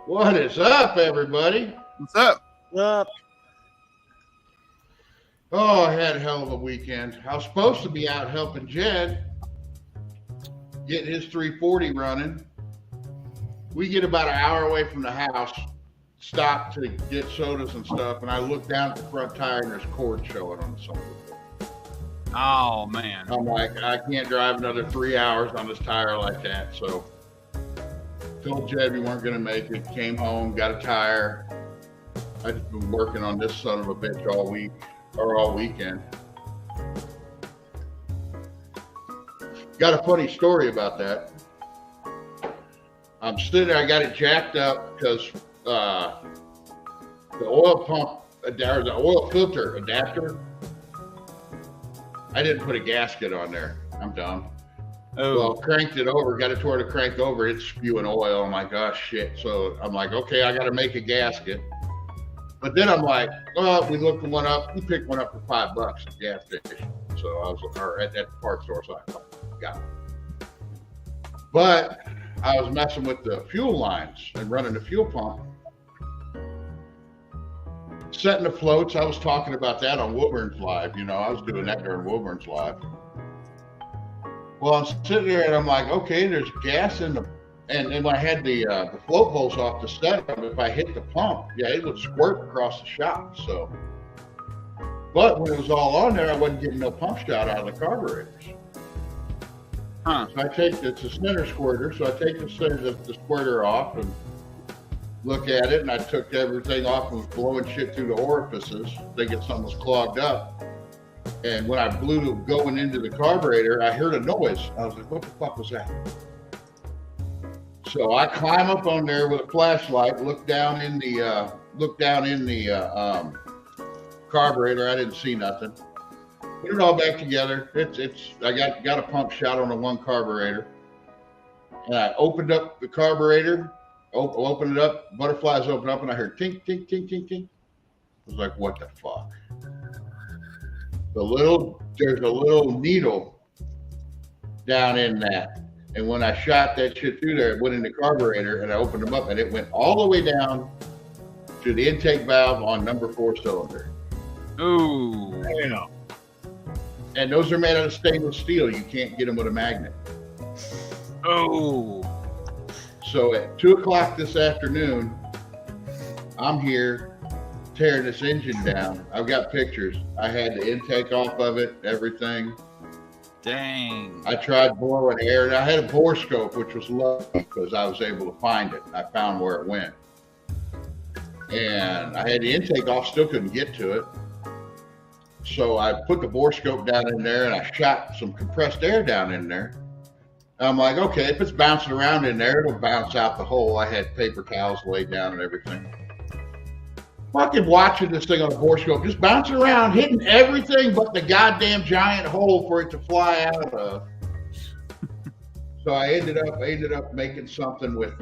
What is up, everybody? What's up? Up. Oh, I had a hell of a weekend. I was supposed to be out helping Jed get his 340 running. We get about an hour away from the house, stop to get sodas and stuff, and I look down at the front tire and there's cord showing on the side of it. Oh, man. I'm like, I can't drive another 3 hours on this tire like that. So told Jed we weren't going to make it, came home, got a tire. I've been working on this son of a bitch all week, or all weekend. Got a funny story about that. I'm sitting there, I got it jacked up because the oil pump, or the oil filter adapter, I didn't put a gasket on there. I'm dumb. Oh. Well, cranked it over, got it to where to crank over, it's spewing oil. I'm like, oh shit. So I'm like, okay, I got to make a gasket. But then I'm like, well, we looked one up. We picked one up for $5 at the gas station. So I was, or at that parts store, so I got it. But I was messing with the fuel lines and running the fuel pump. Setting the floats, I was talking about that on Woodburn's Live. You know, I was doing that during Woodburn's Live. Well, I'm sitting there and I'm like, okay, there's gas in the, and when I had the float hose off the setup, if I hit the pump, yeah, it would squirt across the shop. So, but when it was all on there, I wasn't getting no pump shot out of the carburetors. Huh. So I take it's a center squirter, so I take the squirter off and look at it, and I took everything off and was blowing shit through the orifices, thinking something was clogged up. And when I blew going into the carburetor, I heard a noise. I was like, what the fuck was that? So I climb up on there with a flashlight, look down in the carburetor. I didn't see nothing. Put it all back together. I got a pump shot on the one carburetor. And I opened up the carburetor, opened it up, butterflies open up, and I heard tink, tink, tink, tink, tink. I was like, what the fuck? There's a little needle down in that. And when I shot that shit through there, it went in the carburetor and I opened them up and it went all the way down to the intake valve on number 4 cylinder. Ooh. Yeah. And those are made out of stainless steel. You can't get them with a magnet. Oh. So at 2:00 this afternoon, I'm here tearing this engine down. I've got pictures. I had the intake off of it, everything. Dang. I tried blowing air, and I had a bore scope, which was lucky because I was able to find it. I found where it went. And I had the intake off, still couldn't get to it. So I put the bore scope down in there, and I shot some compressed air down in there. I'm like, okay, if it's bouncing around in there, it'll bounce out the hole. I had paper towels laid down and everything. Fucking watching this thing on the bore scope, just bouncing around, hitting everything but the goddamn giant hole for it to fly out of. So I ended up making something with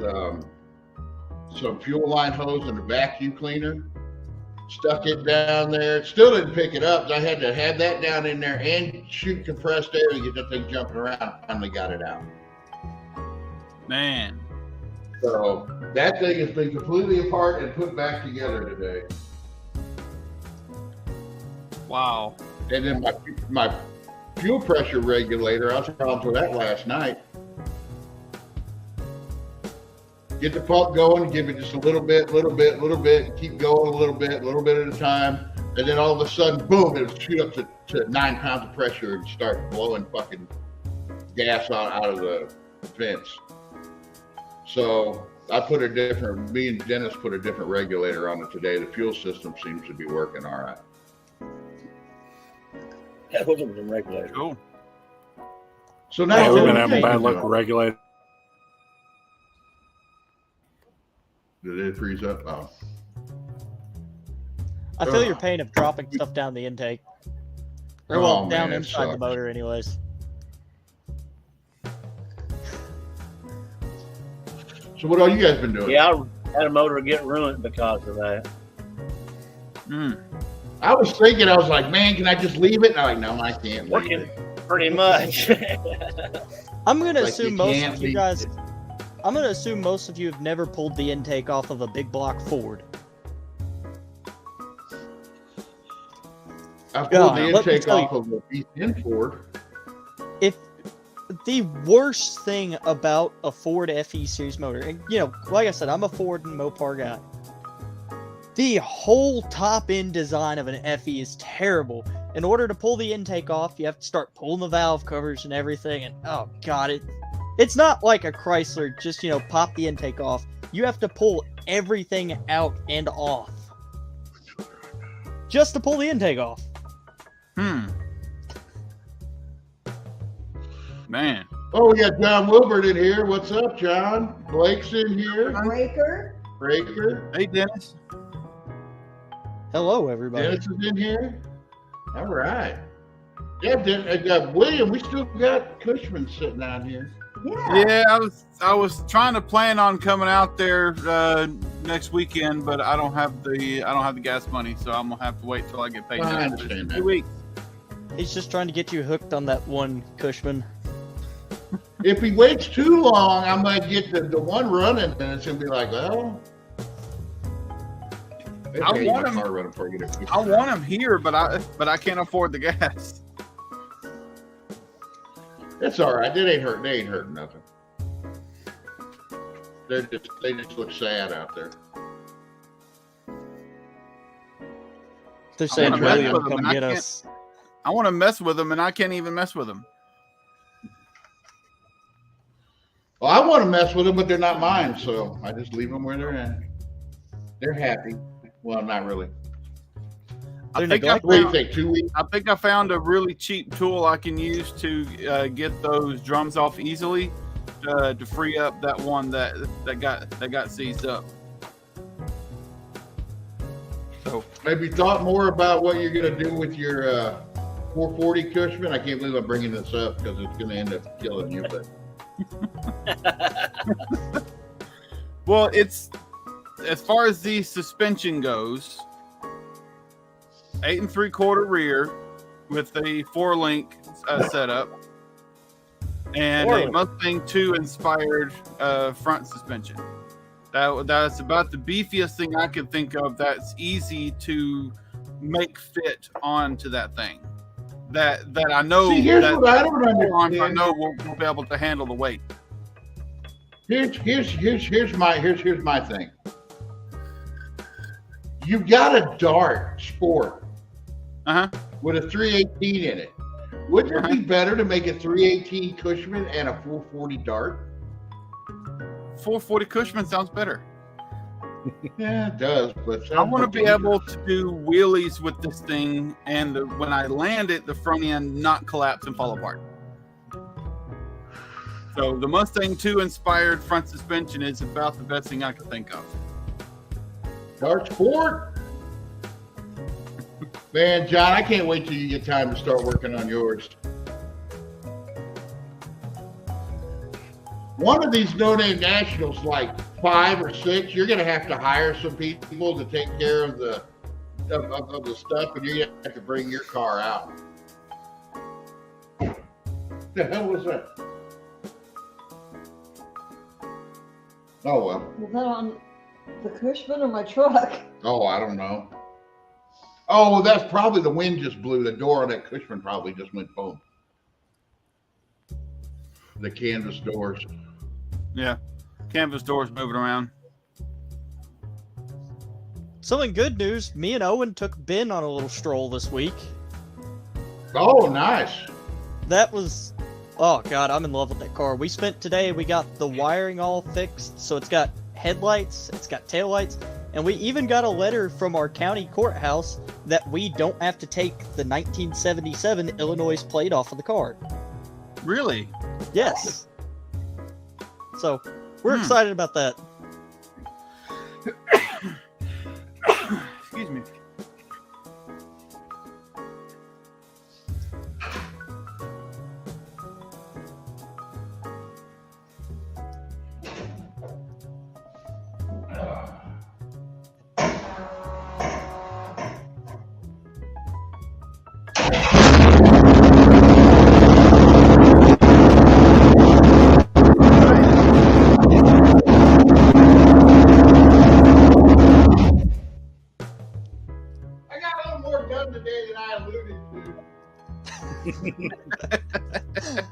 some fuel line hose and a vacuum cleaner. Stuck it down there. It still didn't pick it up. I had to have that down in there and shoot compressed air to get that thing jumping around. Finally got it out. Man. So that thing has been completely apart and put back together today. Wow. And then my fuel pressure regulator, I was talking to that last night. Get the pump going, give it just a little bit, keep going a little bit at a time. And then all of a sudden, boom, it'll shoot up to 9 pounds of pressure and start blowing fucking gas out of the vents. So me and Dennis put a different regulator on it today. The fuel system seems to be working all right. That wasn't a regulator. Cool. So now we've been having bad luck with regulator. Did it freeze up? Oh. I feel your pain of dropping stuff down the intake. Or well, down man, inside the motor anyways. So what all you guys been doing? Yeah, I had a motor get ruined because of that. I was thinking, I was like, man, can I just leave it? And I'm like, no, I can't leave Working it. pretty much. I'm gonna Like, assume you most can't of you leave guys. it. I'm gonna assume most of you have never pulled the intake off of a big block Ford. I pulled Yeah, the let me intake tell you. off of a V10 Ford. If the worst thing about a Ford FE series motor, and like I said, I'm a Ford and Mopar guy. The whole top end design of an FE is terrible. In order to pull the intake off, you have to start pulling the valve covers and everything, and oh god, it's not like a Chrysler, just pop the intake off. You have to pull everything out and off just to pull the intake off. Man. Oh, we got John Wilbert in here. What's up, John? Blake's in here. Breaker. Breaker. Hey, Dennis. Hello, everybody. Dennis is in here. All right. Yeah, William, we still got Cushman sitting out here. Yeah. Yeah, I was trying to plan on coming out there next weekend, but I don't have the gas money, so I'm gonna have to wait till I get paid. Well, I now. understand It's that. 2 weeks. He's just trying to get you hooked on that one Cushman. If he waits too long, I might get the one running, and it's gonna be like, well. I want him. Car running before I get a I want him here, but I can't afford the gas. It's all right. They ain't hurting nothing. They just look sad out there. They're saying wanna mess William, with him, come and I get can't- us. I want to mess with them, and I can't even mess with them. Well, I want to mess with them, but they're not mine, so I just leave them where they're at. They're happy. Well, not really. They're think What do you think? 2 weeks? I think I found a really cheap tool I can use to get those drums off easily to free up that one that got seized up. So Have you thought more about what you're going to do with your 440 Cushman? I can't believe I'm bringing this up because it's going to end up killing you. But well, it's as far as the suspension goes, 8 3/4 rear with a 4-link setup and a Mustang 2 inspired front suspension. That's about the beefiest thing I could think of that's easy to make fit onto that thing. That I know. see, here's that what I don't I understand. know we'll be able to handle the weight. Here's my thing. You've got a Dart Sport with a 318 in it. Wouldn't it be better to make a 318 Cushman and a 440 Dart? 440 Cushman sounds better. Yeah, it does. But I want to be able to do wheelies with this thing, and when I land it, the front end not collapse and fall apart. So the Mustang 2 inspired front suspension is about the best thing I can think of. Dart Sport. Man, John, I can't wait till you get time to start working on yours. One of these no-name nationals, like 5 or 6, you're going to have to hire some people to take care of the stuff, and you're going to have to bring your car out. The hell was that? Oh, well. Was that on the Cushman or my truck? Oh, I don't know. Oh, that's probably the wind just blew. The door on that Cushman probably just went boom. The canvas doors. Yeah, canvas doors moving around. So in good news, me and Owen took Ben on a little stroll this week. Oh, nice. That was, oh god, I'm in love with that car. We spent today, we got the wiring all fixed, so it's got headlights, it's got taillights, and we even got a letter from our county courthouse that we don't have to take the 1977 Illinois plate off of the car. Really? Yes. So, we're excited about that. Excuse me. I alluded to.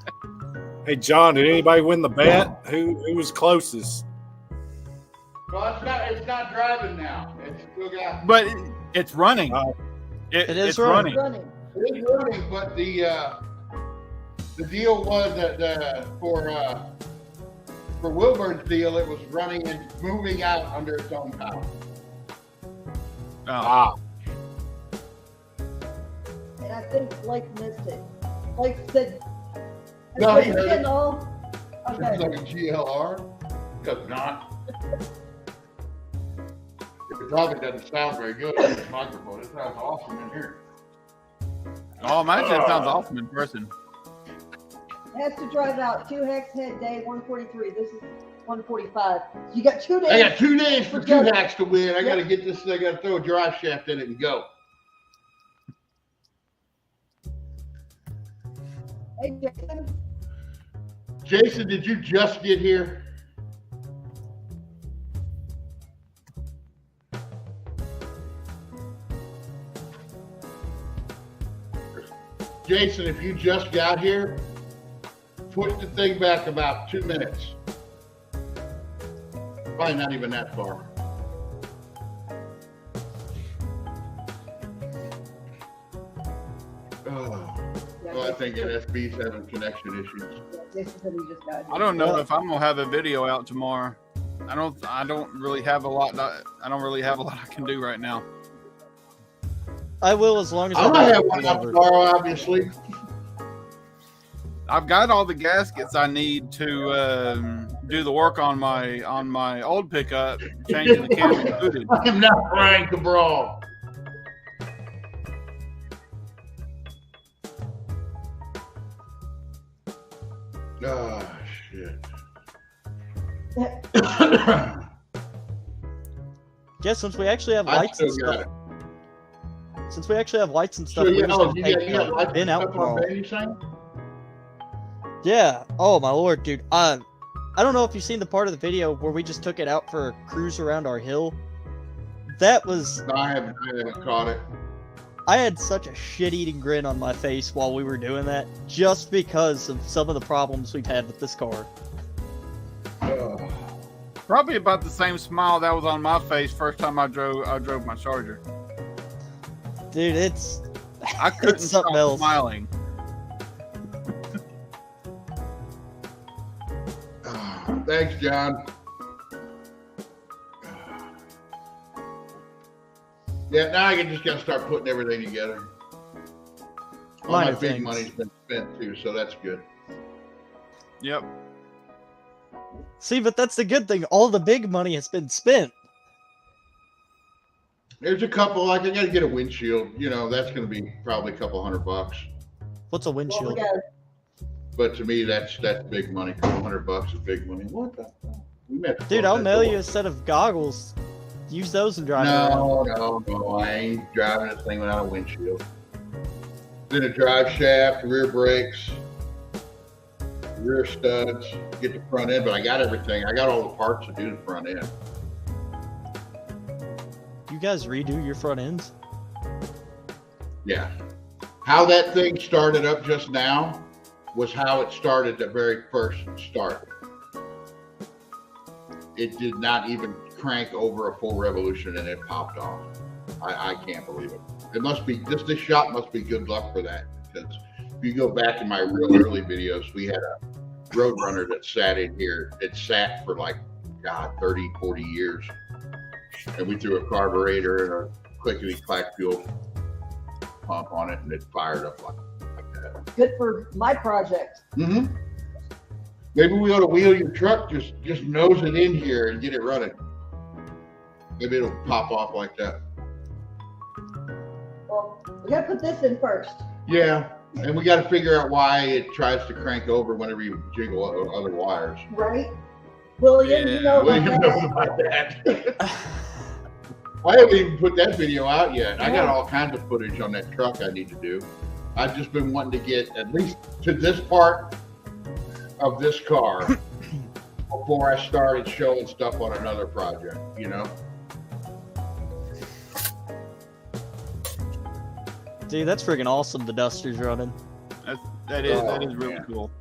Hey, John, did anybody win the bet? Who was closest? Well, it's not driving now. It's still got. But it's running. It is it's running. Running. It is running, but the deal was that for Wilburn's deal, it was running and moving out under its own power. Oh. Ah, And I think Blake missed it. Blake said, No, "Is he it heard getting it. all?" It's Okay. like a GLR. Does not. It probably doesn't sound very good on this microphone. It sounds awesome in here. Oh, imagine it sounds awesome in person. Has to drive out 2 hex head day 143. This is 145. You got 2 days. I got 2 days for 2 hacks to win. I got to get this thing. I got to throw a drive shaft in it and go. Hey, Jason. Jason, did you just get here? Jason, if you just got here, push the thing back about 2 minutes. Probably not even that far. Oh, Yeah, well, I think NSB's having connection issues. Jason said he just got here. I don't know if I'm gonna have a video out tomorrow. I don't really have a lot. I don't really have a lot I can do right now. I will as long as I'm I gonna don't have one get up over. tomorrow, obviously. I've got all the gaskets I need to do the work on my old pickup, changing the cam and footage. I am not Brian Cabral. Oh, shit. Yeah, since we actually have I lights and still got stuff. it. Since we actually have lights and stuff, So, we're you just know, gonna you take got lights Ben and out stuff on tomorrow. Baby Sign? Yeah. Oh my lord, dude. I don't know if you've seen the part of the video where we just took it out for a cruise around our hill. That was. No, I haven't caught it. I had such a shit-eating grin on my face while we were doing that, just because of some of the problems we've had with this car. Oh. Probably about the same smile that was on my face first time I drove my Charger. Dude, it's. I couldn't It's stop something else. smiling. Thanks, John. Yeah, now I just got to start putting everything together. All my Minor big things. money's been spent too, so that's good. Yep. See, but that's the good thing. All the big money has been spent. There's a couple, like I got to get a windshield. You know, that's going to be probably a couple $100. What's a Well, we windshield? got But to me, that's big money. $200 is big money. What the? We met. Dude, I'll mail you a set of goggles. Use those and drive around. No, I ain't driving this thing without a windshield. Then a drive shaft, rear brakes, rear studs, get the front end, but I got everything. I got all the parts to do the front end. You guys redo your front ends? Yeah. How that thing started up just now was how it started the very first start. It did not even crank over a full revolution and it popped off. I can't believe it. It must be, this shop must be good luck for that. Because if you go back in my real early videos, we had a Roadrunner that sat in here. It sat for like, God, 30, 40 years. And we threw a carburetor and a clickety-clack fuel pump on it and it fired up like that. good for my project. Mm-hmm. Maybe we ought to wheel your truck, just nose it in here and get it running. Maybe it'll pop off like that. Well, we gotta put this in first. Yeah, and we got to figure out why it tries to crank over whenever you jiggle other wires. Right? William, you know William about knows that. about that. I haven't even put that video out yet. I got all kinds of footage on that truck I need to do. I've just been wanting to get at least to this part of this car before I started showing stuff on another project, you know? Dude, that's freaking awesome. The Duster's running. That is Oh, really man. cool.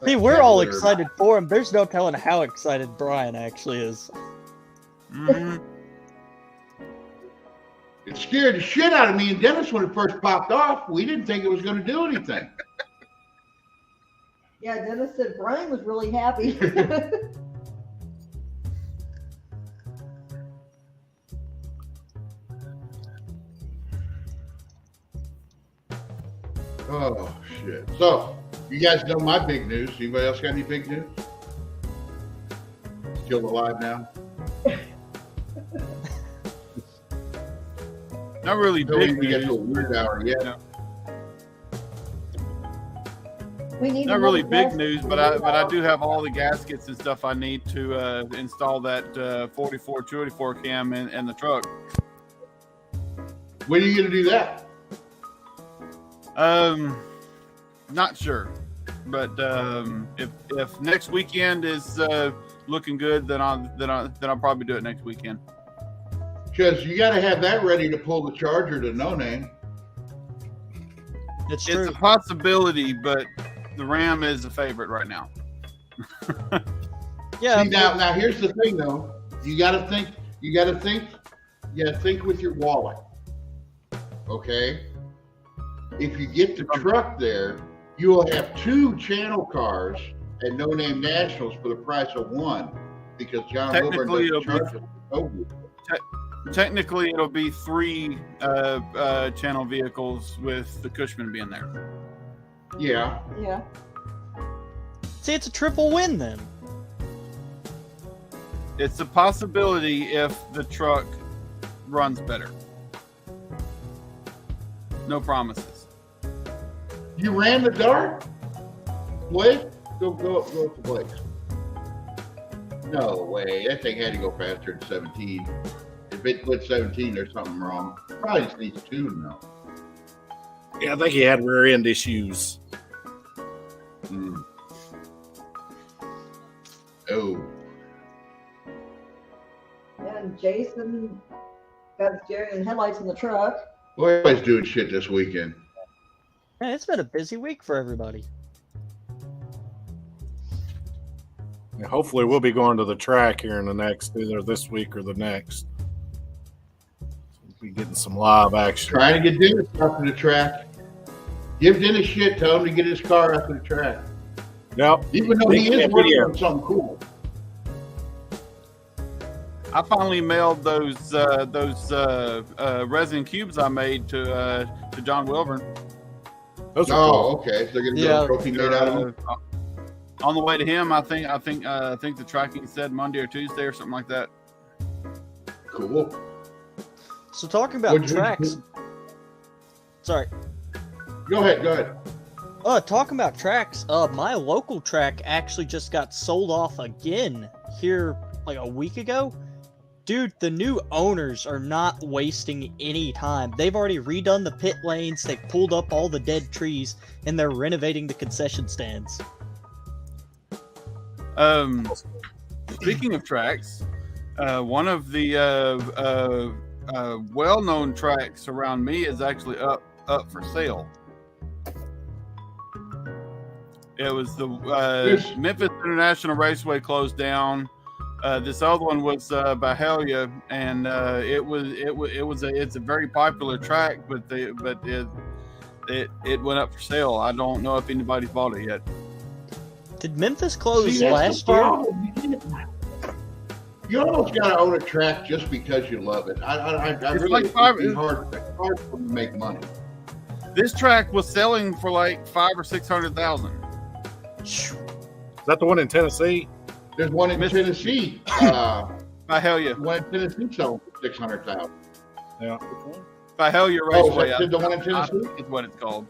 See, we're all excited for him. There's no telling how excited Brian actually is. Mhm. It scared the shit out of me and Dennis when it first popped off. We didn't think it was going to do anything. Yeah, Dennis said Brian was really happy. Oh shit! So you guys know my big news. Anybody else got any big news? Still alive now? Not really Until big we get news. to a weird hour yet. We need Not to really know big the news, best but I do have all the gaskets and stuff I need to install that 44 284 cam in the truck. When are you going to do that? Not sure, but if next weekend is looking good, then I'll probably do it next weekend. Because you got to have that ready to pull the charger to No Name. It's It's true. a possibility, but the Ram is a favorite right now. Yeah. See, now here's the thing though. You got to think. You got to think with your wallet. Okay. If you get the truck there, you will have 2 channel cars at No Name Nationals for the price of 1, because John Wilburn Technically, doesn't it'll be- charge it. Technically, it'll be 3 channel vehicles with the Cushman being there. Yeah. Yeah. See, it's a triple win then. It's a possibility if the truck runs better. No promises. You ran the dart? Blake? Go with the Blake. No way. That thing had to go faster than 17. If it went 17, there's something wrong. Probably just needs tuning though. Yeah, I think he had rear end issues. Oh. And Jason got his Jerry and headlights in the truck. Boy, everybody's doing shit this weekend. Man, it's been a busy week for everybody. And hopefully, we'll be going to the track here in the next, either this week or the next. We'll be getting some live action. Trying to get Dennis out to the track. Give Dennis shit. Tell him to get his car out to the track. Yep. Even though he is Yeah, working yeah. on something cool. I finally mailed those resin cubes I made to John Wilburn. Those are cool. Oh, okay. So they're gonna Yeah. get a trophy made out of them. On the way to him, I think the tracking said Monday or Tuesday or something like that. Cool. So talking about What'd you- tracks. Sorry. Go ahead. Talking about tracks, my local track actually just got sold off again here like a week ago. Dude, the new owners are not wasting any time. They've already redone the pit lanes, they've pulled up all the dead trees, and they're renovating the concession stands. Speaking of tracks, one of the well-known tracks around me is actually up for sale. It was the Yes. Memphis International Raceway closed down. This other one was Byhalia, and it's a very popular track, but it went up for sale. I don't know if anybody's bought it yet. Did Memphis close See, that's last the year? problem. You almost got to own a track just because you love it. I It's really like it's five- hard to make money. This track was selling for like $500,000 or $600,000. Is that the one in Tennessee? There's one in Tennessee. Byhalia One in Tennessee selling for 600,000. Yeah. Byhalia Oh, Raceway. is that the one in Tennessee? Is what it's called.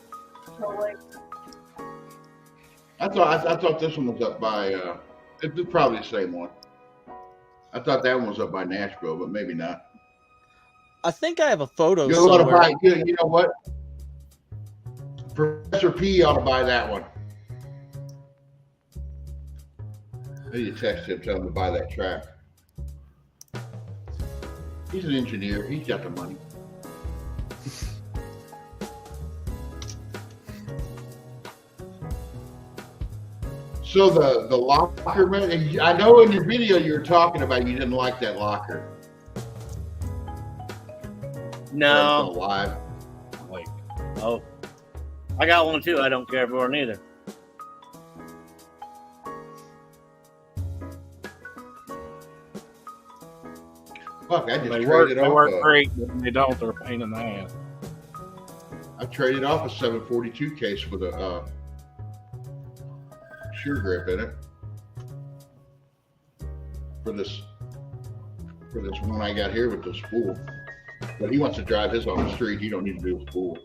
I thought this one was up by. It's probably the same one. I thought that one was up by Nashville, but maybe not. I think I have a photo You ought to somewhere. buy. You know what? Professor P ought to buy that one. You text him, tell him to buy that track. He's an engineer. He's got the money. So the locker, man, I know in your video you were talking about you didn't like that locker. No. Live. Like, Oh, I got one too. I don't care for it either. Fuck, I just they work, traded they off. work great, but when they don't, they're a pain in the ass. I traded off a 742 case with a shear grip in it for this one I got here with the spool. But he wants to drive his on the street. He don't need to do a spool.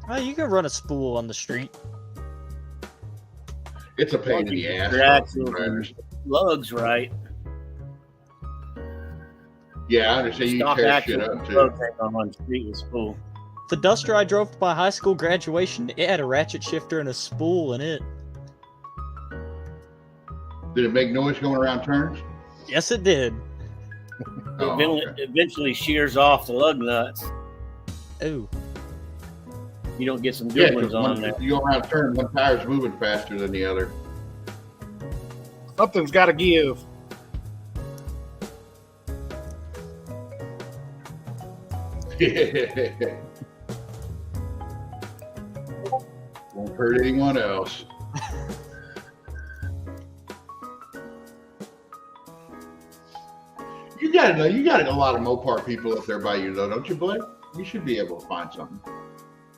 Oh, you can run a spool on the street. It's a pain in the ass. Your axles and lugs right. Yeah, I understand you Stock tear shit axle up and too. rotate on one street with spool. The Duster I drove to my high school graduation, it had a ratchet shifter and a spool in it. Did it make noise going around turns? Yes, it did. Oh, okay. Eventually shears off the lug nuts. Ooh. You don't get some Yeah, good ones 'cause on there. if you go around a turn, one tire's moving faster than the other. Something's got to give. Won't hurt anyone else. You gotta know, you got a lot of Mopar people up there by you though, don't you, Blake? You should be able to find something.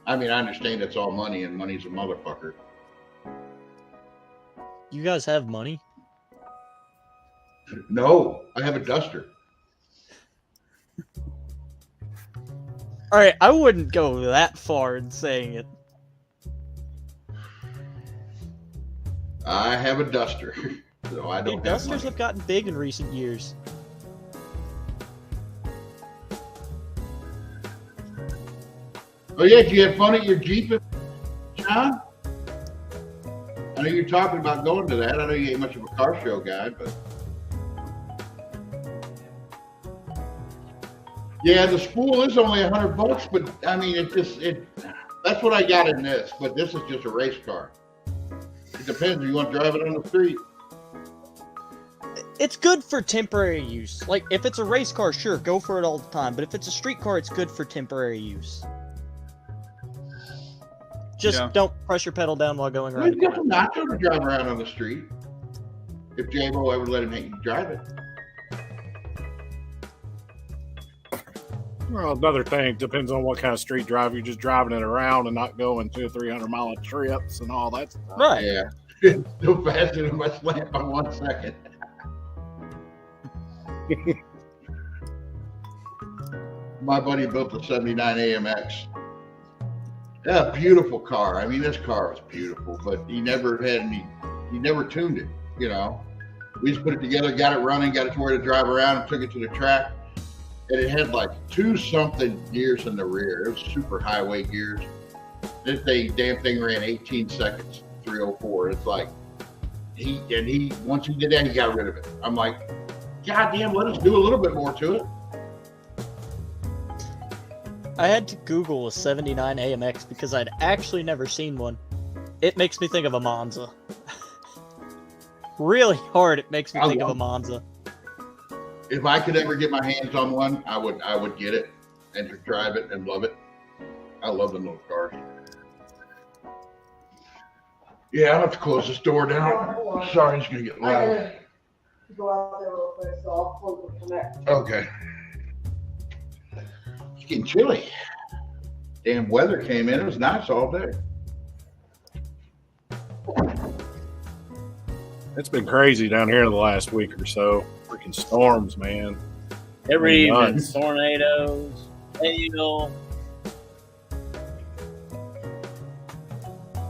I mean, I understand it's all money and money's a motherfucker. You guys have money? No, I have a Duster. All right, I wouldn't go that far in saying it. I have a Duster. So I Hey, don't have Dusters money. have gotten big in recent years. Oh yeah, did you have fun at your Jeep, John? I know you're talking about going to that. I know you ain't much of a car show guy, but yeah, the spool is only $100, but I mean, that's what I got in this. But this is just a race car. It depends if you want to drive it on the street. It's good for temporary use. Like, if it's a race car, sure, go for it all the time. But if it's a street car, it's good for temporary use. Just Yeah. don't press your pedal down while going Well, around. he's got some nacho to drive around on the street. If J-Bo ever let him drive it. Well, another thing depends on what kind of street drive you're just driving it around and not going 200 or 300 mile trips and all that stuff. Right. Yeah. Still faster than my slant by 1 second. My buddy built a 79 AMX. Yeah, beautiful car. I mean, this car was beautiful, but he never tuned it, you know. We just put it together, got it running, got it to where to drive around, and took it to the track. And it had like 2-something gears in the rear. It was super highway gears. This damn thing ran 18 seconds, 304. It's like, once he did that, he got rid of it. I'm like, God damn, let us do a little bit more to it. I had to Google a 79 AMX because I'd actually never seen one. It makes me think of a Monza. Really hard, it makes me think of a Monza. If I could ever get my hands on one, I would get it and drive it and love it. I love them little cars. Yeah, I'll have to close this door down. Sorry, it's gonna get I loud. gotta go out there real quick, so I'll close and come back. Okay. It's getting chilly. Damn weather came in. It was nice all day. It's been crazy down here in the last week or so. Freaking storms, man. Every evening, Nuts. tornadoes, hail.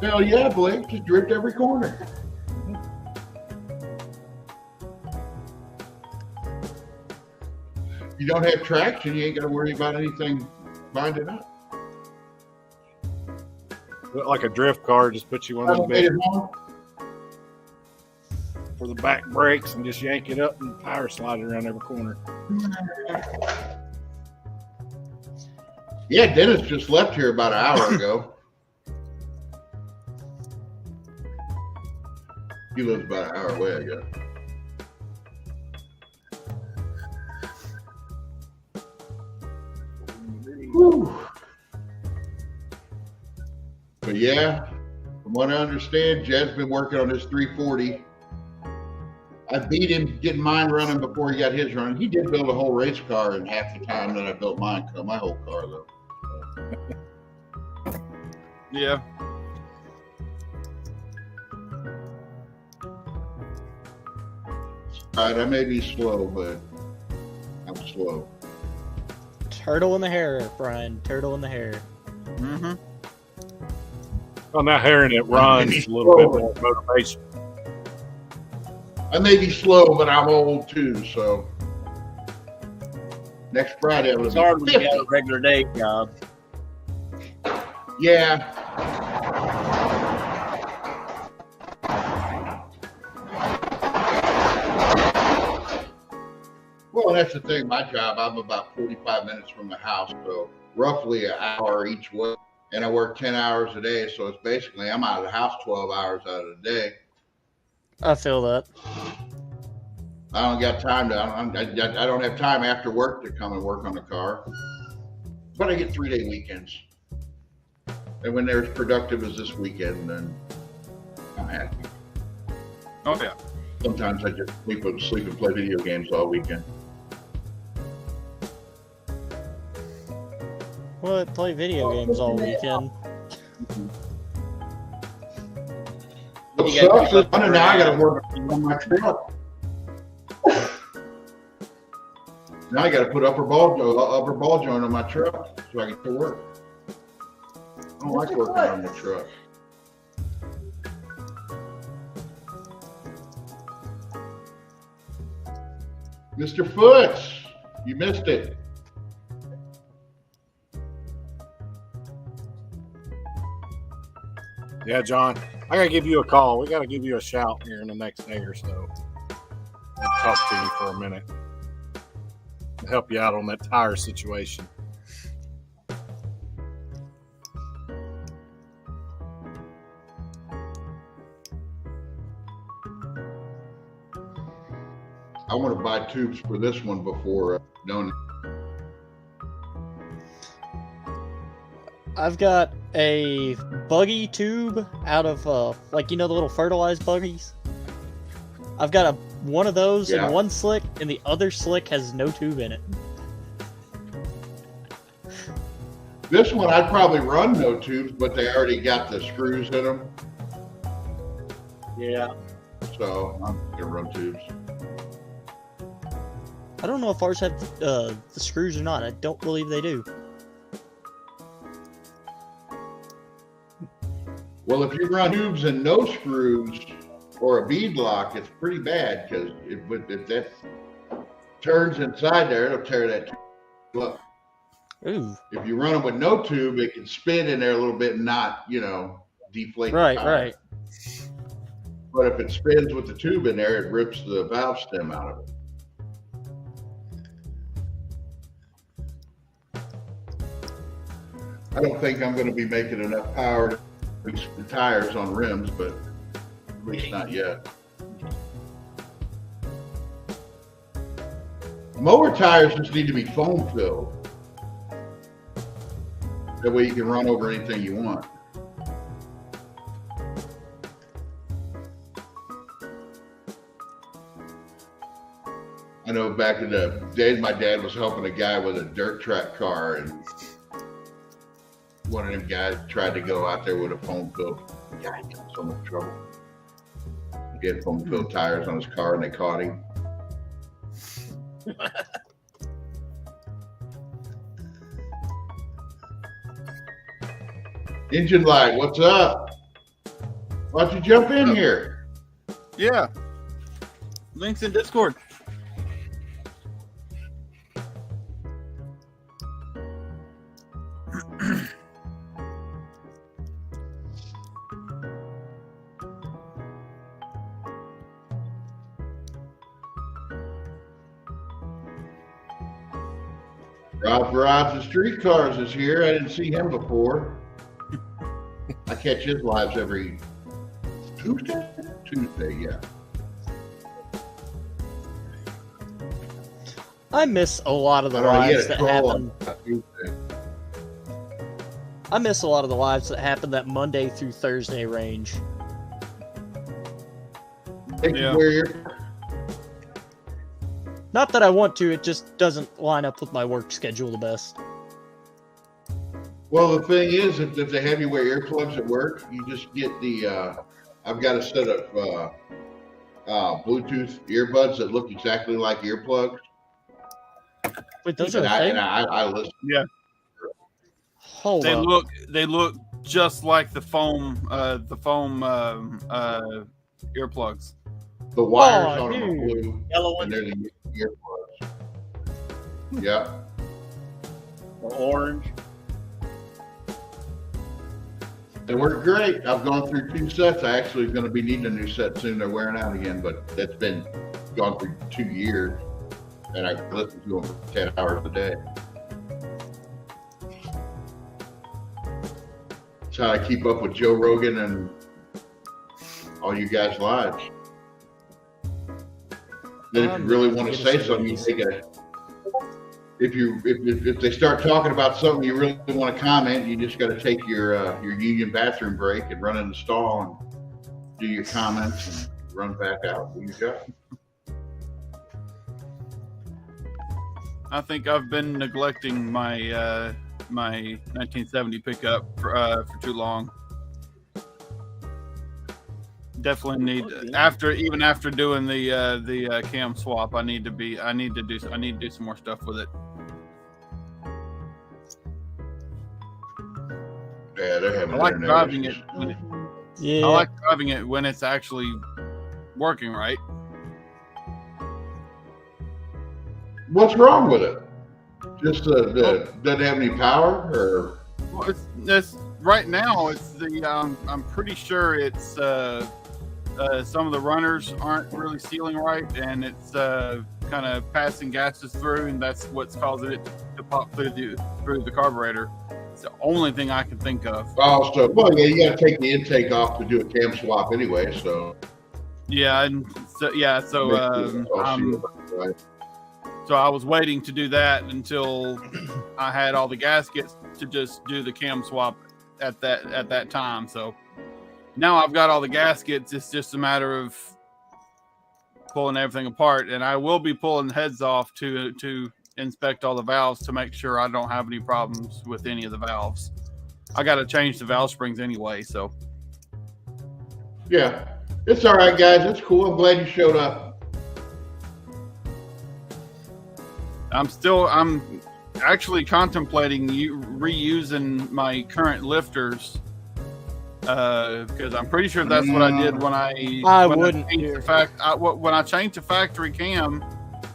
Hell yeah, Blake. Just drift every corner. You don't have traction, you ain't got to worry about anything binding up. Like a drift car, just put you one of those Haven't made big. it home? for the back brakes and just yank it up and power slide it around every corner. Yeah, Dennis just left here about an hour ago. He lives about an hour away, I guess. Whew. But yeah, from what I understand, Jed's been working on his 340. I beat him getting mine running before he got his running. He did build a whole race car in half the time that I built mine, my whole car though. Yeah. All right, I may be slow, but I'm slow. Turtle in the hair, Brian. Turtle in the hair. Mm-hmm. Well, now hearing it runs a little bit more motivation. I may be slow, but I'm old too, so next Friday I'm It's gonna hard be when you 50. got a regular day job. Yeah. Well, that's the thing. My job, I'm about 45 minutes from the house, so roughly an hour each way. And I work 10 hours a day, so it's basically I'm out of the house 12 hours out of the day. I feel that. I don't got time to. I don't have time after work to come and work on the car. But I get 3-day weekends, and when they're as productive as this weekend, then I'm happy. Oh yeah. Sometimes I just sleep and play video games all weekend. What? Play video games all weekend? What You gotta sucks keep is up with now I your got to work on my truck. Now I got to put upper ball joint on my truck so I can go work. I don't like working on the truck. Mr. Foots, you missed it. Yeah, John, I gotta give you a call. We gotta give you a shout here in the next day or so. I'll talk to you for a minute. Help you out on that tire situation. I want to buy tubes for this one before doing. I've got a buggy tube out of like, you know, the little fertilized buggies. I've got one of those Yeah. in one slick, and the other slick has no tube in it. This one I'd probably run no tubes, but they already got the screws in them, Yeah. so I'm gonna run tubes. I don't know if ours have the screws or not. I don't believe they do. Well, if you run tubes and no screws or a bead lock, it's pretty bad because if that turns inside there, it'll tear that tube up. Ooh. If you run them with no tube, it can spin in there a little bit and not, deflate. the Right, tire. right. But if it spins with the tube in there, it rips the valve stem out of it. I don't think I'm going to be making enough power to fix the tires on rims, but at least not yet. Mower tires just need to be foam filled. That way you can run over anything you want. I know back in the days, my dad was helping a guy with a dirt track car, and one of them guys tried to go out there with a foam filled. Guy got in so much trouble. He had foam filled tires on his car, and they caught him. Engine light, what's up? Why'd you jump in here? Yeah. Links in Discord. Rob Rob's the Streetcars is here. I didn't see him before. I catch his lives every Tuesday. Tuesday, yeah. I miss a lot of the I don't know, he lives had that a troll happen. on Tuesday. I miss a lot of the lives that happen that Monday through Thursday range. Take Yeah. where you're Not that I want to, it just doesn't line up with my work schedule the best. Well, the thing is, if they have you wear earplugs at work, you just get the. I've got a set of Bluetooth earbuds that look exactly like earplugs. Wait, those are And a I, thing? and I listen. Hold They up. look just like the foam earplugs. The wires Oh, on them are dude. blue, Yellow and one, they're the earplugs. Yeah. or orange. They work great. I've gone through 2 sets. I actually am going to be needing a new set soon. They're wearing out again, but that's been gone through 2 years, and I listen to them for 10 hours a day. That's how I keep up with Joe Rogan and all you guys' lives. Then, if you really want to say something, you take a. If they start talking about something you really want to comment, you just got to take your union bathroom break and run in the stall and do your comments and run back out. Do your job. I think I've been neglecting my my 1970 pickup for too long. Definitely need even after doing the cam swap. I need to do some more stuff with it. Yeah, they're having I like internet driving issues. it. When Yeah. I like driving it when it's actually working right. What's wrong with it? Just doesn't have any power, or Well, it's right now. It's the I'm pretty sure it's some of the runners aren't really sealing right, and it's kind of passing gases through, and that's what's causing it to pop through the carburetor. It's the only thing I can think of. also, well, yeah, you got to take the intake off to do a cam swap anyway. So Yeah, and so right. so I was waiting to do that until I had all the gaskets to just do the cam swap at that time. So now I've got all the gaskets. It's just a matter of pulling everything apart, and I will be pulling heads off to inspect all the valves to make sure I don't have any problems with any of the valves. I got to change the valve springs anyway, so Yeah, it's all right, guys. It's cool. I'm glad you showed up. I'm actually contemplating reusing my current lifters because I'm pretty sure that's what I did when I wouldn't changed do. when I changed the factory cam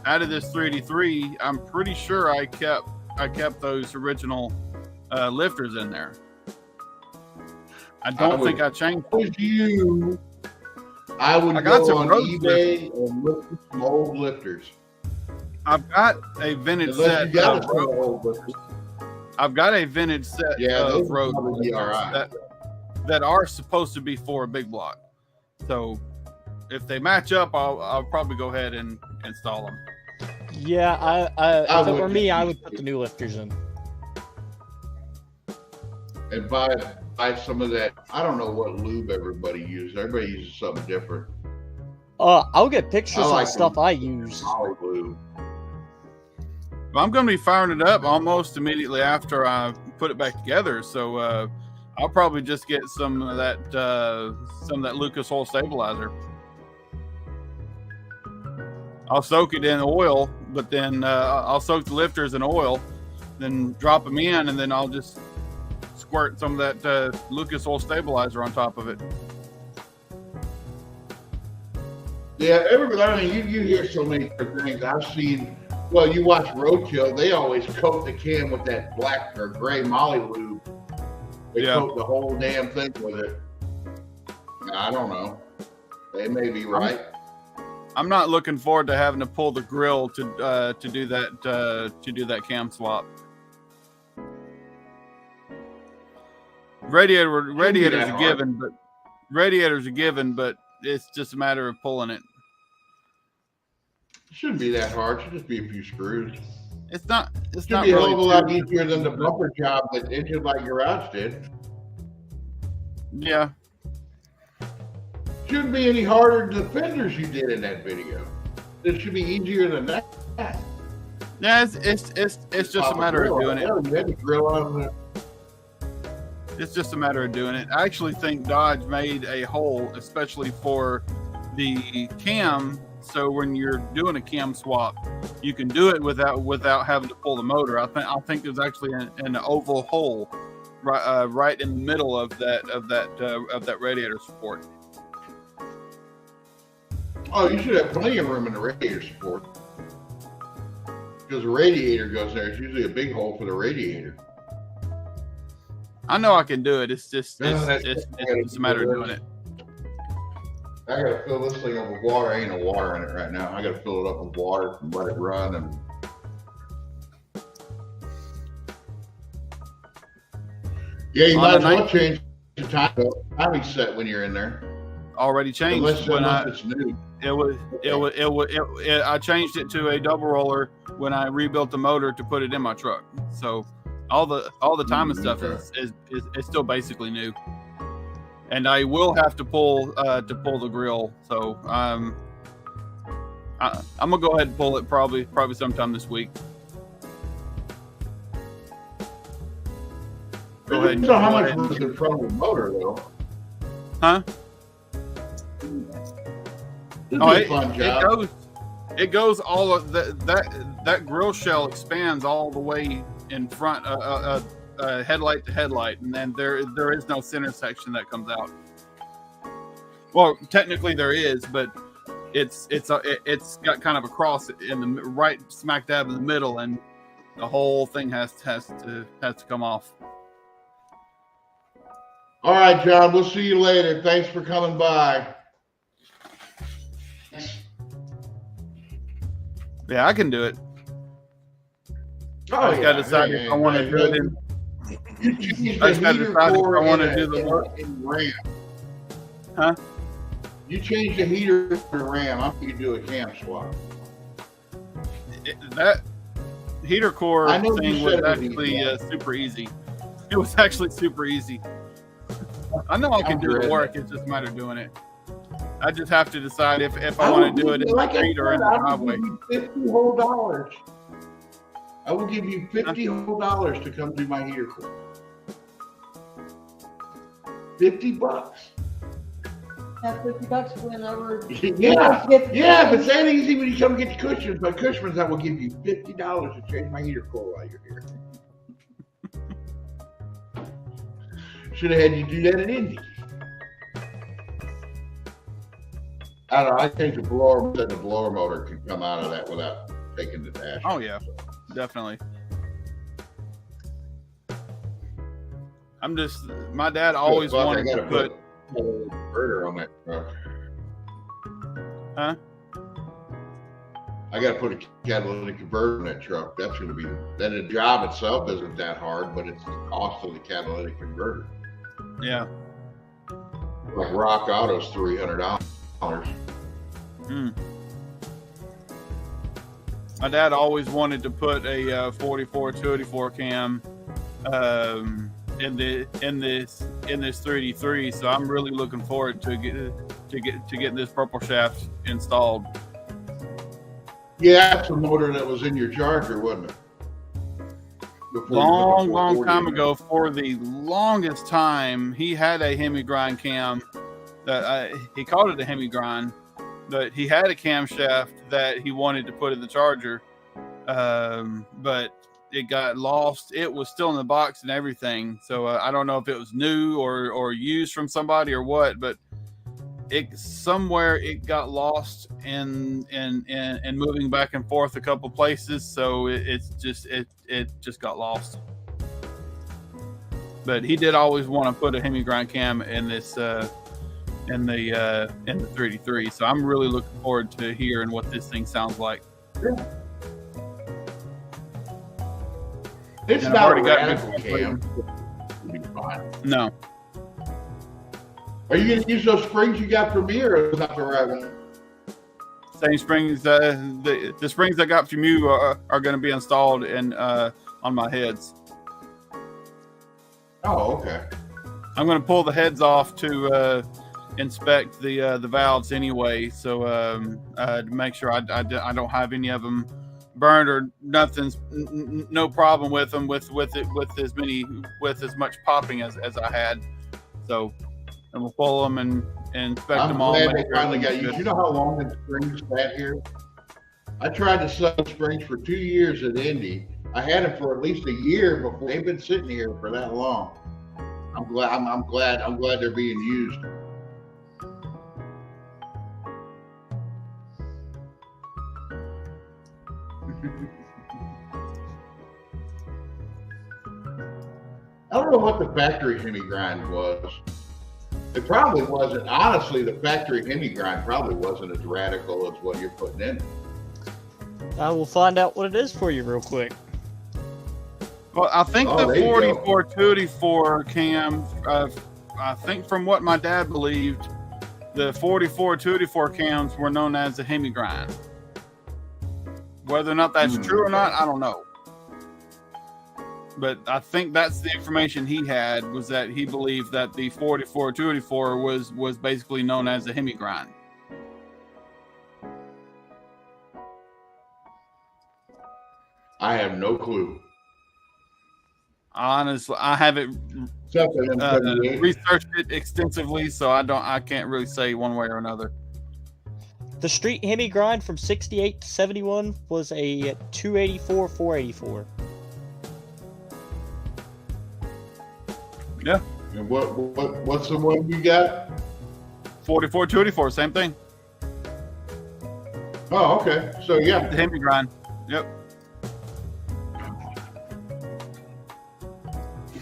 out of this 383. I'm pretty sure I kept those original lifters in there. I don't think I changed. If you, I would I got go some on road eBay and look for some old lifters. I've got a vintage Unless set. you got Of some old lifters. I've got a vintage set Yeah, those of would road probably be all right. that are supposed to be for a big block. So if they match up, I'll probably go ahead and install them. Yeah, if it were me, I would put the new lifters in. And buy some of that. I don't know what lube everybody uses. Everybody uses something different. I'll get pictures I of like the stuff them. I use. Molly lube. Well, I'm going to be firing it up almost immediately after I put it back together. So I'll probably just get some of that Lucas oil stabilizer. I'll soak it in oil, but then I'll soak the lifters in oil, then drop them in, and then I'll just squirt some of that Lucas oil stabilizer on top of it. Yeah, everybody. I mean, you hear so many different things. I've seen. Well, you watch Roadkill. They always coat the can with that black or gray Molly lube. They Yeah. coat the whole damn thing with it. I don't know. They may be right. I'm not looking forward to having to pull the grill to do that cam swap. Radiators are given, but it's just a matter of pulling it. It shouldn't be that hard. It should just be a few screws. It's not. It's Should not be a really hell of a lot too- easier than the bumper job that Engine Like Garage did. Yeah. Shouldn't be any harder than the fenders you did in that video. It should be easier than that. Yeah, it's just a matter of doing it. You had to grill on the It's just a matter of doing it. I actually think Dodge made a hole, especially for the cam. So when you're doing a cam swap, you can do it without having to pull the motor. I think there's actually an oval hole right in the middle of that radiator support. Oh, you should have plenty of room in the radiator support. Because the radiator goes there. It's usually a big hole for the radiator. I know I can do it. It's just Yeah, it's a matter of doing it. I gotta fill this thing up with water. Ain't no water in it right now. I gotta fill it up with water and let it run. And yeah, you On might the as well night- change the timing set when you're in there. Already changed Unless when it's new. I changed it to a double roller when I rebuilt the motor to put it in my truck. So all the timing stuff is still basically new. And I will have to pull the grill. So I'm gonna go ahead and pull it probably sometime this week. Go ahead. You know how much room is in front of the motor, though. Huh? It'd Oh, be a fun job. it goes all of that grill shell expands all the way in front, headlight to headlight, and then there is no center section that comes out. Well, technically there is, but it's got kind of a cross in the right smack dab in the middle, and the whole thing has to come off. All right, John. We'll see you later. Thanks for coming by. Yeah, I can do it. Oh, I just gotta decide if I want to do it in. You changed I the just gotta heater decide if core I wanna in do the work. in RAM. Huh? You changed the heater to RAM. I'm going to do a cam swap. That heater core I know you thing said was it would actually be fun. super easy. It was actually super easy. I know I can do the work. It's just a matter of doing it. I just have to decide if I want to do it in the street or in the driveway. $50 whole dollars. I will give you $50 whole dollars to come do my heater core. $50. Have $50 whenever. Yeah, yeah, but that easy when you come get the Cushmans. By Cushmans, I will give you $50 to change my heater core while you're here. Should have had you do that in Indy. I don't know. I think the blower motor can come out of that without taking the dash. Oh yeah, definitely. My dad always Fuck, wanted I to gotta put. a converter on that truck. Huh? I got to put a catalytic converter in that truck. That's going to be. Then the job itself isn't that hard, but it's the cost of the catalytic converter. Yeah. Like Rock Auto's $300. Mm. My dad always wanted to put a 44 284 cam in this 383, so I'm really looking forward to getting this purple shaft installed. Yeah, that's the motor that was in your Charger, wasn't it? Before you put the Long 440 time in ago, for the longest time, he had a Hemi grind cam. That he called it a Hemi grind, but he had a camshaft that he wanted to put in the Charger, but it got lost. It was still in the box and everything, so I don't know if it was new or used from somebody or what, but it got lost in moving back and forth a couple places, so it just got lost. But he did always want to put a Hemi grind cam in this in the 383. So I'm really looking forward to hearing what this thing sounds like. It's And I've not already got radical, good- Cam. It'll be fine. No, Are you going to use those springs you got from me, or is that the right one? same springs. The springs I got from you are going to be installed on my heads. Oh, okay. I'm going to pull the heads off to inspect the valves anyway, so to make sure I don't have any of them burned or nothing's no problem with them with as much popping as I had. So, and we'll pull them and inspect I'm them all. glad make they sure finally got everything's used. good. You know how long the springs sat here? I tried to sell springs for 2 years at Indy. I had them for at least a year before. They've been sitting here for that long. I'm glad they're being used. I don't know what the factory Hemi grind was. It probably wasn't. Honestly, the factory Hemi grind probably wasn't as radical as what you're putting in. I will find out what it is for you real quick. Well, I think Oh, the there you go. 44 284 cam. I think from what my dad believed, the 44 284 cams were known as the Hemi grind. Whether or not that's true or not, I don't know. But I think that's the information he had, was that he believed that the 44 284 was basically known as the Hemi grind. I have no clue. Honestly, I haven't Except for them 78. researched it extensively, so I can't really say one way or another. The street Hemi grind from 68 to 71 was a 284 484. Yeah, And what's the one you got? 44 284, same thing. Oh, okay. So yeah, The Hemi grind. Yep.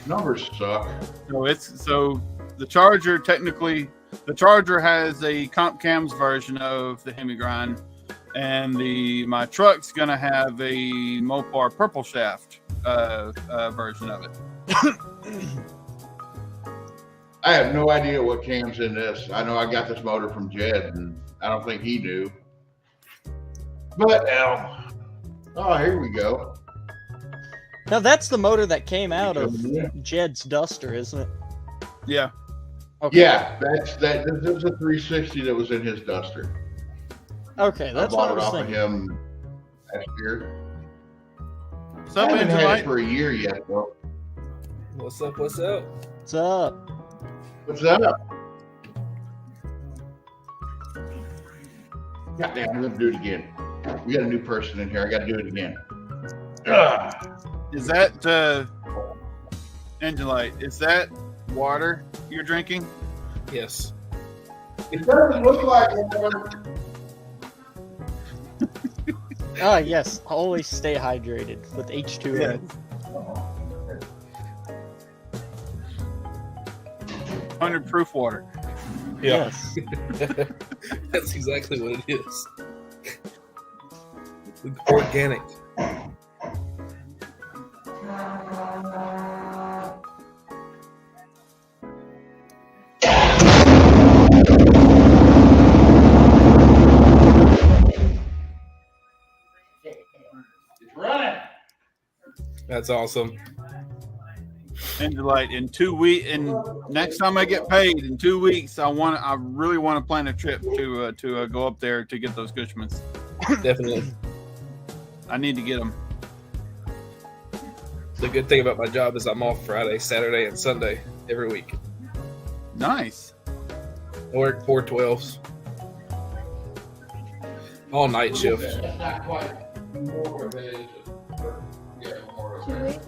numbers suck. So the Charger, technically, the Charger has a Comp Cams version of the Hemi grind, and my truck's gonna have a Mopar Purple Shaft version of it. I have no idea what cam's in this. I know I got this motor from Jed, and I don't think he knew. But oh, here we go. Now that's the motor that came out of Jed's Duster, isn't it? Yeah. Okay. Yeah, this is a 360 that was in his Duster. Okay, that's I what bought I it was off of thinking. him last year. So I haven't had Angel it for a year yet, though. What's up? What's up? What's up? What's up? Goddamn, I'm gonna do it again. We got a new person in here. I gotta do it again. Ugh. Is that Angelite? Is that water you're drinking? Yes. It doesn't look like one. Ah, yes. Always stay hydrated with H2O. 100 proof water. Yeah. Yes. That's exactly what it is. Organic. It's running. That's awesome. Angelite, in 2 weeks, and next time I get paid in 2 weeks, I really want to plan a trip to go up there to get those Cushmans. Definitely. I need to get them. The good thing about my job is I'm off Friday, Saturday, and Sunday every week. Nice. I work 4 12s. All night shift. That's not quite more of it. Yeah, more of 2 it. weeks?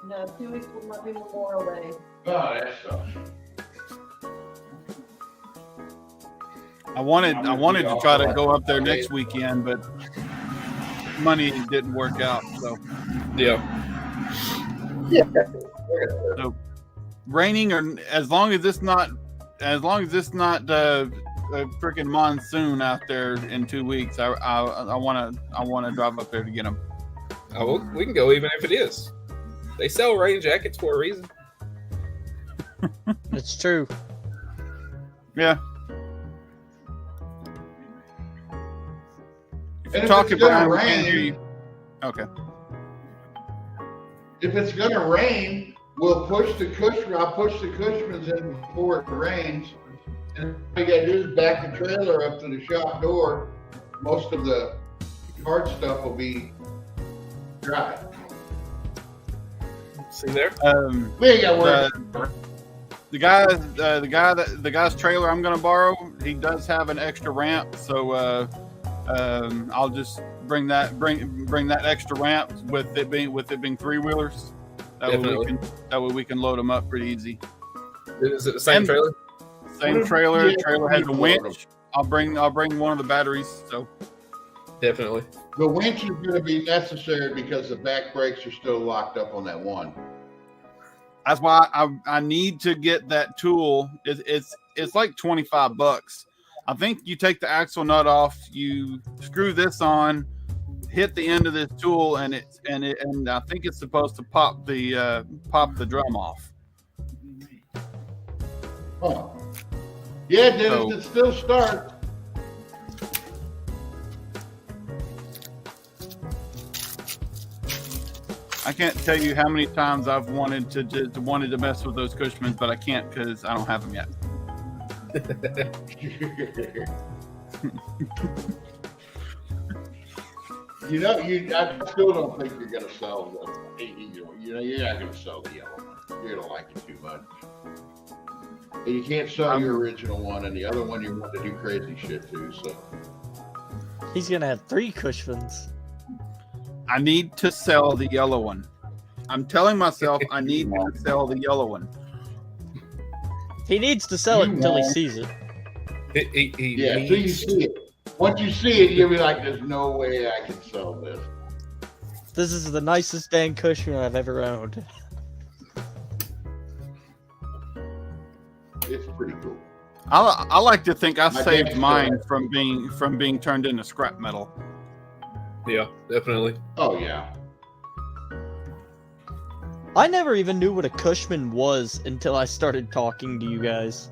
No, 2 weeks will not be Memorial Day. Oh, that sucks. I wanted to try to go up there next weekend, but money didn't work out. So Yeah. so raining or as long as it's not a freaking monsoon out there in 2 weeks, I want to drive up there to get them. Oh, well, we can go even if it is. They sell rain jackets for a reason. It's true. Yeah. And if Talking it's gonna about rain, okay. if it's gonna rain, I'll push the Cushmans in before it rains. And all you gotta do is back the trailer up to the shop door. Most of the hard stuff will be dry. See there? We ain't got work. The guy's trailer I'm gonna borrow, he does have an extra ramp, so I'll just bring that extra ramp with it being 3-wheelers. That way we can load them up pretty easy. Is it the same trailer? Same trailer. Yeah, Trailer has a we can load winch. I'll bring one of the batteries. So Definitely. The winch is going to be necessary because the back brakes are still locked up on that one. that's why I need to get that tool. It's like $25. I think you take the axle nut off, you screw this on, hit the end of this tool, and I think it's supposed to pop the drum off. Oh. Yeah, Dennis, So- it still starts. I can't tell you how many times I've wanted to mess with those Cushmans, but I can't because I don't have them yet. I still don't think you're going to sell you're not going to sell the yellow one. You're going to like it too much. And you can't sell your original one, and the other one you want to do crazy shit to. So He's gonna have 3 Cushmans. I need to sell the yellow one. I'm telling myself I need to sell the yellow one. He needs to sell it You until he won't. sees it. yeah, so you see it. Once you see it, you'll be like, "There's no way I can sell this." This is the nicest dang Cushman I've ever owned. It's pretty cool. I like to think I My saved dad's mine still- from being turned into scrap metal. Yeah, definitely. Oh yeah. I never even knew what a Cushman was until I started talking to you guys.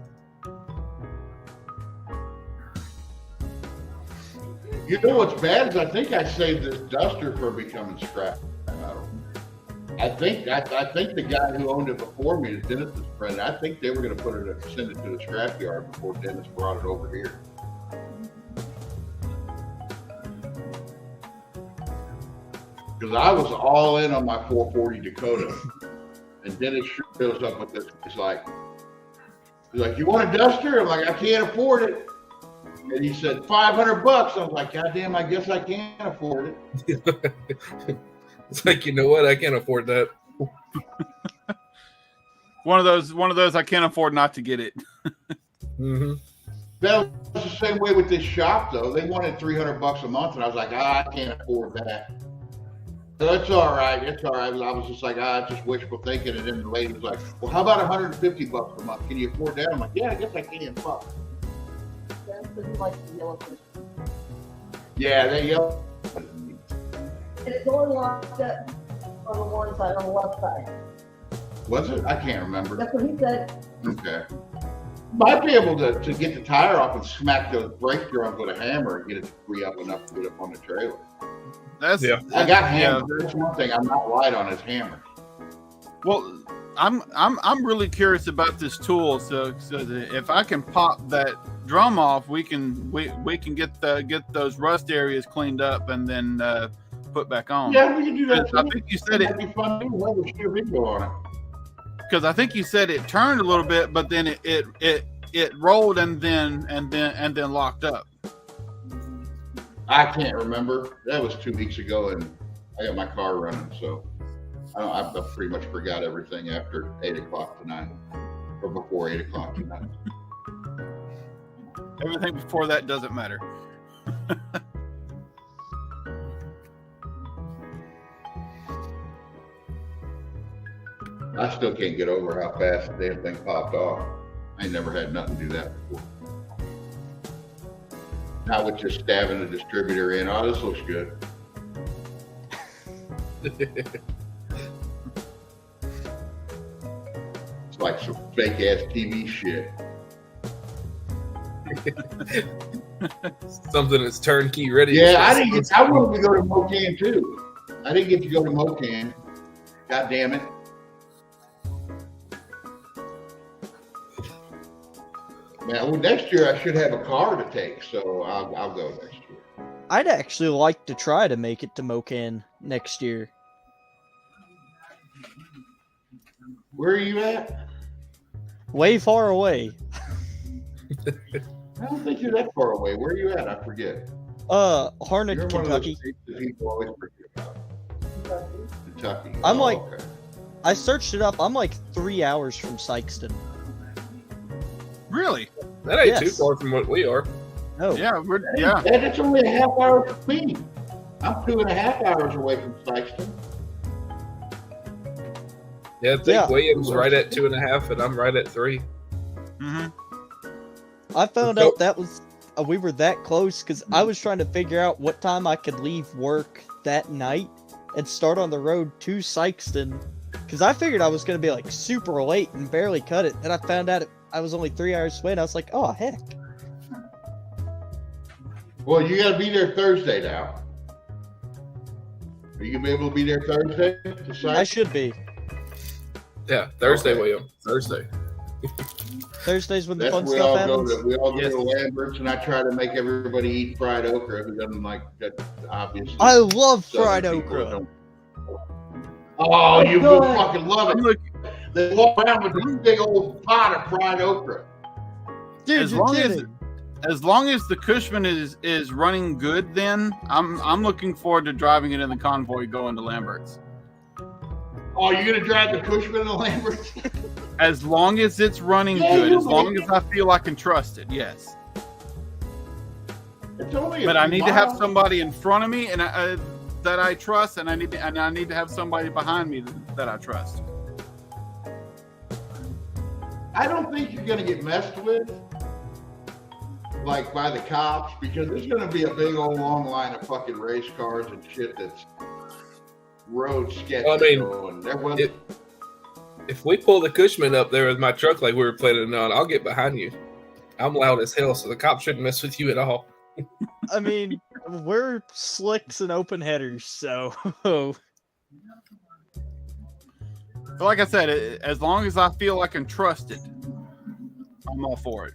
You know what's bad is I think I saved this Duster for becoming scrap metal. I think the guy who owned it before me, Dennis's friend, I think they were going to send it to the scrapyard before Dennis brought it over here. Because I was all in on my 440 Dakota, and Dennis shows up with this. He's like, "You want a Duster?" I'm like, "I can't afford it." And he said, $500. I was like, "God damn, I guess I can't afford it." It's like, you know what? I can't afford that. One of those I can't afford not to get it. Mm-hmm. That was the same way with this shop, though. They wanted $300 a month, and I was like, I can't afford that. So it's all right. It's all right. I was just like, it's just wishful thinking. And then the lady was like, "Well, how about $150 a month? Can you afford that?" I'm like, "Yeah, I guess I can." Fuck. Dennis doesn't like the yellow fish. Yeah, they yell. And it's only locked up on the one side, on the left side. Was it? I can't remember. That's what he said. Okay. Might be able to get the tire off and smack those brake drums with a hammer and get it to free up enough to get up on the trailer. That's Yeah. I got hammers. That's one thing I'm not light on is hammers. Well, I'm really curious about this tool. So that if I can pop that drum off, we can get those rust areas cleaned up and then put back on. Yeah, we can do that. I think you said That'd it be fun too. We'll have a sheer video on it. because I think you said it turned a little bit, but then it rolled and then locked up. I can't remember. That was 2 weeks ago, and I got my car running, so I pretty much forgot everything after 8 o'clock tonight, or before 8 o'clock tonight. Everything before that doesn't matter. I still can't get over how fast the damn thing popped off. I ain't never had nothing do that before. Not with just stabbing the distributor in. Oh, this looks good. It's like some fake ass TV shit. Something that's turnkey ready. Yeah, I wanted to go to Mocan too. I didn't get to go to Mocan. God damn it. Man, well, next year I should have a car to take, so I'll go next year. I'd actually like to try to make it to Mocan next year. Where are you at? Way far away. I don't think you're that far away. Where are you at? I forget. Harnett, You're one of those Kentucky. states that people always forget about. Kentucky. I'm like- okay. I searched it up. I'm like 3 hours from Sykeston. Really? That ain't too Yes. far from what we are. Oh, Yeah, yeah. And it's only a half hour for me. I'm 2.5 hours away from Sykeston. Yeah, I think Yeah. William's right at 2.5, and I'm right at 3. Hmm. I found out that was we were that close because I was trying to figure out what time I could leave work that night and start on the road to Sykeston because I figured I was going to be like super late and barely cut it. And I found out I was only 3 hours away, and I was like, oh heck. Well, you got to be there Thursday now. Are you going to be able to be there Thursday? To I Sykeston? should be. Yeah, Thursday, Okay. William. Thursday. Thursdays when the That's fun where we stuff all happens. go. We all go Yes. to Lambert's, and I try to make everybody eat fried okra. Who doesn't like that? Obviously, I love Southern fried people okra. don't. Oh, you will Good. fucking love I'm it. look, They walk around with this big old pot of fried okra. Dude, as you're long as kidding. as long as the Cushman is running good, then I'm looking forward to driving it in the convoy going to Lambert's. Oh, you're gonna drive the Cushman and the Lamberts? As long as it's running Yeah, good, you as long will. as I feel I can trust it, yes. It's only a But I few need to have miles. somebody in front of me and that I trust, and I need to have somebody behind me that I trust. I don't think you're gonna get messed with, like by the cops, because there's gonna be a big old long line of fucking race cars and shit that's road sketchy. I mean, and there was it- If we pull the Cushman up there with my truck like we were planning on, I'll get behind you. I'm loud as hell, so the cops shouldn't mess with you at all. I mean, we're slicks and open headers, so So like I said, as long as I feel I can trust it, I'm all for it.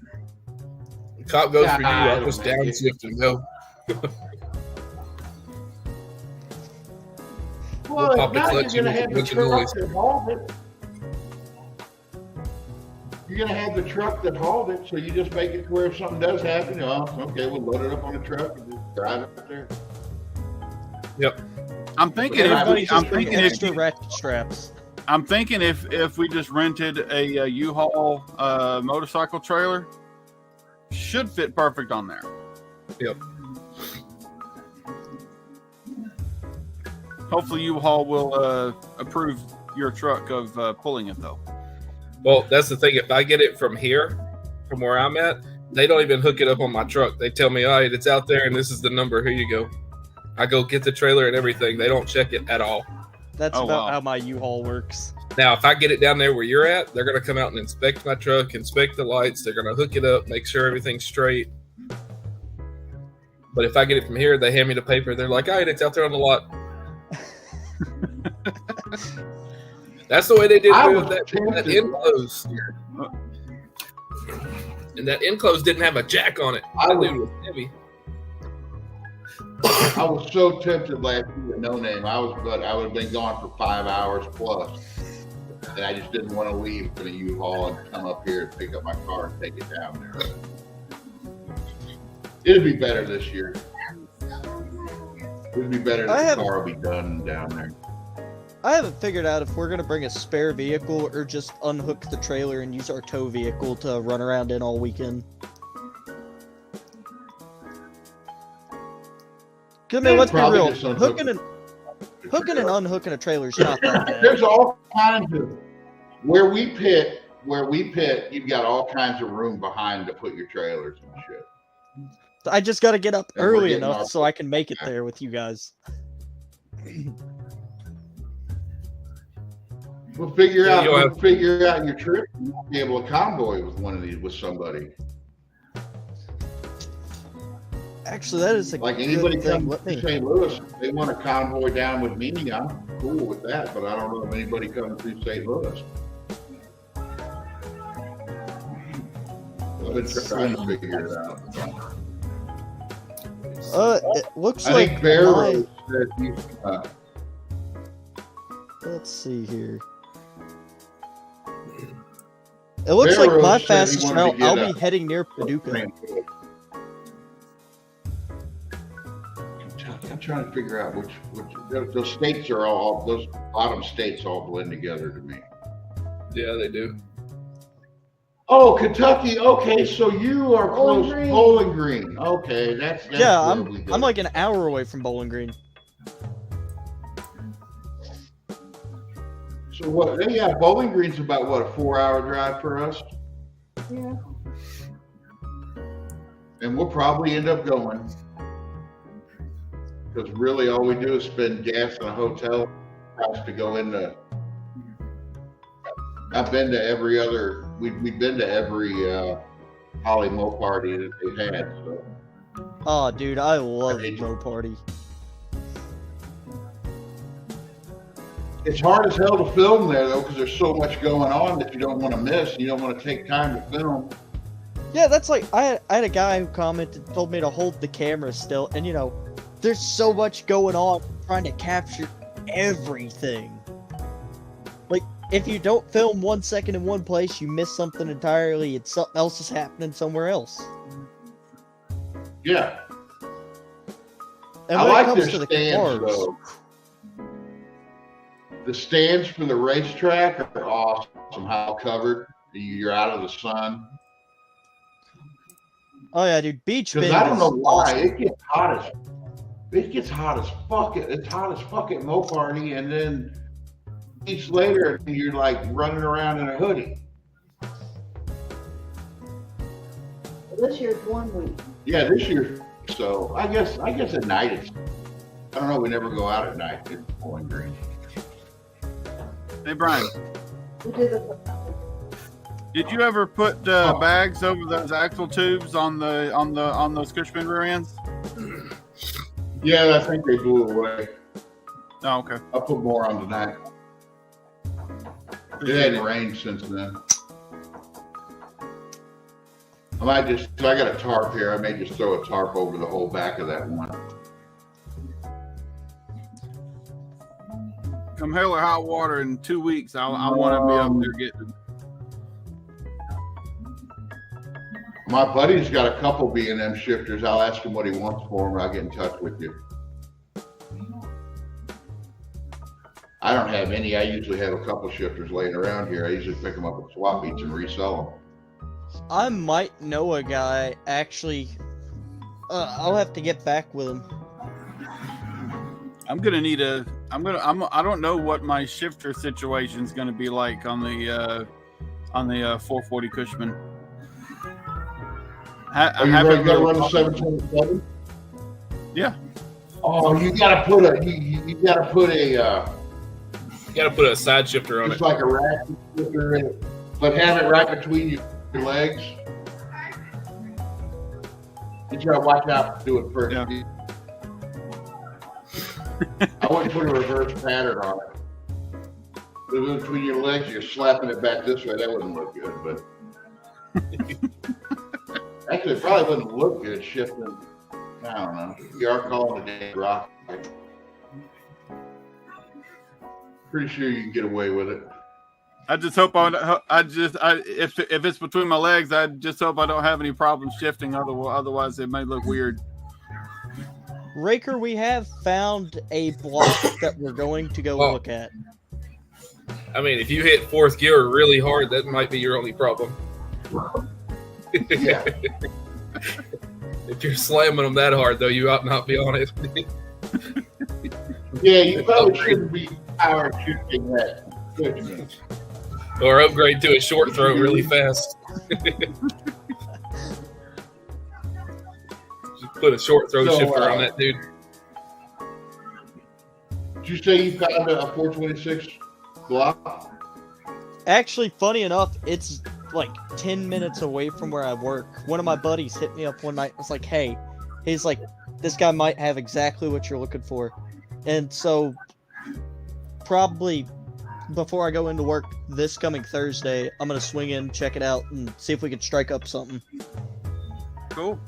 The cop goes for you, I I'll don't just make it. downshift and go. well, pop the now clutch you're gonna and have the make a truck noise. that hauled it. You're gonna have the truck that hauled it, so you just make it to where if something does happen, okay, we'll load it up on the truck and just drive it up there. I'm thinking Yeah, everybody I'm just bring thinking if extra ratchet straps. I'm thinking if we just rented a U-Haul motorcycle trailer, should fit perfect on there. Yep. Hopefully U-Haul will approve your truck of pulling it though. Well, that's the thing. If I get it from here, from where I'm at, they don't even hook it up on my truck. They tell me, all right, it's out there and this is the number. Here you go. I go get the trailer and everything. They don't check it at all. That's Oh, about wow. how my U-Haul works. Now, if I get it down there where you're at, they're going to come out and inspect my truck, inspect the lights. They're going to hook it up, make sure everything's straight. But if I get it from here, they hand me the paper. They're like, all right, it's out there on the lot. That's the way they did I it was with that tempted. enclosed. And that enclosed didn't have a jack on it. I That would- dude was heavy. I was so tempted last year with No Name. I would have been gone for 5 hours plus, and I just didn't want to leave for the U-Haul and come up here and pick up my car and take it down there. It'd be better this year. It'd be better I if the haven't- car will be done down there. I haven't figured out if we're gonna bring a spare vehicle or just unhook the trailer and use our tow vehicle to run around in all weekend. 'Cause, I mean, Yeah, let's be probably real. just unhook Hooking and unhooking a trailer is not that bad. There's all kinds of Where we pit, you've got all kinds of room behind to put your trailers and shit. I just got to get up And we're early getting enough our- so I can make it there with you guys. We'll figure Yeah, out. you'll We'll have- figure out your trip. And we'll be able to convoy with one of these with somebody. Actually, that is a Like good anybody thing. comes Let to me. St. Louis, if they want to convoy down with me, I'm cool with that. But I don't know if anybody comes through St. Louis. I've been trying to figure it out. It looks I like think Bear my- Rose said he's, Let's see here. It looks Bear like my Rose said he fastest wanted to route, get I'll a- be heading near Paducah. Kentucky. I'm trying to figure out which those states are all those bottom states all blend together to me. Yeah, they do. Oh, Kentucky. Okay, so you are Bowling close. Green. Bowling Green. Okay, that's Yeah, where we go. I'm like an hour away from Bowling Green. So what? Yeah, Bowling Green's about what, a 4-hour drive for us, Yeah. and we'll probably end up going because really all we do is spend gas in a hotel price to go into. I've been to every other. We've been to every Holly Mo party that they've had. So Oh, dude, I love hate you. Mo Party. it's hard as hell to film there though because there's so much going on that you don't want to miss. And you don't want to take time to film. Yeah, that's like I had a guy who told me to hold the camera still, and there's so much going on trying to capture everything. Like, if you don't film 1 second in one place, you miss something entirely. It's something else is happening somewhere else. Yeah, And I when like it comes their to the stands cars, though. The stands for the racetrack are awesome. How covered you're out of the sun. oh yeah, dude, Beach Because Bend I don't know is why awesome. it gets hot as fuck. It's hot as fuck at Mo Party, and then weeks later you're like running around in a hoodie. This year's 1 week. Yeah, this year. So I guess at night it's. I don't know. We never go out at night. It's Bowling Green. Hey Brian, We did the did you ever put bags over those axle tubes on those Cushman rear ends? Yeah, I think they blew away. Oh, okay. I'll put more on tonight. It hadn't rained since then. I might just. I got a tarp here. I may just throw a tarp over the whole back of that one. Come hell or high water in 2 weeks, I want to be up there getting. My buddy's got a couple B&M shifters. I'll ask him what he wants for them. I'll get in touch with you. I don't have any. I usually have a couple shifters laying around here. I usually pick them up at swap meets and resell them. I might know a guy actually. I'll have to get back with him. I'm gonna need a. I don't know what my shifter situation is gonna be like on the 440 Cushman. Are you ready to run the 727? Yeah. Oh, you gotta put a. You gotta put a. You got to put a side shifter on It's it. like a ratchet shifter in it, but have it right between your legs. You gotta watch out to do it first. Yeah. I wouldn't put a reverse pattern on it. If it was between your legs, you're slapping it back this way. That wouldn't look good, but actually, it probably wouldn't look good shifting. I don't know. You are calling it a rock. Pretty sure you can get away with it. I just hope if it's between my legs, I just hope I don't have any problems shifting. Otherwise, it may look weird. Raker, we have found a block that we're going to go Oh. look at. I mean, if you hit fourth gear really hard, that might be your only problem. Yeah. If you're slamming them that hard, though, you ought not be on it. Yeah, you probably shouldn't be power shifting that. Good. Or upgrade to a short throw really fast. Just put a short throw So, shifter on that dude. Did you say you found a 426 block? Actually, funny enough, it's like 10 minutes away from where I work. One of my buddies hit me up one night. Was like, "Hey," he's like, "this guy might have exactly what you're looking for," and so probably before I go into work this coming Thursday, I'm gonna swing in, check it out, and see if we can strike up something. Cool.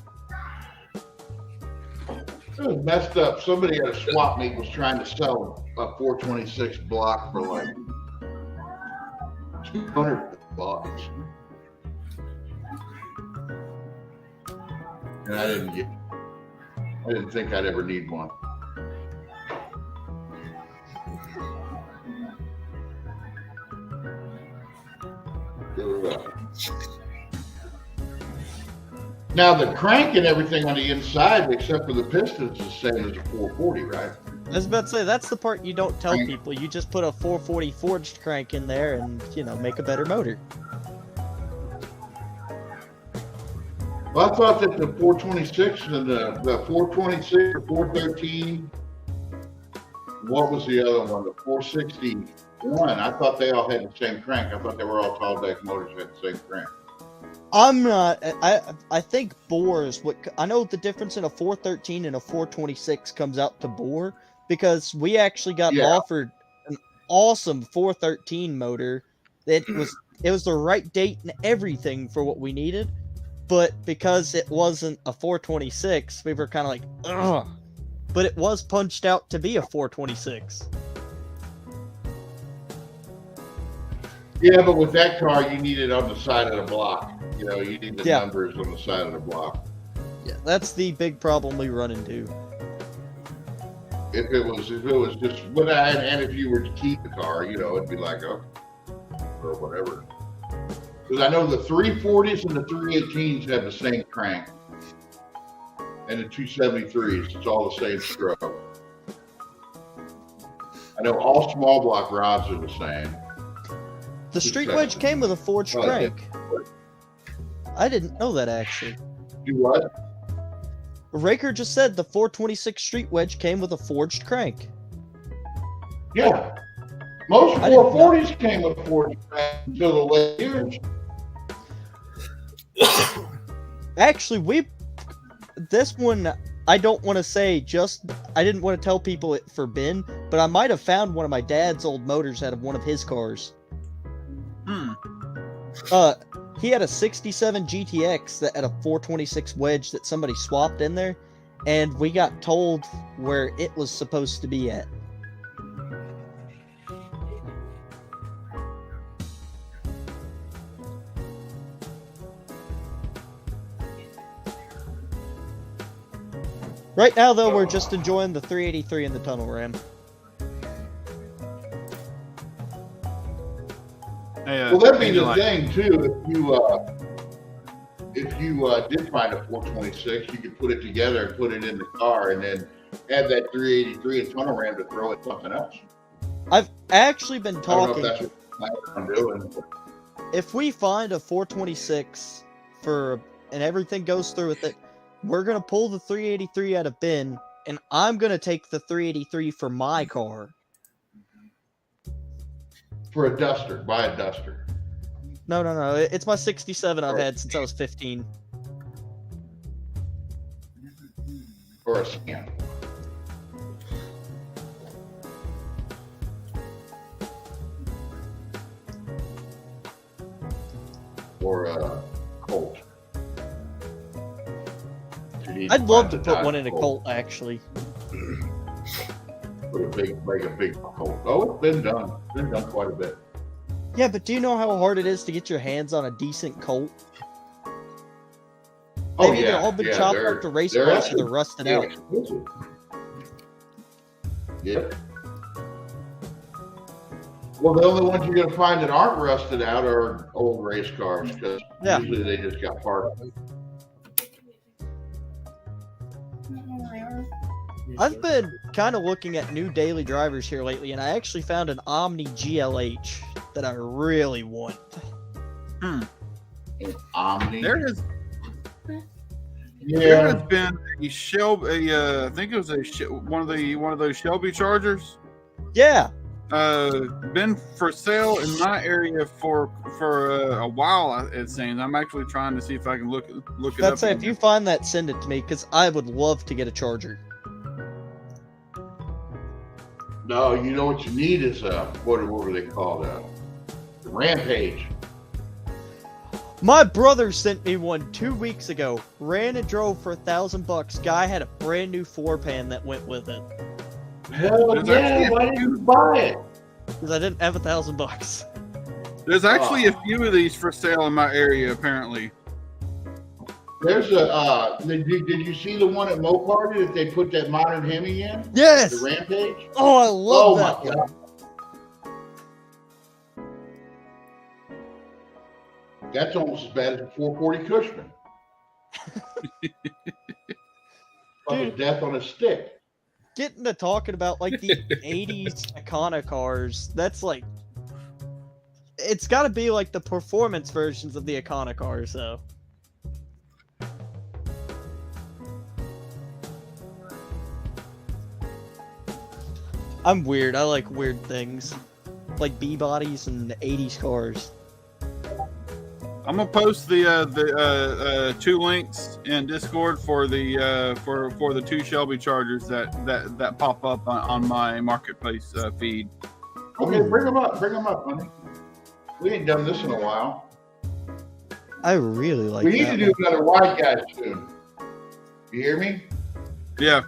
It was messed up. Somebody at a swap meet was trying to sell a 426 block for like $200. And I didn't think I'd ever need one. Now the crank and everything on the inside, except for the pistons, is the same as a 440, right? I was about to say, that's the part you don't tell people. You just put a 440 forged crank in there and, make a better motor. Well, I thought that the 426 and the 426 or 413, what was the other one? The 461. I thought they all had the same crank. I thought they were all tall deck motors had the same crank. I'm not. I think bore is what. I know the difference in a 413 and a 426 comes out to bore, because we actually got offered an awesome 413 motor. It was the right date and everything for what we needed, but because it wasn't a 426, we were kind of like, ugh. But it was punched out to be a 426. Yeah, but with that car, you need it on the side of the block. You need the Yeah. numbers on the side of the block. Yeah, that's the big problem we run into. If it was just and if you were to keep the car, it'd be like, oh, or whatever. Because I know the 340s and the 318s have the same crank, and the 273s, it's all the same stroke. I know all small block rods are the same. The street wedge came with a forged crank. I didn't know that, actually. Do what? Raker just said the 426 street wedge came with a forged crank. Yeah. Most I didn't know. 440s came with forged crank until the late years. Actually, this one, I don't want to say I didn't want to tell people it for Ben, but I might have found one of my dad's old motors out of one of his cars. He had a 67 GTX that had a 426 wedge that somebody swapped in there, and we got told where it was supposed to be at. Right now, though, we're just enjoying the 383 and the tunnel ram. Well, that'd be the thing too. If you did find a 426, you could put it together and put it in the car, and then add that 383 and tunnel ram to throw at something else. I've actually been talking. I don't know if that's what I'm doing. If we find a 426 and everything goes through with it, we're gonna pull the 383 out of bin, and I'm gonna take the 383 for my car. For a Duster, buy a Duster. No. It's my 67 I've had since I was 15. Or a Scan. Or a Colt. I'd love to put one in a Colt, actually. Make a big Colt. Oh, it's been done. It's been done quite a bit. Yeah, but do you know how hard it is to get your hands on a decent Colt? They've either all been chopped up to race cars or they're rusted out. Expensive. Yeah. Well, the only ones you're going to find that aren't rusted out are old race cars, because usually they just got parked. I've been kind of looking at new daily drivers here lately, and I actually found an Omni GLH. that I really want. An Omni. There has Yeah. been a Shelby. I think it was one of those Shelby Chargers. Yeah, Been for sale in my area for a while. It seems. I'm actually trying to see if I can look it I'd up. say if you find that, send it to me because I would love to get a Charger. No, you know what you need is what were they called? The Rampage. My brother sent me one 2 weeks ago. Ran and drove for $1,000. Guy had a brand new 4-pan that went with it Hell There's yeah! actually Why didn't you buy it? because I didn't have $1,000. There's actually a few of these for sale in my area. Apparently, There's a. Did you see the one at Mopar that they put that modern Hemi in? Yes. The Rampage. Oh, I love that. my god. That's almost as bad as a 440 Cushman. Like a death on a stick. Getting to talking about like the 80s Icona cars, that's like, it's got to be like the performance versions of the Icona cars, though. I'm weird. I like weird things, like B bodies and 80s cars. I'm gonna post the 2 links in Discord for the 2 Shelby Chargers that pop up on my marketplace feed. Okay, bring them up, honey. We ain't done this in a while. I really like We need that to do one. another white guy soon. You hear me? Yeah,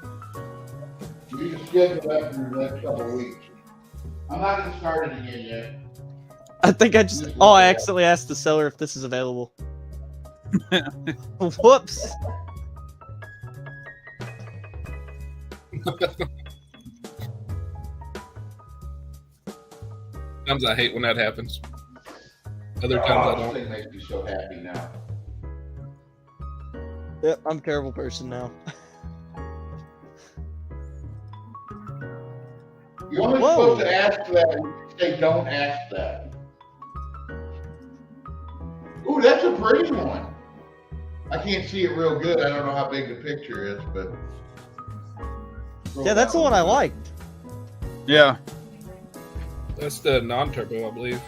We can schedule that for the next couple of weeks. I'm not gonna start it again yet. I think I just. Oh, I accidentally asked the seller if this is available. Whoops. Sometimes I hate when that happens. Other times Oh, I this don't. thing makes me so happy now. Yep, I'm a terrible person now. You're only Whoa. supposed to ask that when you say don't ask that. Ooh, that's a pretty one. I can't see it real good. I don't know how big the picture is, but. Yeah, that's the one I liked. yeah. That's the non-turbo, I believe.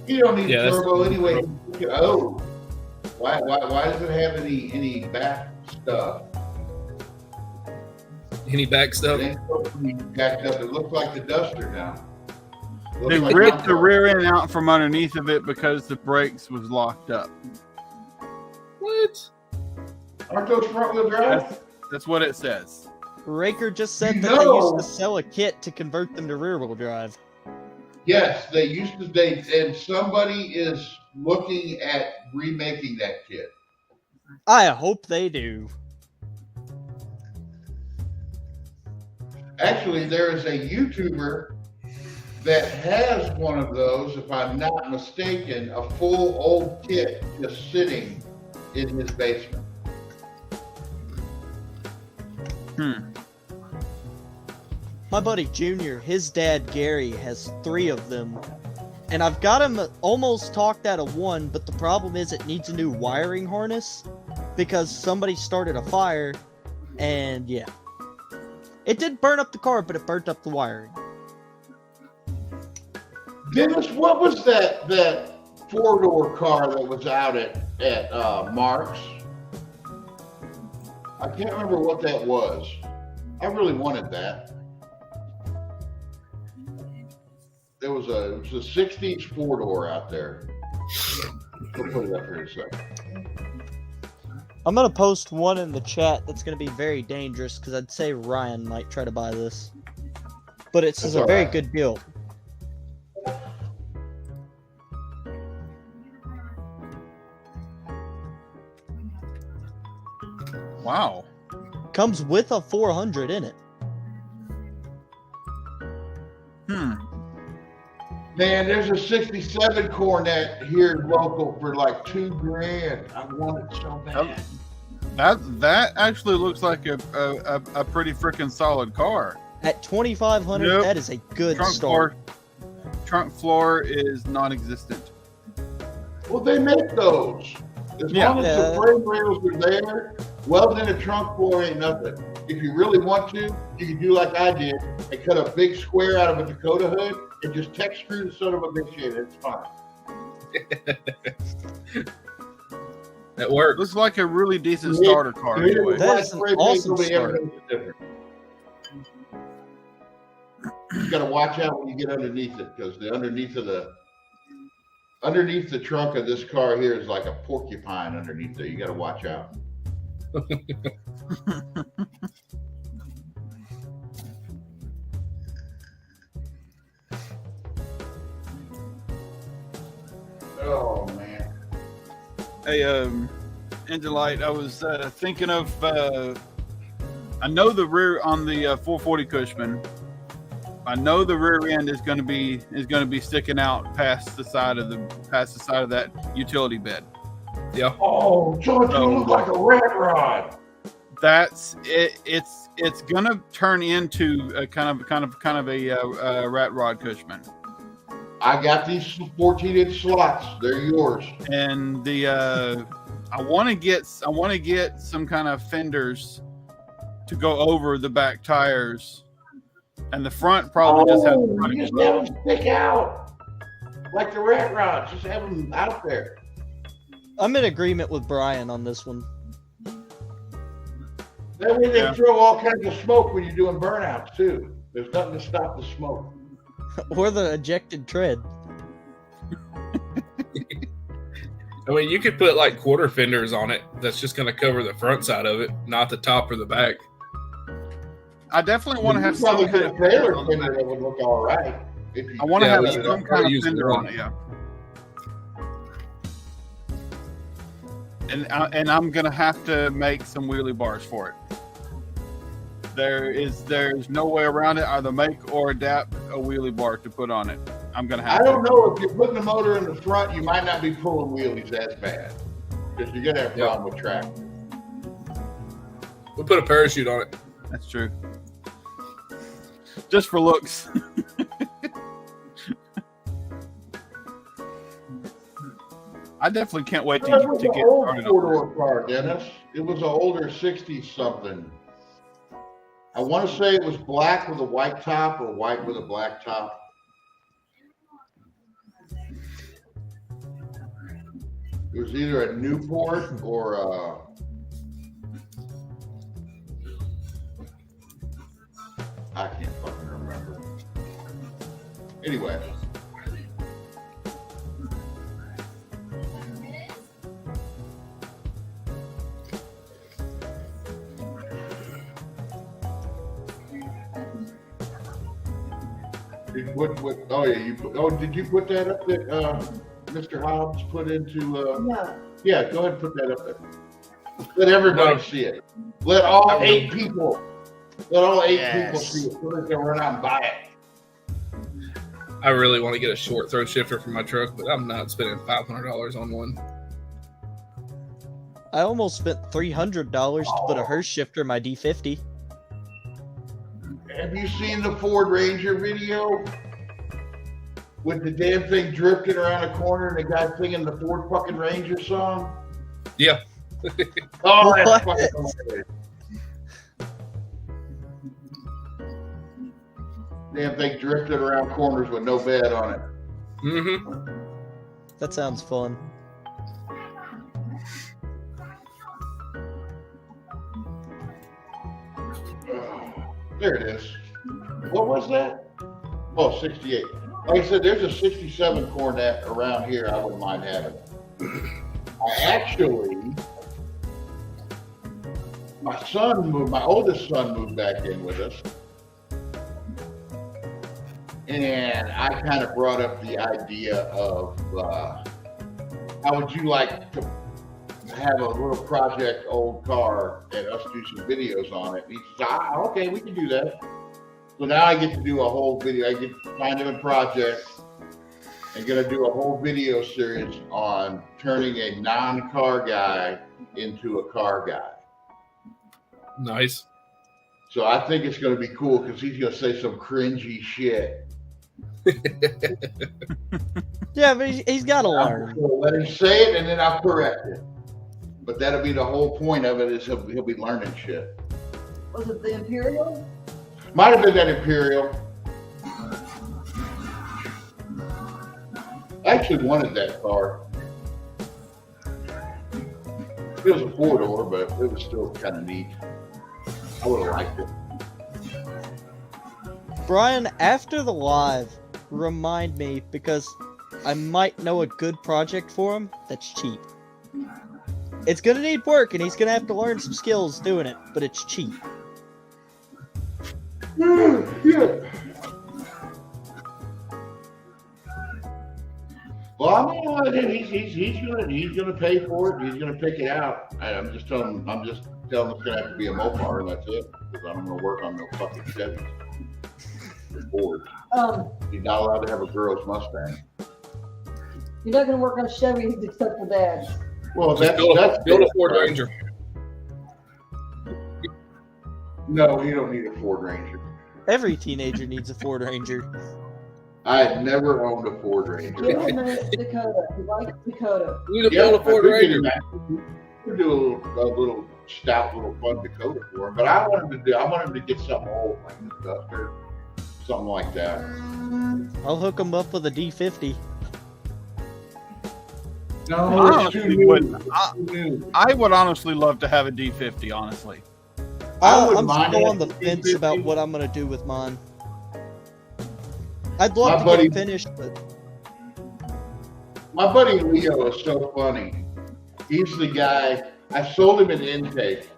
You don't need Yeah, a that's- turbo anyway. Oh, why does it have any back stuff? Any back stuff? It ain't supposed to be backed up. It looks like the Duster now. Looks They like ripped the Duster. rear end out from underneath of it because the brakes was locked up. What? Aren't those front wheel drive? That's what it says. Raker just said You that they used know- to sell a kit to convert them to rear wheel drive. Yes, they used to. And somebody is looking at remaking that kit. I hope they do. Actually, there is a YouTuber that has one of those, if I'm not mistaken, a full old kit just sitting in his basement. My buddy Junior, his dad Gary has 3 of them. And I've got him almost talked out of one, but the problem is it needs a new wiring harness because somebody started a fire and yeah. It did burn up the car, but it burnt up the wiring. Dennis, what was that 4-door car that was out at Mark's? I can't remember what that was. I really wanted that. It was a 60s 4-door out there. We'll put it up here in a second. I'm gonna post one in the chat that's gonna be very dangerous because I'd say Ryan might try to buy this. But it's That's a all very right. good deal. Wow. Comes with a 400 in it. Man, there's a 67 Cornet here local for like $2,000. I want it so bad. That actually looks like a pretty freaking solid car. At 2,500, Yep. that is a good Trunk start. bar. trunk floor is non-existent. Well, they make those. As long as Yeah. the frame rails are there, welding a trunk floor ain't nothing. If you really want to, you can do like I did and cut a big square out of a Dakota hood and just tech screw the son of a bitch in. It's fine. That works. Looks like a really decent starter car. Anyway. That is an awesome start. You got to watch out when you get underneath it because the underneath the trunk of this car here is like a porcupine underneath there. You got to watch out. Oh man. Hey, Indulite, I was thinking of. I know the rear on the 440 Cushman. I know the rear end is going to be sticking out past the side of that utility bed. Yeah. Oh, George, you look like a rat rod. That's it. It's going to turn into a kind of a rat rod Cushman. I got these 14-inch slots. They're yours. And the I want to get some kind of fenders to go over the back tires, and the front probably just have. You just have them stick out like the rat rods. Just have them out there. I'm in agreement with Brian on this one. That way they Yeah. throw all kinds of smoke when you're doing burnouts too. There's nothing to stop the smoke. Or the ejected tread. I mean, you could put like quarter fenders on it. That's just going to cover the front side of it, not the top or the back. I definitely want to have You probably some put kind a of trailer fender on the fender back. that would look all right. If you, I want to Yeah, have we some don't kind of use fender it. on it, yeah. And I'm gonna have to make some wheelie bars for it. There's no way around it. Either make or adapt a wheelie bar to put on it. I'm gonna have I don't to. know if you're putting the motor in the front, you might not be pulling wheelies as bad because you're gonna have a problem with traction. We'll put a parachute on it. That's true. Just for looks. I definitely can't wait to That was get an old started on four-door car, Dennis. It was an older 60 something. I want to say it was black with a white top or white with a black top. It was either a Newport or I can't fucking remember. Anyway. Oh yeah, did you put that up that Mr. Hobbs put into No. yeah, go ahead and put that up there. Let everybody see it. Let all eight people see it so they can run out and buy it. I really want to get a short throw shifter for my truck, but I'm not spending $500 on one. I almost spent $300 to put a Hurst shifter in my D50. Have you seen the Ford Ranger video with the damn thing drifting around a corner and the guy singing the Ford fucking Ranger song? Yeah. Oh, that's What? fucking hilarious. Damn thing drifted around corners with no bed on it. Mm-hmm. That sounds fun. There it is. What was that? Oh, 68. Like I said, there's a 67 Corvette around here I wouldn't mind having. My oldest son moved back in with us. And I kind of brought up the idea of how would you like to have a little project old car and us do some videos on it. And he says, okay, we can do that. So now I get to do a whole video. I get to find him a project and gonna do a whole video series on turning a non-car guy into a car guy. Nice. So I think it's gonna be cool because he's gonna say some cringy shit. Yeah, but he's got to I'm learn. just gonna let him say it and then I'll correct it. But that'll be the whole point of it, is he'll be learning shit. Was it the Imperial? Might have been that Imperial. I actually wanted that car. It was a 4-door, but it was still kind of neat. I would have liked it. Brian, after the live, remind me, because I might know a good project for him that's cheap. It's gonna need work, and he's gonna have to learn some skills doing it, but it's cheap. Yeah. Well, I mean, he's gonna pay for it. He's gonna pick it out. I'm just telling him it's gonna have to be a Mopar, and that's it. Because I'm gonna work on no fucking Chevy. Ford. He's not allowed to have a girl's Mustang. You're not going to work on Chevys except for dads. Well, Just that's build a Ford Ranger. No, you don't need a Ford Ranger. Every teenager needs a Ford Ranger. I had never owned a Ford Ranger. Give him a Dakota. He likes Dakota. You need to build a Ford Ranger. We do a little stout, little fun Dakota for him, but I want him to get something old, like a Duster, something like that. I'll hook him up with a D50. No, I it's too honestly new. wouldn't. It's too new. I would honestly love to have a D50, honestly. I wouldn't I'm mind still it. on the fence about what I'm gonna do with mine. I'd love My to buddy- get it finished, but My buddy Leo is so funny. He's the guy, I sold him an intake,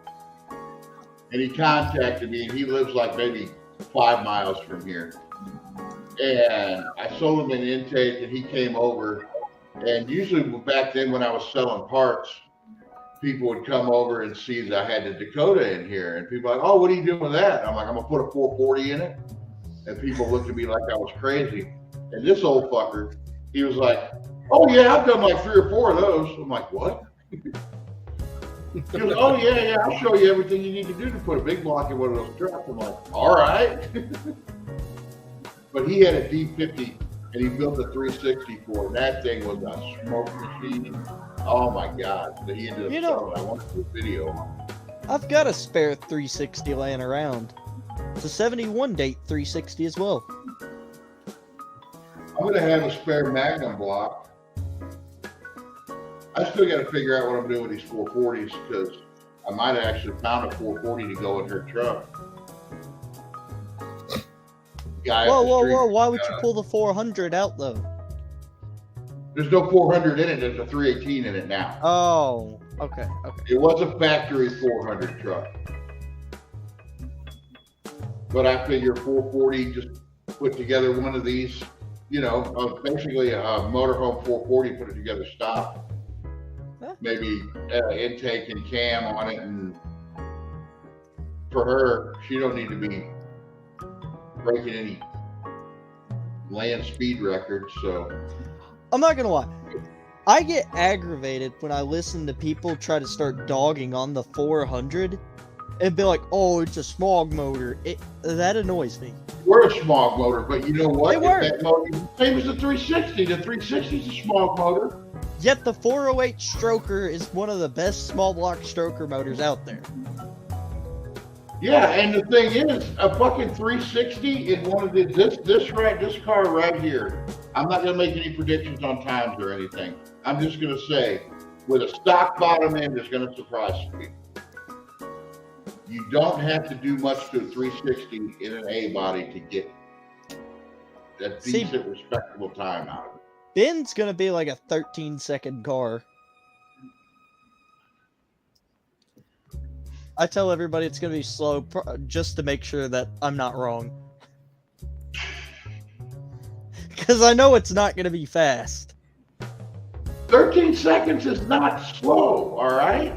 and he contacted me, and he lives like maybe 5 miles from here. And I sold him an intake, and he came over. And usually back then when I was selling parts, people would come over and see that I had the Dakota in here. And people were like, oh, what are you doing with that? And I'm like, I'm going to put a 440 in it. And people looked at me like I was crazy. And this old fucker, he was like, oh, yeah, I've done like 3 or 4 of those. I'm like, what? He goes, oh, yeah, I'll show you everything you need to do to put a big block in one of those trucks. I'm like, all right. But he had a D50, and he built a 360 for it. That thing was a smoke machine. Oh, my God. So he ended up selling it. I want to do a video on it. I've got a spare 360 laying around. It's a 71 date 360 as well. I'm going to have a spare Magnum block. I still got to figure out what I'm doing with these 440s, because I might have actually found a 440 to go in her truck. Whoa, why would you pull the 400 out though? There's no 400 in it. There's a 318 in it now. Oh, okay. It was a factory 400 truck. But I figure 440, just put together one of these, basically a motorhome 440, put it together stock. Maybe intake and cam on it. And for her, she don't need to be breaking any land speed records, so I'm not gonna lie. I get aggravated when I listen to people try to start dogging on the 400 and be like, "Oh, it's a smog motor." That annoys me. We're a smog motor, but you know what? They were. That motor, same as the 360. The 360 is a smog motor. Yet the 408 Stroker is one of the best small block stroker motors out there. Yeah, and the thing is, a fucking 360 in one of this car right here. I'm not gonna make any predictions on times or anything. I'm just gonna say, with a stock bottom end, it's gonna surprise people. You don't have to do much to a 360 in an A body to get a decent, respectable time out of it. Ben's gonna be like a 13-second car. I tell everybody it's gonna be slow just to make sure that I'm not wrong. Because I know it's not gonna be fast. 13 seconds is not slow, all right?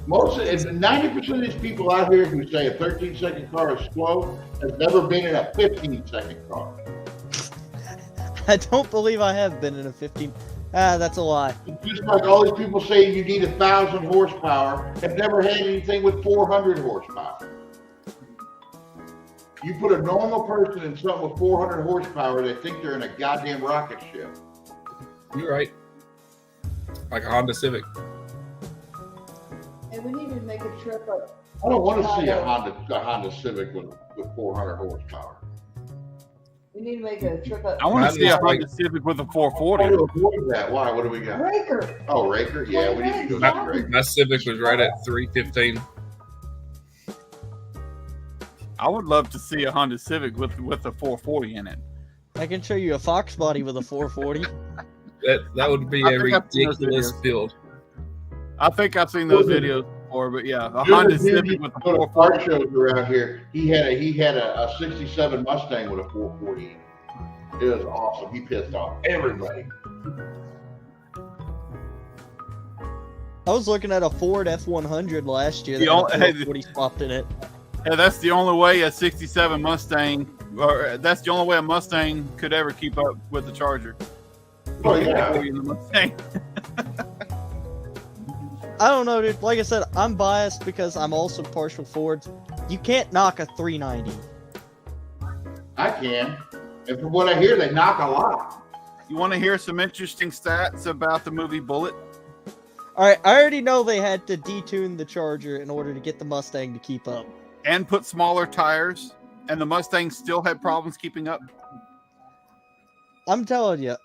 90% of these people out here who say a 13-second car is slow has never been in a 15-second car. I don't believe I have been in a 15. That's a lie. Just like all these people say you need 1,000 horsepower have never had anything with 400 horsepower. You put a normal person in something with 400 horsepower, they think they're in a goddamn rocket ship. You're right. Like a Honda Civic. And we need to make a trip up. I don't want to see a Honda Civic with 400 horsepower. We need to make a trip up. I want to Mine see a is like- Honda Civic with a I 440. want to avoid that. Why? What do we got? Raker. Oh, Raker. Yeah, we need to go to Raker. My Civic was right at 315. I would love to see a Honda Civic with a 440 in it. I can show you a Fox body with a 440. That would be I a think I've seen those ridiculous videos. build. I think I've seen those videos before, but yeah, a Junior Honda Jimmy Civic with a go to 440. car shows around here. He had a 67 Mustang with a 440. It was awesome. He pissed off everybody. I was looking at a Ford F100 last year The that only- had a 440 swapped in it. Yeah, that's the only way a 67 Mustang, or that's the only way a Mustang could ever keep up with the Charger. Oh yeah. In the Mustang. I don't know, dude. Like I said, I'm biased because I'm also partial Fords. You can't knock a 390. I can. And from what I hear, they knock a lot. You want to hear some interesting stats about the movie Bullet? All right, I already know they had to detune the Charger in order to get the Mustang to keep up. And put smaller tires, and the Mustang still had problems keeping up. I'm telling you,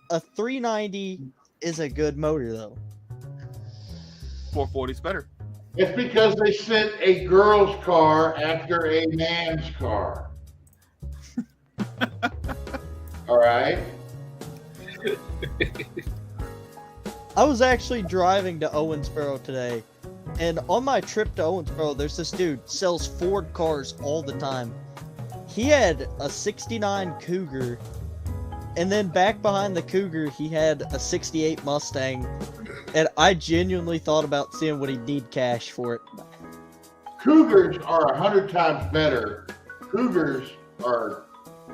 a 390 is a good motor, though. 440 is better. It's because they sent a girl's car after a man's car. All right. I was actually driving to Owensboro today, and on my trip to Owensboro, there's this dude sells Ford cars all the time. He had a 69 Cougar, and then back behind the Cougar, he had a 68 Mustang, and I genuinely thought about seeing what he'd need cash for it. Cougars are 100 times better. Cougars are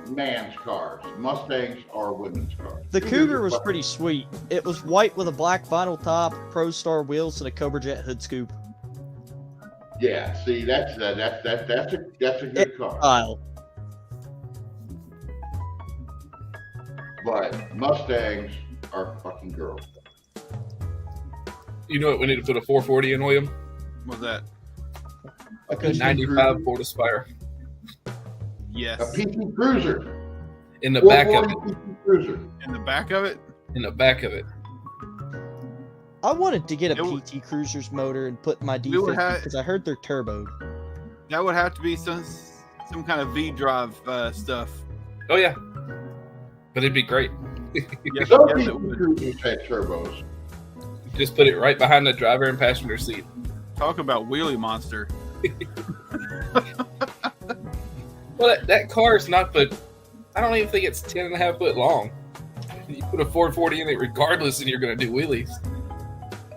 man's cars. Mustangs are women's cars. The Cougars Cougar are was fucking- pretty sweet. It was white with a black vinyl top, Pro Star wheels, and a Cobra Jet hood scoop. Yeah, see, that's a good car. Style. But Mustangs are fucking girls. You know what? We need to put a 440 in, William. What was that? A PT 95 Ford Aspire Yes. A PT Cruiser. in the back of it. 440 PT Cruiser. In the back of it? In the back of it. I wanted to get a It would- PT Cruiser's motor and put in my We would D50 have- because I heard they're turboed. That would have to be some kind of V-drive stuff. Oh yeah, but it'd be great. Yes, Some yes, PT it would. Cruisers had turbos. Just put it right behind the driver and passenger seat. Talk about wheelie monster. Well, that car is not, but I don't even think it's 10.5 foot long. You put a 440 in it regardless, and you're going to do wheelies.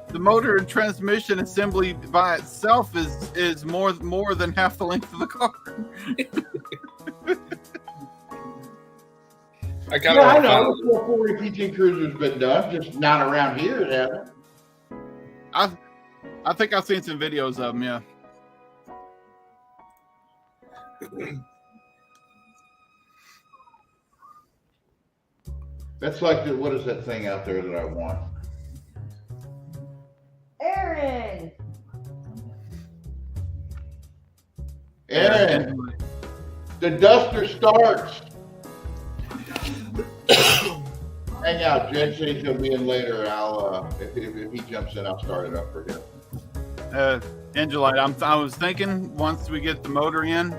The motor and transmission assembly by itself is more than half the length of the car. I kind Yeah, I of know. 440 PT Cruiser's been done, just not around here, it hasn't. I think I've seen some videos of them. Yeah. That's like what is that thing out there that I want? Aaron. Aaron, the duster starts. Hang out, Jen says he's gonna be in later. I'll if he jumps in, I'll start it up for him. Engilite. I was thinking once we get the motor in,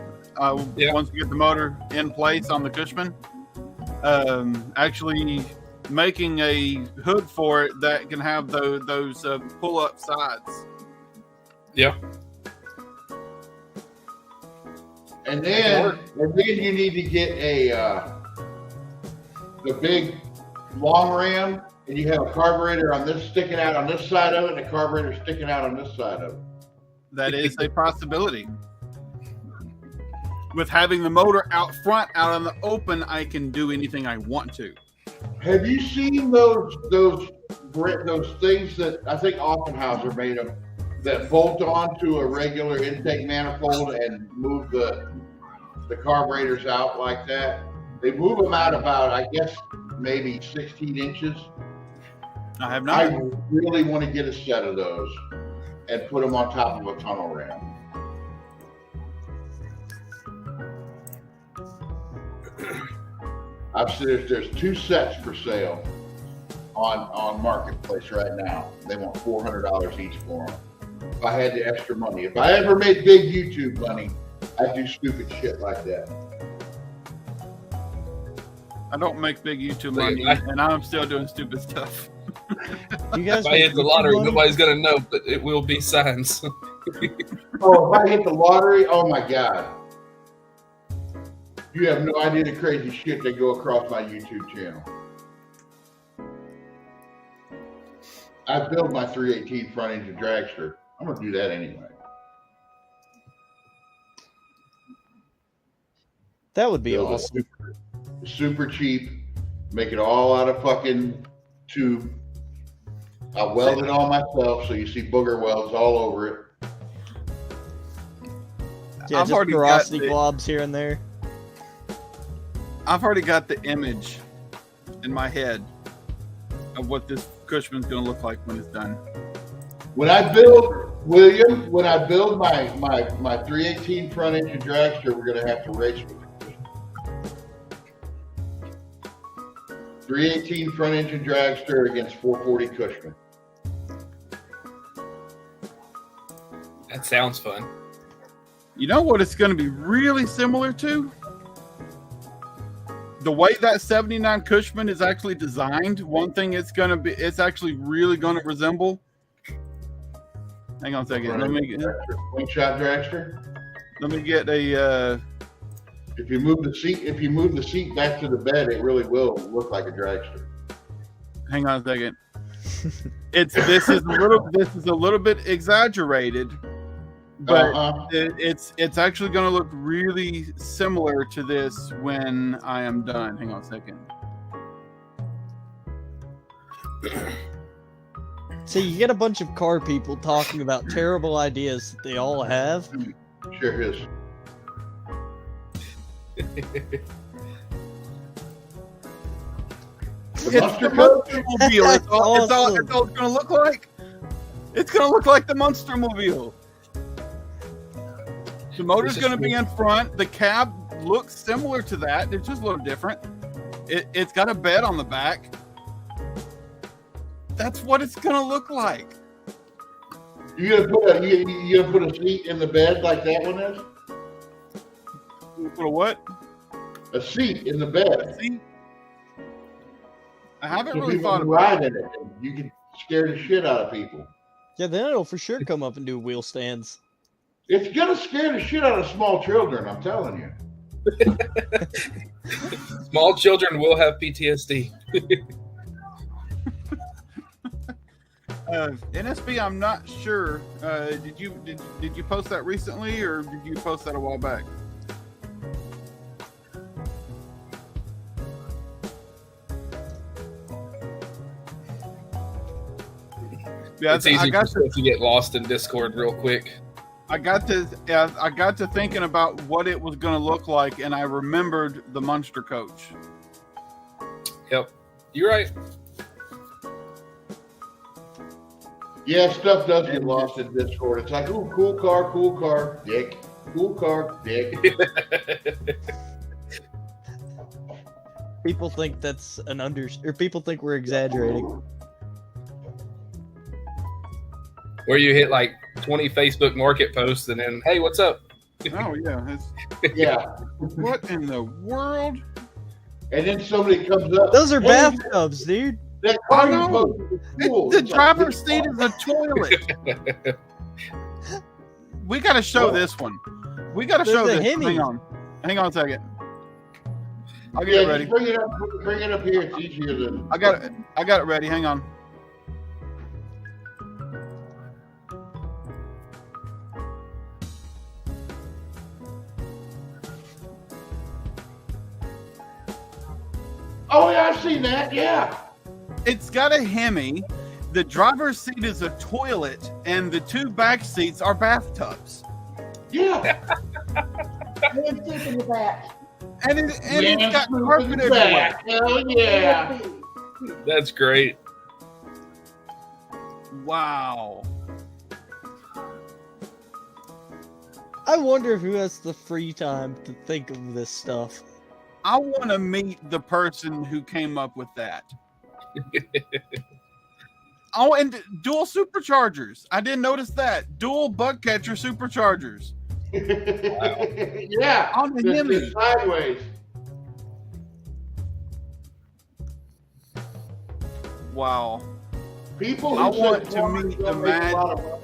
Yeah. once we get the motor in place on the Cushman, actually making a hood for it that can have those pull-up sides. Yeah. And then you need to get the big long ram, and you have a carburetor on this sticking out on this side of it, and a carburetor sticking out on this side of it. That is a possibility. With having the motor out front, out in the open, I can do anything I want to. Have you seen those things that I think Offenhauser made them that bolt onto a regular intake manifold and move the the carburetors out like that. They move them out about, I guess, maybe 16 inches. I have I not. really want to get a set of those and put them on top of a tunnel ram. I've seen there's 2 sets for sale on Marketplace right now. They want $400 each for them. If I had the extra money, if I ever made big YouTube money, I'd do stupid shit like that. I don't make big YouTube money, and I'm still doing stupid stuff. You guys If I make hit the YouTube lottery, money? nobody's gonna know, but it will be signs. Oh, if I hit the lottery, oh my God. You have no idea the crazy shit that go across my YouTube channel. I built my 318 front engine dragster. I'm gonna do that anyway. That would be Build a awesome. super cheap. Make it all out of fucking tube. I weld it all myself, so you see booger welds all over it. Yeah, I've just already got porosity the- globs here and there. I've already got the image in my head of what this Cushman's going to look like when it's done. When I build, William, when I build my 318 front engine dragster, we're gonna have to race with it. 318 front engine dragster against 440 Cushman. That sounds fun. You know what it's going to be really similar to? The way that 79 Cushman is actually designed, one thing it's actually really going to resemble. Hang on a second. Slingshot dragster. Let me get a. If you move the seat back to the bed, it really will look like a dragster. Hang on a second. This is a little bit exaggerated, but it's actually going to look really similar to this when I am done. Hang on a second. See, you get a bunch of car people talking about terrible ideas that they all have. Sure is. It's the Monstermobile. It's all it's going to look like. It's going to look like the Monstermobile. The motor's going to be in front. The cab looks similar to that. It's just a little different. It's got a bed on the back. That's what it's going to look like. You gonna put a seat in the bed like that one is? Put a what? A seat in the bed. See? I haven't So really people thought can about ride it. in it. You can scare the shit out of people. Yeah, then it'll for sure come up and do wheel stands. It's gonna scare the shit out of small children, I'm telling you. Small children will have PTSD. NSB, I'm not sure. Did you post that recently, or did you post that a while back? Yeah, It's easy to get lost in Discord real quick. I got to thinking about what it was going to look like, and I remembered the Monster Coach. Yep, you're right. Yeah, stuff does get lost in Discord. It's like, ooh, cool car, dick. Cool car, dick. People think that's or people think we're exaggerating. Where you hit like 20 Facebook Market posts and then, hey, what's up? Oh yeah, Yeah. what in the world? And then somebody comes up. Those are "Hey, bathtubs, dude. That car I you know. posted is cool." The It's like, driver's seat is a toilet. We got to show this one. We got to There's show a this. Hemi. Hang on a second. I'll get Yeah, it just ready. bring it up here. It's easier than. I got it ready. Hang on. Oh yeah, I've seen that. Yeah. It's got a Hemi. The driver's seat is a toilet, and the two back seats are bathtubs. Yeah. Man soup in the back. And it's got Man, carpet swoop in the everywhere. back. Hell yeah. That's great. Wow. I wonder who has the free time to think of this stuff. I want to meet the person who came up with that. Oh, and dual superchargers. I didn't notice that. Dual bug catcher superchargers. Yeah. On the Just Hemi. sideways. Wow. People I who want said to plumbers meet the don't make a mad- lot of money.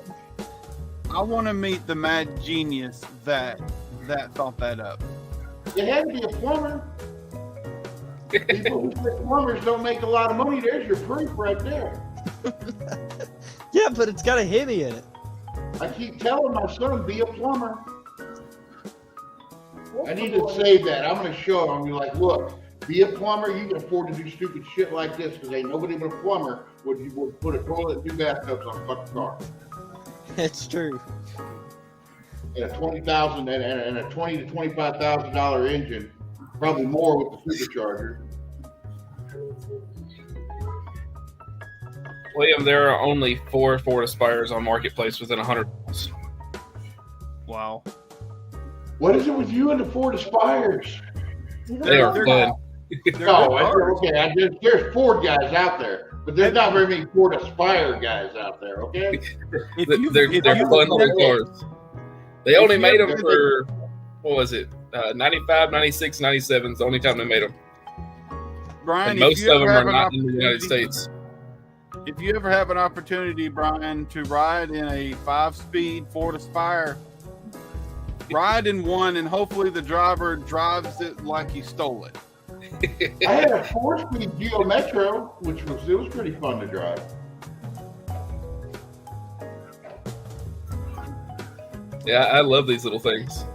I want to meet the mad genius that thought that up. You had to be a plumber. People who say plumbers don't make a lot of money. There's your proof right there. Yeah, but it's got a Hemi in it. I keep telling my son, be a plumber. I need to say that. I'm going to show him. I'm going to be like, look, be a plumber. You can afford to do stupid shit like this because ain't nobody but a plumber would put a toilet and 2 bathtubs on a fucking car. It's true. And a $20,000 and a $20,000 to $25,000 engine, probably more with the supercharger. William, there are only 4 Ford Aspires on Marketplace within 100 miles. Wow. What is it with you and the Ford Aspires? They are They're- fun. No, okay. There's Ford guys out there, but there's not very many Ford Aspire guys out there. Okay. If They're you- they're if fun you- little cars. They If only you made ever- them for, what was it? 95, 96, 97 is the only time they made them. Brian, And if most you of them ever are have an not in the United opportunity- States. If you ever have an opportunity, Brian, to ride in a 5-speed Ford Aspire, ride in one, and hopefully the driver drives it like he stole it. I had a 4-speed Geo Metro, which was pretty fun to drive. Yeah, I love these little things.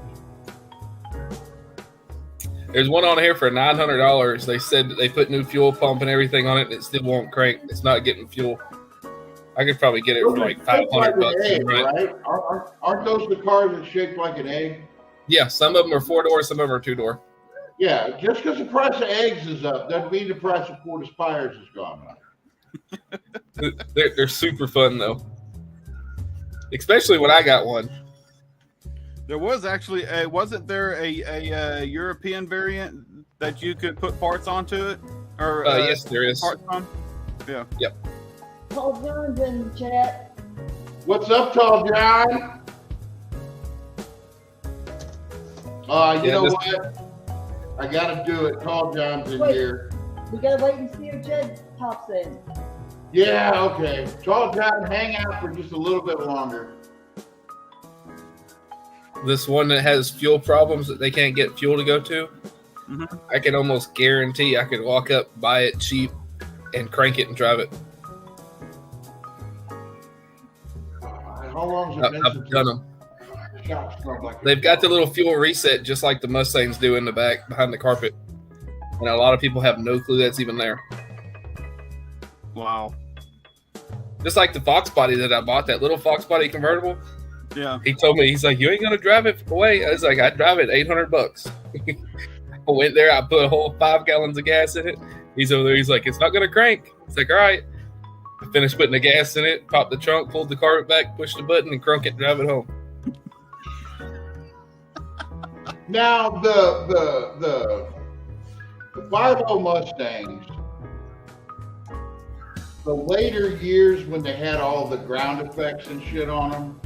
There's one on here for $900. They said that they put new fuel pump and everything on it, and it still won't crank. It's not getting fuel. I could probably get it for like Shaped like $500. an egg, Right? right? Aren't those the cars that shaped like an egg? Yeah, some of them are 4-door, some of them are 2-door. Yeah, just because the price of eggs is up doesn't mean the price of Ford Aspires has gone up. They're super fun though, especially when I got one. There was actually wasn't there a European variant that you could put parts onto it? Or Yes, there is. parts on? Yeah. Paul Jones in chat. What's up, Tall John? You Yeah, know this- what? I gotta do it. Tall John's in Wait. here. We gotta wait and see if Jed pops in. Yeah, okay. Tall John, hang out for just a little bit longer. This one that has fuel problems that they can't get fuel to go to, Mhm. I can almost guarantee I could walk up, buy it cheap, and crank it and drive it. How long has it been I've since done them. the shop smelled like They've got the little fuel reset just like the Mustangs do in the back behind the carpet. And a lot of people have no clue that's even there. Wow. Just like the Fox body that I bought, that little Fox body convertible. Yeah. He told me, he's like, you ain't gonna drive it away. I was like, I'd drive it $800. I went there, I put a whole 5 gallons of gas in it. He's over there, he's like, it's not gonna crank. It's like, all right. I finished putting the gas in it, popped the trunk, pulled the carpet back, pushed the button, and crunk it and drive it home. Now the 5.0 Mustangs, the later years when they had all the ground effects and shit on them,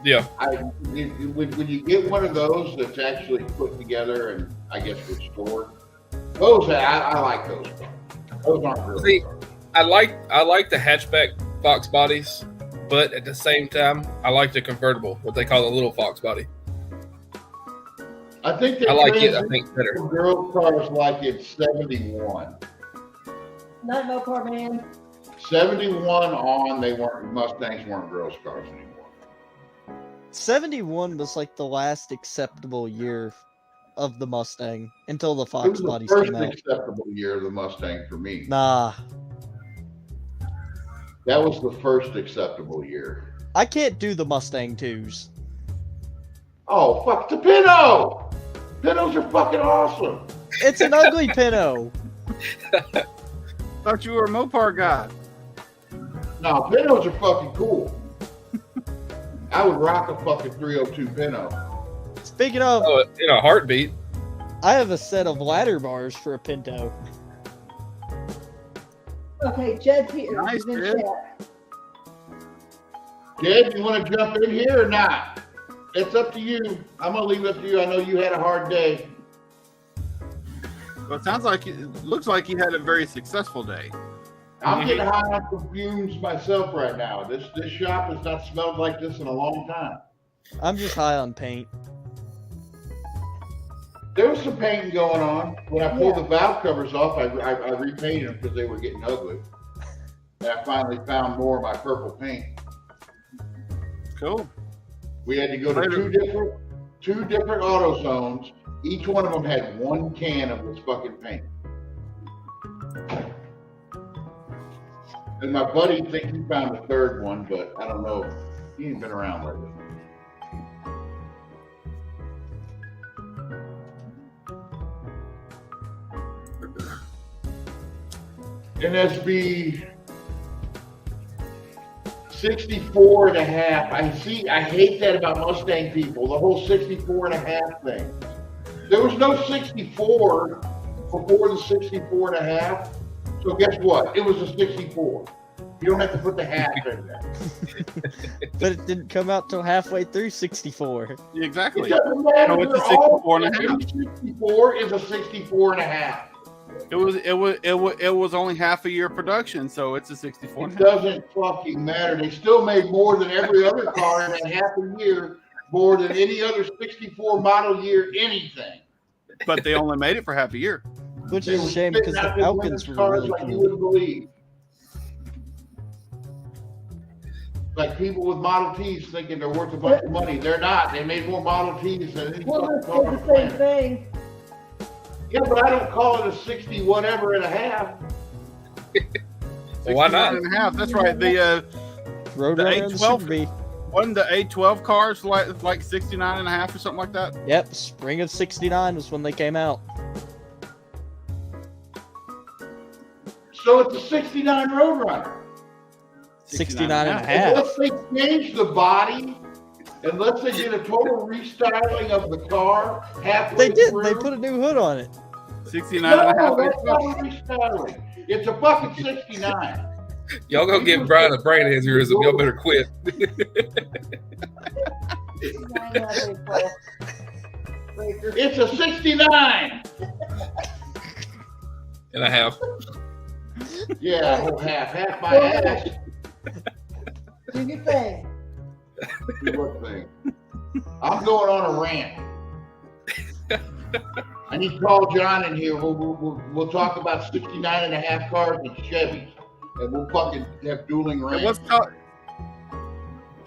Yeah. when you get one of those that's actually put together and I guess restored, those I like those. Those aren't real. See, I like the hatchback Fox bodies, but at the same time, I like the convertible, what they call the little Fox body. I think they I like it, I transitioned think, better. to girl cars like it's 71. Not Mopar Man. 71 on, Mustangs weren't girls cars anymore. 71 was like the last acceptable year of the Mustang until the It Fox was the bodies first came out. acceptable year of the Mustang for me. Nah, That was the first acceptable year. I can't do the Mustang 2s. Oh, fuck, the Pinto! Pintos are fucking awesome. It's an ugly Pinto. Thought you were a Mopar guy. No, Pintos are fucking cool. I would rock a fucking 302 Pinto. Speaking of, Oh, in a heartbeat. I have a set of ladder bars for a Pinto. Okay, Jed's here. Nice, He's in Jed. chat. Jed, you want to jump in here or not? It's up to you. I'm gonna leave it up to you. I know you had a hard day. Well, it sounds like it looks like you had a very successful day. I'm getting high on perfumes myself right now. This shop has not smelled like this in a long time. I'm just high on paint. There was some painting going on. When I pulled the valve covers off, I repainted them because they were getting ugly. And I finally found more of my purple paint. Cool. We had to go to two different auto zones. Each one of them had one can of this fucking paint. And my buddy thinks he found a third one, but I don't know. He ain't been around lately. NSB 64 and a half. I hate that about Mustang people, the whole 64 and a half thing. There was no 64 before the 64 and a half. So guess what? It was a 64. You don't have to put the half in there. But it didn't come out till halfway through 64. Exactly. It doesn't matter. No, it's a They're all- 64 and a half. 64 is a 64 and a half. It was only half a year production, so it's a 64. It doesn't fucking matter. They still made more than every other car in that half a year, more than any other 64 model year anything. But they only made it for half a year. Which They is a were shame spitting because the out these Falcons women's were cars really like you cool. wouldn't believe. Like people with Model Ts thinking they're worth a bunch of money. They're not. They made more Model Ts than any Well, fucking it's car on the the same planet. thing. Yeah, but I don't call it a 60 whatever and a half. Well, why not? 69 and a half. That's right. The Roadrunner and the 812 Super Bee. wasn't the 812 cars like 69 and a half or something like that? Yep, spring of 69 was when they came out. So it's a 69 Roadrunner. 69 and a half. Unless they change the body, unless they did a total restyling of the car halfway They did. through. They put a new hood on it. 69 and a half. No, that's not a restyling. It's a fucking 69. Y'all gonna give Brian a brain aneurysm. Y'all better quit. It's a 69. And a half. Yeah, whole half my ass. Do your thing. Do what thing? I'm going on a rant. I need to call John in here. We'll talk about 69 and a half cars and Chevys, and we'll fucking have dueling rants.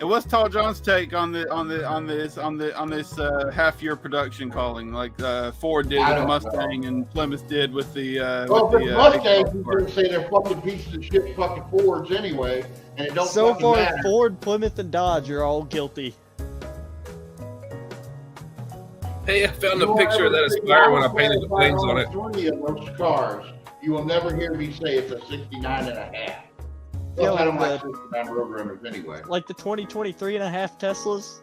What's Tall John's take on this half year production calling like Ford did I with the don't Mustang and Plymouth did with the Well, with for the, Mustangs, X-Plug you car. can say they're fucking pieces of shit fucking Fords anyway, and it don't So fucking far, matter. Ford, Plymouth, and Dodge are all guilty. Hey, I found You a won't picture of ever that see Aspire when I Model painted the Plaid flames on it. 3 of those cars. You will never hear me say it's a 69 and a half. Yeah, Plus, I don't like like 69 Roadrunners anyway. Like the 2023 and a half Teslas.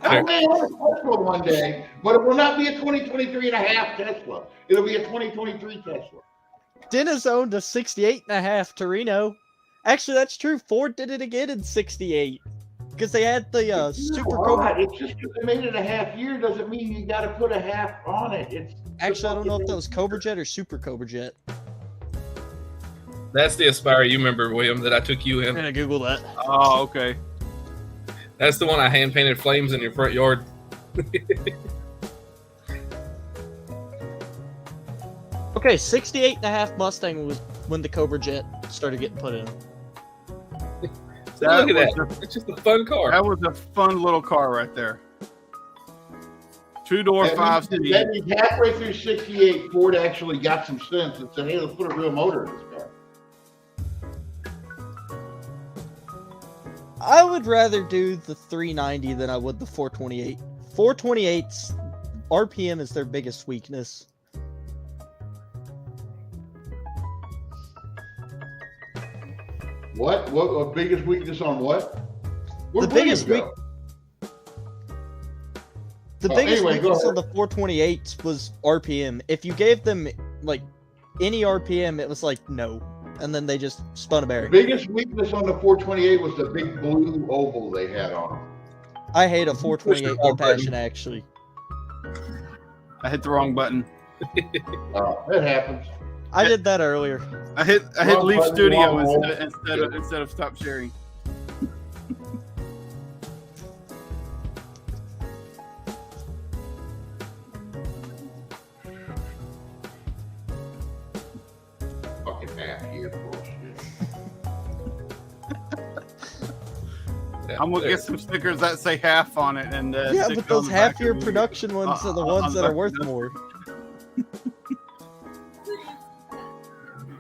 I may have a Tesla one day, but it will not be a 2023 and a half Tesla. It'll be a 2023 Tesla. Dennis owned a 68 and a half Torino. Actually, that's true. Ford did it again in 68. Because they had the Super All Cobra. right, it's just because they made it a half year doesn't mean you got to put a half on it. It's Actually, I don't know if that was Cobra Jet or Super Cobra Jet. That's the Aspire you remember, William, that I took you I'm in. gonna Google that. Oh, okay. That's the one I hand painted flames in your front yard. Okay, 68 and a half Mustang was when the Cobra Jet started getting put in. So look at was that. It's just a fun car. That was a fun little car right there. 2-door, that 5-speed. means halfway through 68, Ford actually got some sense and said, hey, let's put a real motor in this car. I would rather do the 390 than I would the 428. 428's RPM is their biggest weakness. What biggest weakness on what? Where'd The biggest William go? The biggest anyway, go weakness on ahead. the 428s was RPM. If you gave them like any RPM, it was like no, and then they just spun a The bearing. biggest weakness on the 428 was the big blue oval they had on them. I hate a 428 Push the with wrong button. passion. Actually, I hit the wrong button. It happens. I did that earlier. I hit Wrong Leave button, Studio wrong hole. instead of stop sharing. Fucking half here bullshit. I'm gonna get some stickers that say half on it, and Yeah, stick but it on those the back half-year of the- production ones are the on ones the that are back worth of the- more.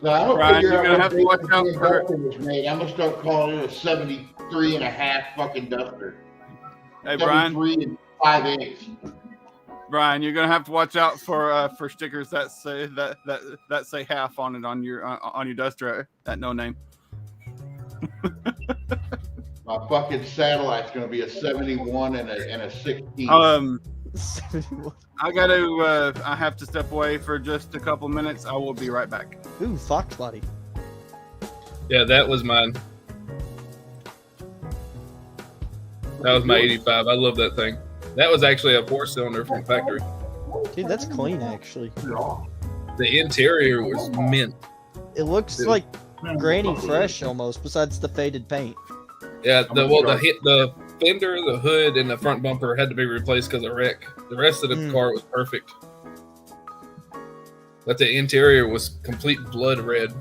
So I don't Brian, figure you're out gonna what have to date watch the out damn for- duster was made. I'm gonna start calling it a 73 and a half fucking duster. Hey Brian, 73 and 5/8. Brian, you're gonna have to watch out for stickers that say half on it on your duster at No Name. My fucking satellite's gonna be a 71 and a 16. I have to step away for just a couple minutes. I will be right back. Ooh, Fox Body. Yeah, that was mine. That was my 85. I love that thing. That was actually a 4-cylinder from factory. Dude, that's clean actually. The interior was mint. It looks like Granny Fresh almost, besides the faded paint. Yeah, the fender, the hood, and the front bumper had to be replaced because of wreck. The rest of the car was perfect. But the interior was complete blood red.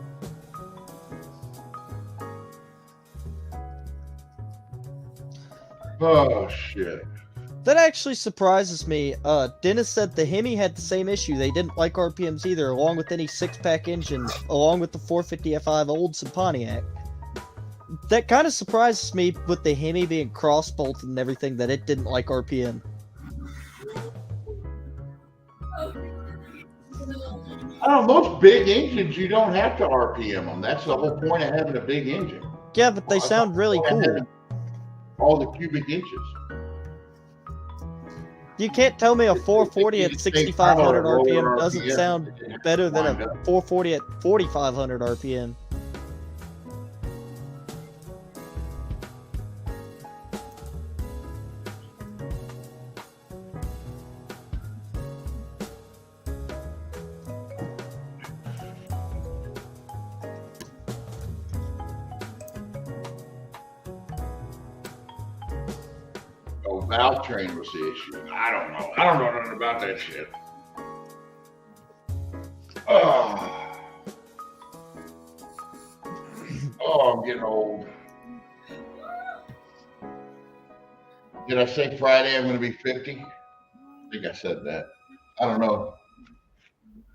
Oh shit. That actually surprises me. Dennis said the Hemi had the same issue. They didn't like RPMs either, along with any 6-pack engine, along with the 450 F5 Olds and Pontiac. That kind of surprises me with the Hemi being cross-bolted and everything, that it didn't like RPM. I don't know, most big engines you don't have to RPM them. That's the whole point of having a big engine. Yeah, but they sound really cool. All the cubic inches. You can't tell me a 440 at You 6,500 lower RPM doesn't RPM. sound better than a Wind up. 440 at 4,500 RPM. Oh, valve train was the issue. I don't know. I don't know nothing about that shit. Oh, I'm getting old. Did I say Friday I'm going to be 50? I think I said that. I don't know.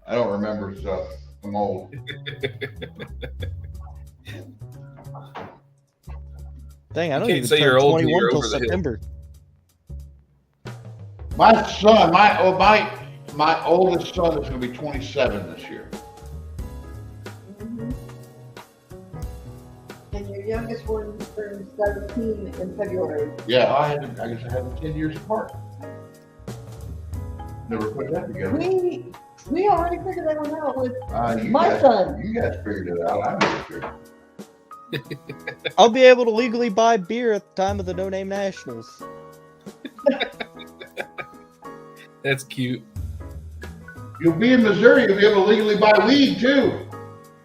I don't remember stuff. I'm old. Dang, I don't can't even say turn you're old till 21 you're till over the hill. September. My son, my oldest son is going to be 27 this year. And your youngest one turns 17 in February. Yeah, I guess I had them 10 years apart. Never put that together. We already figured that one out with You my guys, son. You guys figured it out. I never figured. I'll be able to legally buy beer at the time of the No Name Nationals. That's cute. You'll be in Missouri. You'll be able to legally buy weed too.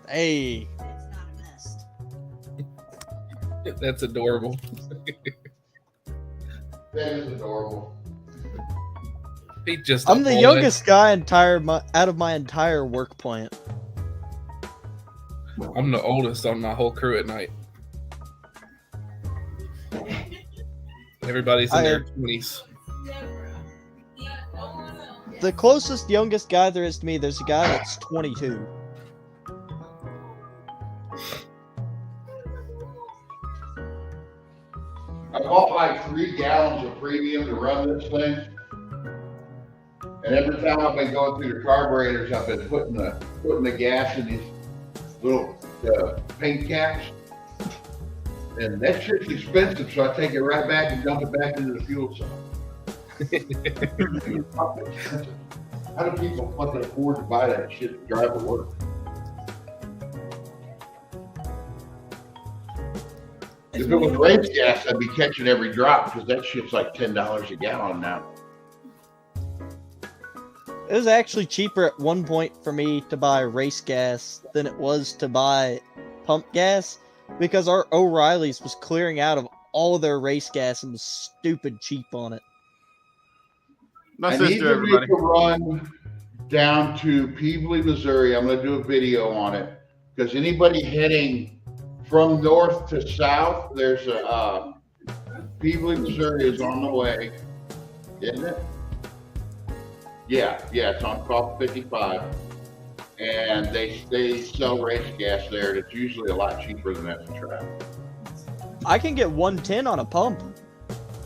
Hey, That's adorable. That is adorable. He just I'm the youngest guy out of my entire work plant. I'm the oldest on my whole crew at night. Everybody's in their 20s. The closest youngest guy there is to me, there's a guy that's 22. 3 gallons of premium to run this thing. And every time I've been going through the carburetors, I've been putting the gas in these little paint caps. And that shit's expensive, so I take it right back and dump it back into the fuel cell. How do people fucking afford to buy that shit to drive to work? If it was race gas, I'd be catching every drop because that shit's like $10 a gallon now. It was actually cheaper at one point for me to buy race gas than it was to buy pump gas because our O'Reilly's was clearing out of all of their race gas and was stupid cheap on it. My I need sister, to everybody. make a run down to Peebly, Missouri. I'm going to do a video on it because anybody heading from north to south, there's a Peebly, Missouri is on the way, isn't it? Yeah, it's on Cough 55, and they sell race gas there. And it's usually a lot cheaper than at the track. I can get 110 on a pump.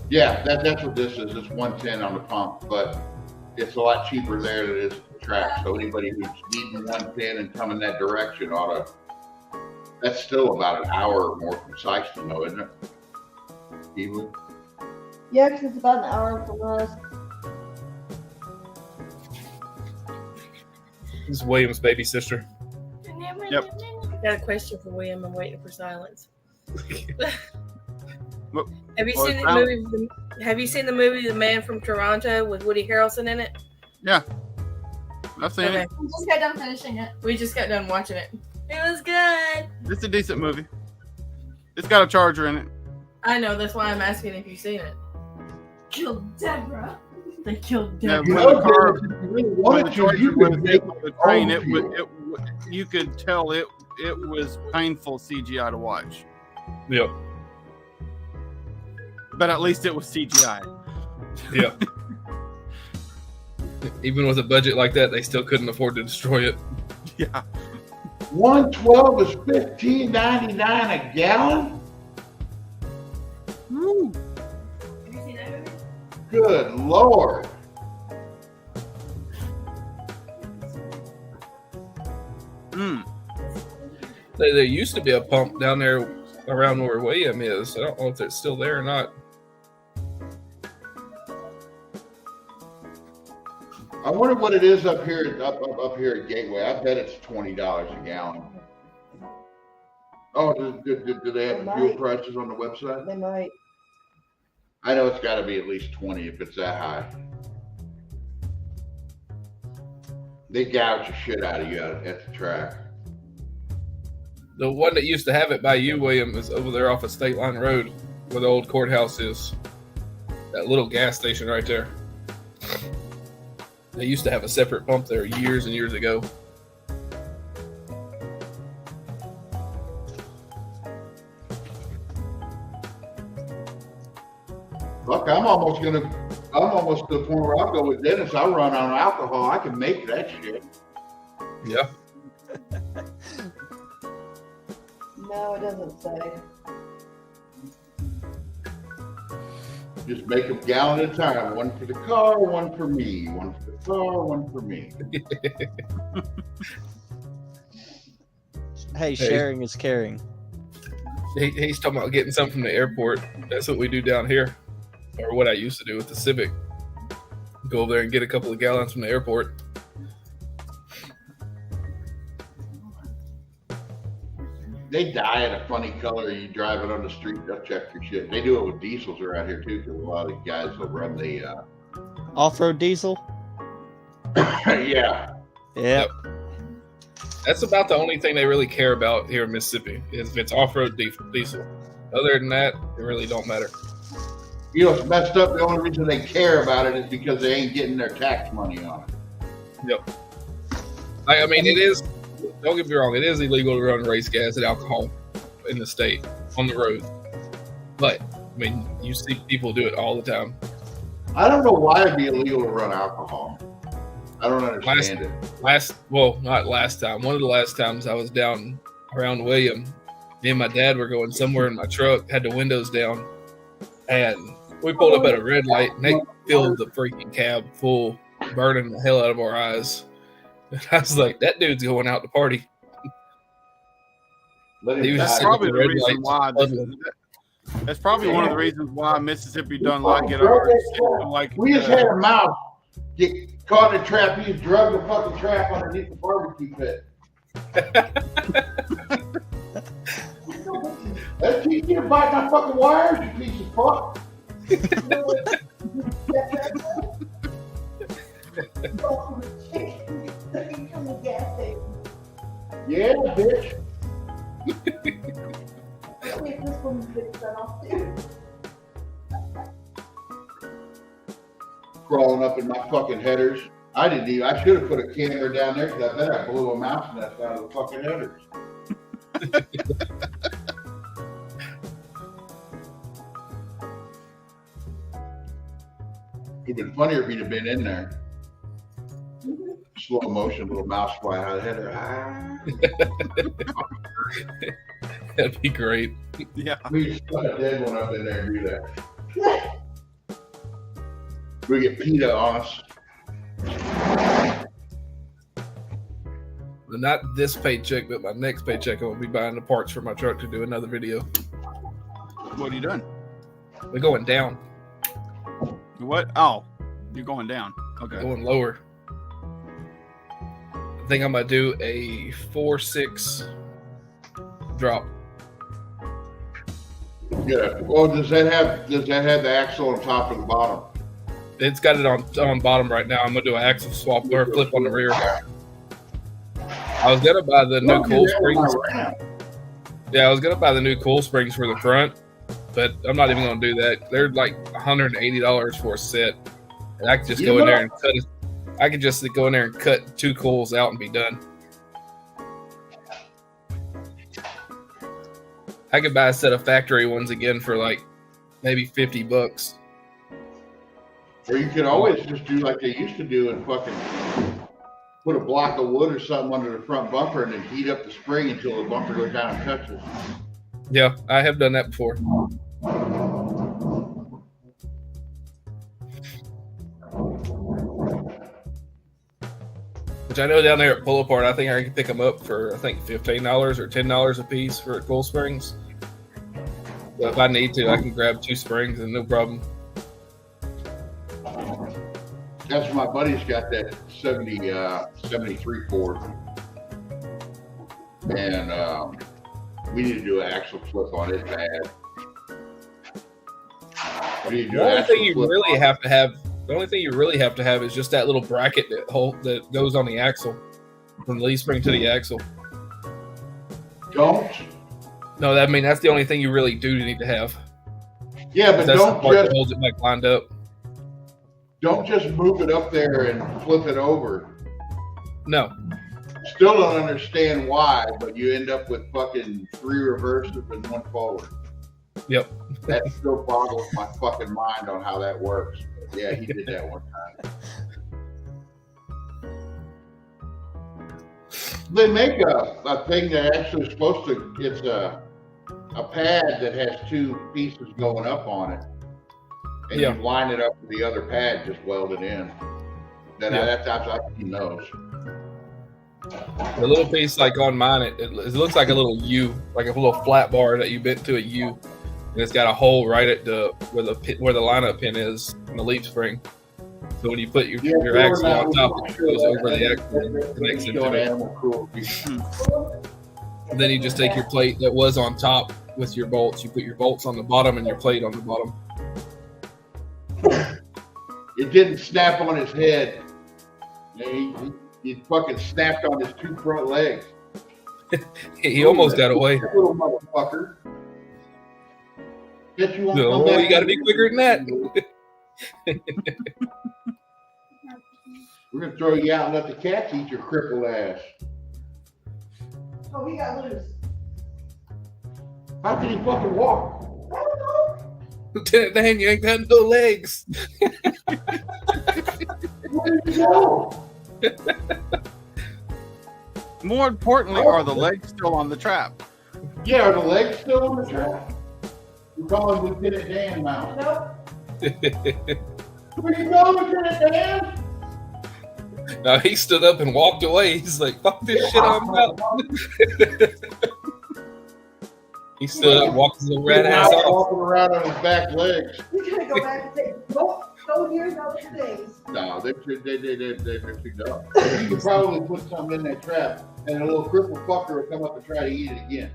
Yeah, that's what this is. It's 110 on the pump, but it's a lot cheaper there than it is at the track. So anybody who's needing 110 and coming that direction ought to. That's still about an hour or more from Sykeston, though, isn't it? Peebly? Yeah, because it's about an hour from us. This is William's baby sister. Yep. Got a question for William. I'm waiting for silence. What- Have you what seen was the movie? Have you seen the movie The Man from Toronto with Woody Harrelson in it? I've seen Okay. it. We just got done finishing it. We just got done watching it. It was good. It's a decent movie. It's got a charger in it. I know. That's why I'm asking if you've seen it. Killed Deborah. They killed Yeah, Deborah. when the car, if you really when wanted the to, charger you was could make on the train, own fuel. you could tell it was painful CGI to watch. Yep. But at least it was CGI. Yep. Even with a budget like that, they still couldn't afford to destroy it. Yeah. 112 is $15.99 a gallon. Woo. Have you seen that movie? Good Lord. Mm. There used to be a pump down there around where William is. I don't know if it's still there or not. I wonder what it is up here up here at Gateway. I bet it's $20 a gallon. Oh, do they have the fuel prices on the website? They might. I know it's got to be at least 20 if it's that high. They gouge the shit out of you at the track. The one that used to have it by you, William, is over there off of State Line Road, where the old courthouse is. That little gas station right there. They used to have a separate pump there years and years ago. Look, I'm almost to the point where I'll go with Dennis. I'll run on alcohol. I can make that shit. Yeah. No, it doesn't say. Just make them gallon at a time. One for the car, one for me. One for the car, one for me. Hey, sharing is caring. He's talking about getting something from the airport. That's what we do down here. Or what I used to do with the Civic. Go over there and get a couple of gallons from the airport. They dye it a funny color. You drive it on the street, they'll check your shit. They do it with diesels around here too, because a lot of these guys will run the. Off-road diesel? Yeah. Yep. That's about the only thing they really care about here in Mississippi is if it's off-road diesel. Other than that, it really don't matter. You know, it's messed up. The only reason they care about it is because they ain't getting their tax money on it. Yep. I mean, it is. Don't get me wrong. It is illegal to run race gas and alcohol in the state on the road. But I mean, you see people do it all the time. I don't know why it'd be illegal to run alcohol. I don't understand it. Not last time. One of the last times I was down around William, me and my dad were going somewhere in my truck, had the windows down, and We pulled up at a red light and they filled the freaking cab full, burning the hell out of our eyes. And I was like, that dude's going out to party. Let He him was die. just Probably the red reason lights why. flooding. That's probably one of the reasons why Mississippi doesn't like it. Or like We just had a mouse get caught in a trap. He just drug the fucking trap underneath the barbecue pit. Let's teach you to bite my fucking wires, you piece of fuck. Yeah, bitch. Crawling up in my fucking headers. I should have put a camera down there because I bet I blew a mouse nest out of the fucking headers. It'd been funnier if he'd have been in there. Slow motion, little mouse fly out of the header. That'd be great. yeah. We stuck a dead one up in there and do that. We get PETA on us. Not this paycheck, but my next paycheck, I'm gonna be buying the parts for my truck to do another video. What are you doing? We're going down, What? Oh, you're going down. Okay. going lower. I think I'm gonna do a 4.6 drop. Yeah. Well, does that have the axle on top and the bottom? It's got it on bottom right now. I'm gonna do an axle swap or flip on the rear. I was gonna buy the new cool springs. Yeah, I was gonna buy the new cool springs for the front, but I'm not even gonna do that. They're like $180 for a set, and I could just go in there and cut it. I could just go in there and cut 2 coils out and be done. I could buy a set of factory ones again for like maybe $50. Or you could always just do like they used to do and fucking put a block of wood or something under the front bumper and then heat up the spring until the bumper goes down and touches. Yeah, I have done that before. Which I know down there at Pull Apart, I think I can pick them up for $15 or $10 a piece for coil springs. But if I need to, I can grab 2 springs and no problem. That's my buddy's got that 73 Ford. And we need to do an axle flip on it bad. The only thing you really have to have, is just that little bracket that goes on the axle, from the leaf spring to the axle. Don't? No, that's the only thing you really do need to have. Yeah, but That's don't the part just that holds it back lined up. don't just move it up there and flip it over. No. Still don't understand why, but you end up with fucking 3 reverses and 1 forward. Yep. That still boggles my fucking mind on how that works. But yeah, he did that one time. They make a thing that actually is supposed to, it's a pad that has 2 pieces going up on it. And Yeah. you line it up with the other pad, just weld it in. Then that's I've seen those. The little piece, like on mine, it looks like a little U, like a little flat bar that you bent to a U, and it's got a hole right at where the lineup pin is in the leaf spring. So when you put your axle on top, it goes over the axle and connects into it. And then you just take your plate that was on top with your bolts. You put your bolts on the bottom and your plate on the bottom. It didn't snap on his head. He fucking snapped on his 2 front legs. He almost got away. Little motherfucker. Bet you won't come No, back you got to be quicker than that. We're gonna throw you out and let the cats eat your crippled ass. Oh, we got loose. How can you fucking walk? Lieutenant Dan, you ain't got no legs. Where did you go? More importantly, are the legs still on the trap? Yeah, are the legs still on the track? We're calling Lieutenant Dan now. Nope. Where you going to the dance? No, he stood up and walked away. He's like, fuck this shit, I'm out. He stood up, walked his rat ass off. Walking around on his back legs. He's gonna go back and say, go here, no things. No, they're too dumb. You could probably put something in that trap, and a little crippled fucker will come up and try to eat it again.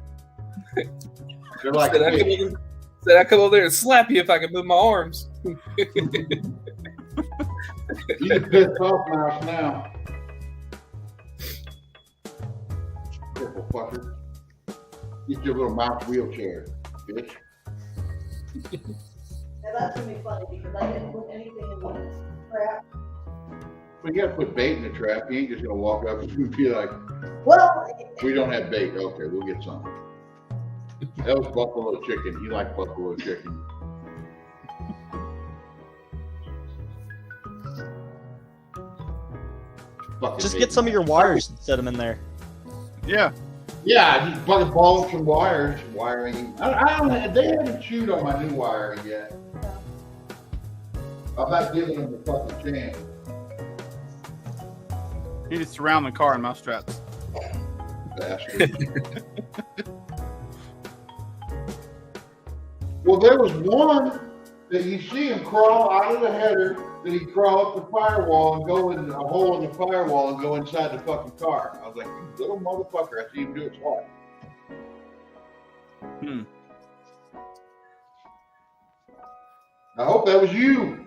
They're like, Said I come over there and slap you if I could move my arms. you can piss off mouse now. Crippled fucker. Get your little mouse wheelchair, bitch. Now that's gonna be funny because I didn't put anything in the trap. But you gotta put bait in the trap. You ain't just gonna walk up and be like, Well, we don't have bait. Okay, we'll get some. That was buffalo chicken. He liked buffalo chicken. Fucking Just bait. get some of your wires and set them in there. Yeah. Yeah, just fucking ball some wires, wiring. I don't. They haven't chewed on my new wiring yet. I'm not giving them the fucking chance. You need to surround the car in mouse traps. Bastard. Well, there was one that you see him crawl out of the header, that he'd crawl up the firewall and go in a hole in the firewall and go inside the fucking car. I was like, you little motherfucker, I see him do it twice. I hope that was you.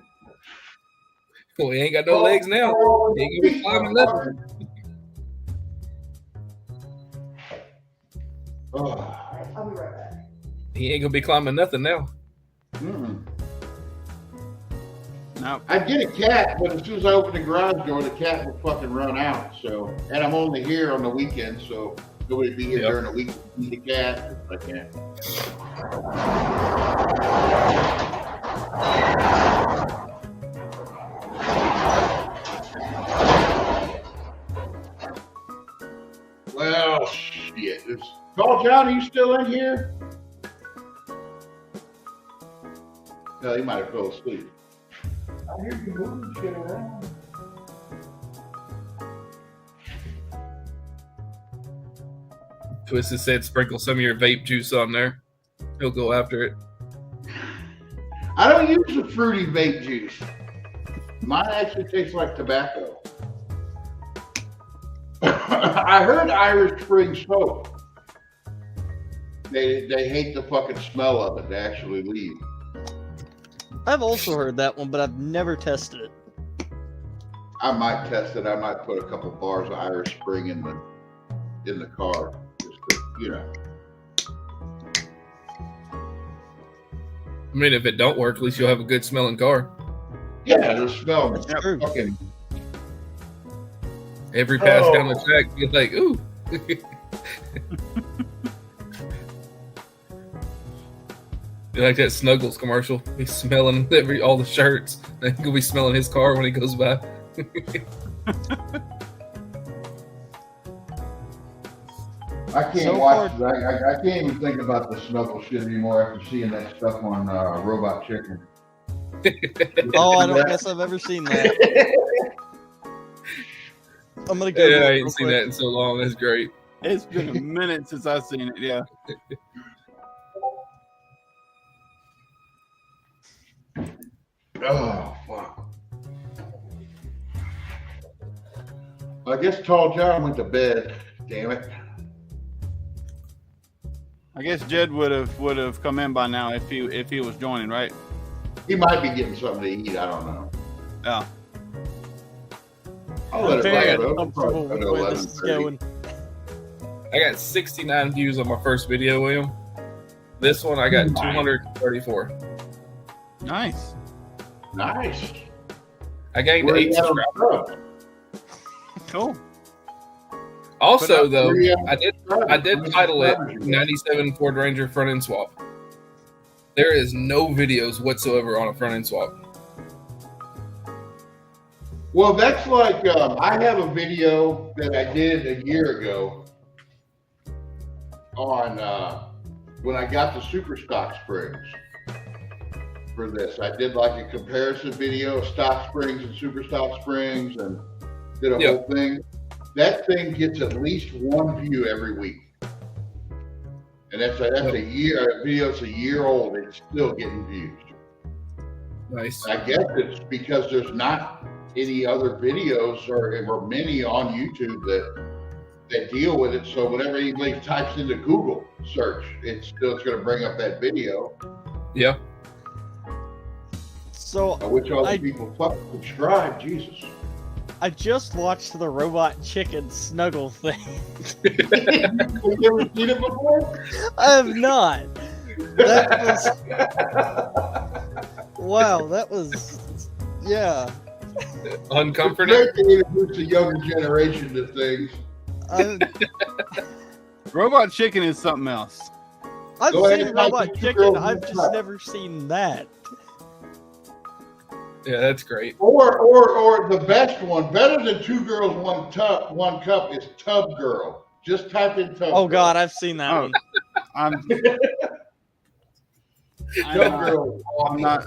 Well, he ain't got no legs now. He ain't gonna be climbing nothing. I'll be right back. He ain't gonna be climbing nothing now. No. I'd get a cat, but as soon as I open the garage door, the cat would fucking run out. So, and I'm only here on the weekend, so nobody'd be here Yep. during the week to feed the cat. I can't. Well, shit. Call John, are you still in here? No, he might have fell asleep. I hear you moving shit around. Twisted said sprinkle some of your vape juice on there. He'll go after it. I don't use the fruity vape juice. Mine actually tastes like tobacco. I heard Irish Spring soap. They hate the fucking smell of it. They actually leave. I've also heard that one, but I've never tested it. I might test it. I might put a couple bars of Irish Spring in the car, just to, you know. I mean, if it don't work, at least you'll have a good smelling car. Yeah, the smell. That's true. Fucking. Every pass down the track, you're like, ooh. You like that Snuggles commercial? He's smelling all the shirts. And he'll be smelling his car when he goes by. I can't So watch. I can't even think about the snuggle shit anymore after seeing that stuff on Robot Chicken. Oh, I don't guess I've ever seen that. I'm gonna go. Yeah, I real ain't seen quick. that in so long. That's great. It's been a minute since I've seen it. Yeah. Oh fuck! I guess Tall John went to bed. Damn it! I guess Jed would have come in by now if he was joining, right? He might be getting something to eat. I don't know. Yeah. I'll let I'm it very ride. It'll uncomfortable probably with go the to way this is 11:30. going. I got 69 views on my first video, William. This one, I got 234. Nice. Nice. I gained Where 8 you at on subscribers. the Cool. Also, though, Where you at I did How many title it subscribers you got? 97 Ford Ranger front end swap. There is no videos whatsoever on a front end swap. Well, that's like I have a video that I did a year ago on when I got the Super Stock Springs. for this. I did like a comparison video of stock springs and super stock springs and did a whole thing. That thing gets at least one view every week. And that's a year, a video that's a year old, it's still getting views. Nice. I guess it's because there's not any other videos or many on YouTube that deal with it. So whenever anybody types into Google search, it's going to bring up that video. Yeah. So I wish all the people fucking subscribe. Jesus. I just watched the Robot Chicken Snuggle thing. Have you ever seen it before? I have not. That was wow. That was yeah. Uncomforting. It's great to introduce the younger generation to things. Robot Chicken is something else. I've Go ahead seen and type Robot in Chicken. girls I've one just cup. never seen that. Yeah, that's great. Or the best one, better than Two Girls One Cup is Tub Girl. Just type in Tub Oh Girl. God, I've seen that Oh. one. Tub Girl.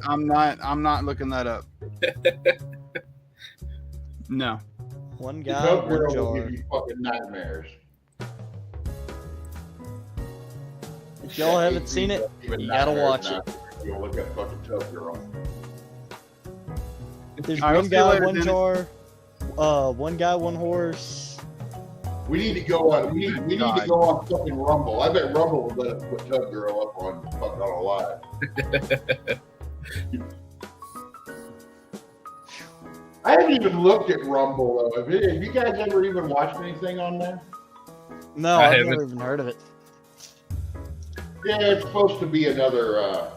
I'm not looking that up. No. One guy, Tub one Girl will jar. give you fucking nightmares. If y'all haven't seen it, Even you gotta nightmares watch now. it. You'll look at fucking Tub Girl. There's All right, one see you guy, later, one Dennis. jar. One guy, one horse. We need to go on. We need to go on fucking Rumble. I bet Rumble will let us put Tub Girl up on fucking on a live. I haven't even looked at Rumble though. Have you guys ever even watched anything on there? No, I I've haven't. never even heard of it. Yeah, it's supposed to be another.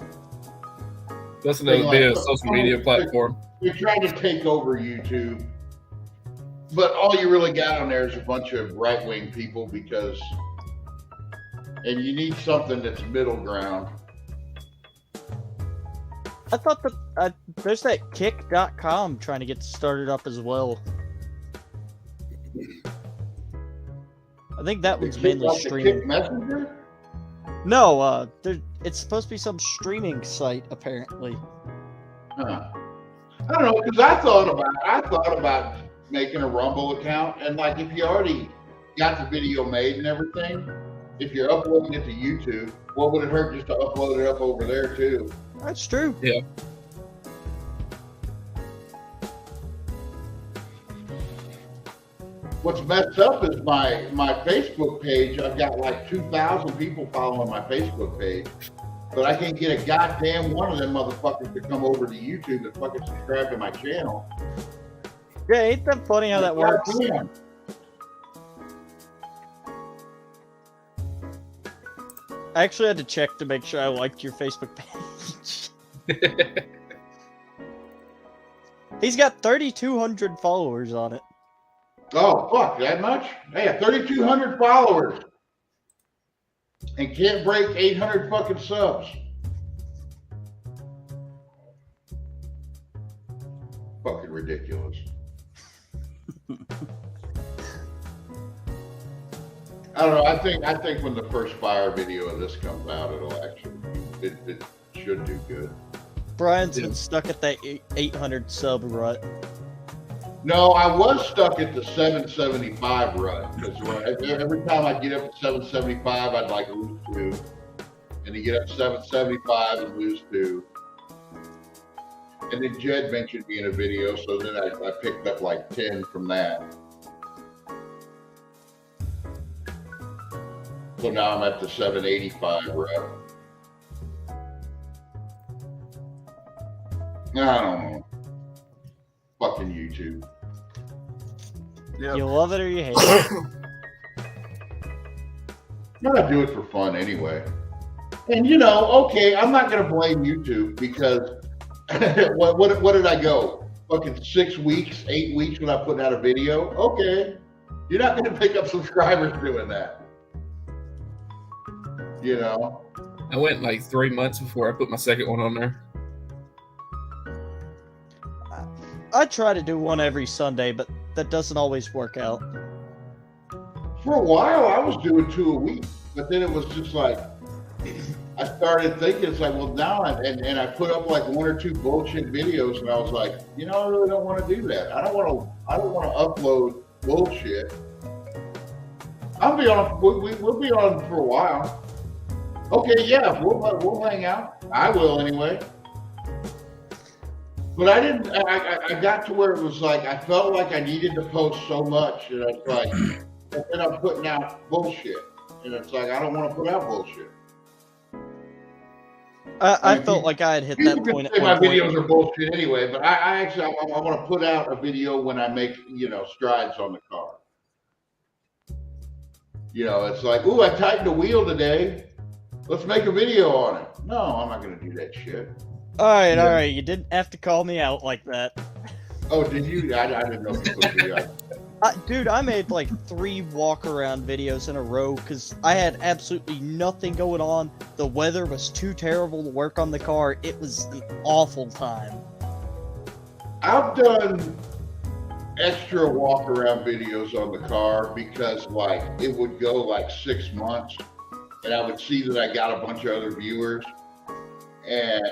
Listen to Thing be a like- social media platform. They're trying to take over YouTube, but all you really got on there is a bunch of right-wing people and you need something that's middle ground. I thought that there's that Kick.com trying to get started up as well. I think that one's mainly Like the streaming. Kick Messenger? No, it's supposed to be some streaming site apparently. Huh. I don't know, because I thought about making a Rumble account, and like if you already got the video made and everything, if you're uploading it to YouTube, what would it hurt just to upload it up over there too? That's true. Yeah. What's messed up is my Facebook page. I've got like 2,000 people following my Facebook page, but I can't get a goddamn one of them motherfuckers to come over to YouTube and fucking subscribe to my channel. Yeah, ain't that funny how that works? Goddamn. I actually had to check to make sure I liked your Facebook page. He's got 3,200 followers on it. Oh, fuck, that much? Hey, 3,200 followers. And can't break 800 fucking subs. Fucking ridiculous. I don't know. I think when the first fire video of this comes out, it should do good. Brian's been stuck at that 800 sub rut. No, I was stuck at the 775 rut because every time I get up to 775, I'd like lose 2, and to get up to 775 and lose 2. And then Jed mentioned me in a video, so then I picked up like 10 from that. So now I'm at the 785 rut. I don't know. Fucking YouTube. Yep. You love it or you hate it. I do it for fun anyway. And you know, okay, I'm not gonna blame YouTube because what did I go? Fucking 6 weeks, 8 weeks without putting out a video? Okay. You're not gonna pick up subscribers doing that. You know? I went like 3 months before I put my second one on there. I try to do one every Sunday, but that doesn't always work out. For a while I was doing 2 a week, but then it was just like I started thinking, it's like, well, now, and I put up like 1 or 2 bullshit videos, and I was like, you know, I really don't want to do that. I don't want to upload bullshit. I'll be on. We'll be on for a while. Okay, yeah, we'll hang out. I will anyway. But I didn't. I got to where it was like I felt like I needed to post so much, and it's like, and then I'm putting out bullshit, and it's like I don't want to put out bullshit. I felt like I had hit that point at my one point. videos are bullshit anyway, but I actually want to put out a video when I make strides on the car. It's like, ooh, I tightened the wheel today. Let's make a video on it. No, I'm not going to do that shit. All right. You didn't have to call me out like that. Oh, did you? I didn't know if you put video out. Dude, I made like 3 walk-around videos in a row because I had absolutely nothing going on. The weather was too terrible to work on the car. It was an awful time. I've done extra walk-around videos on the car because, like, it would go like 6 months, and I would see that I got a bunch of other viewers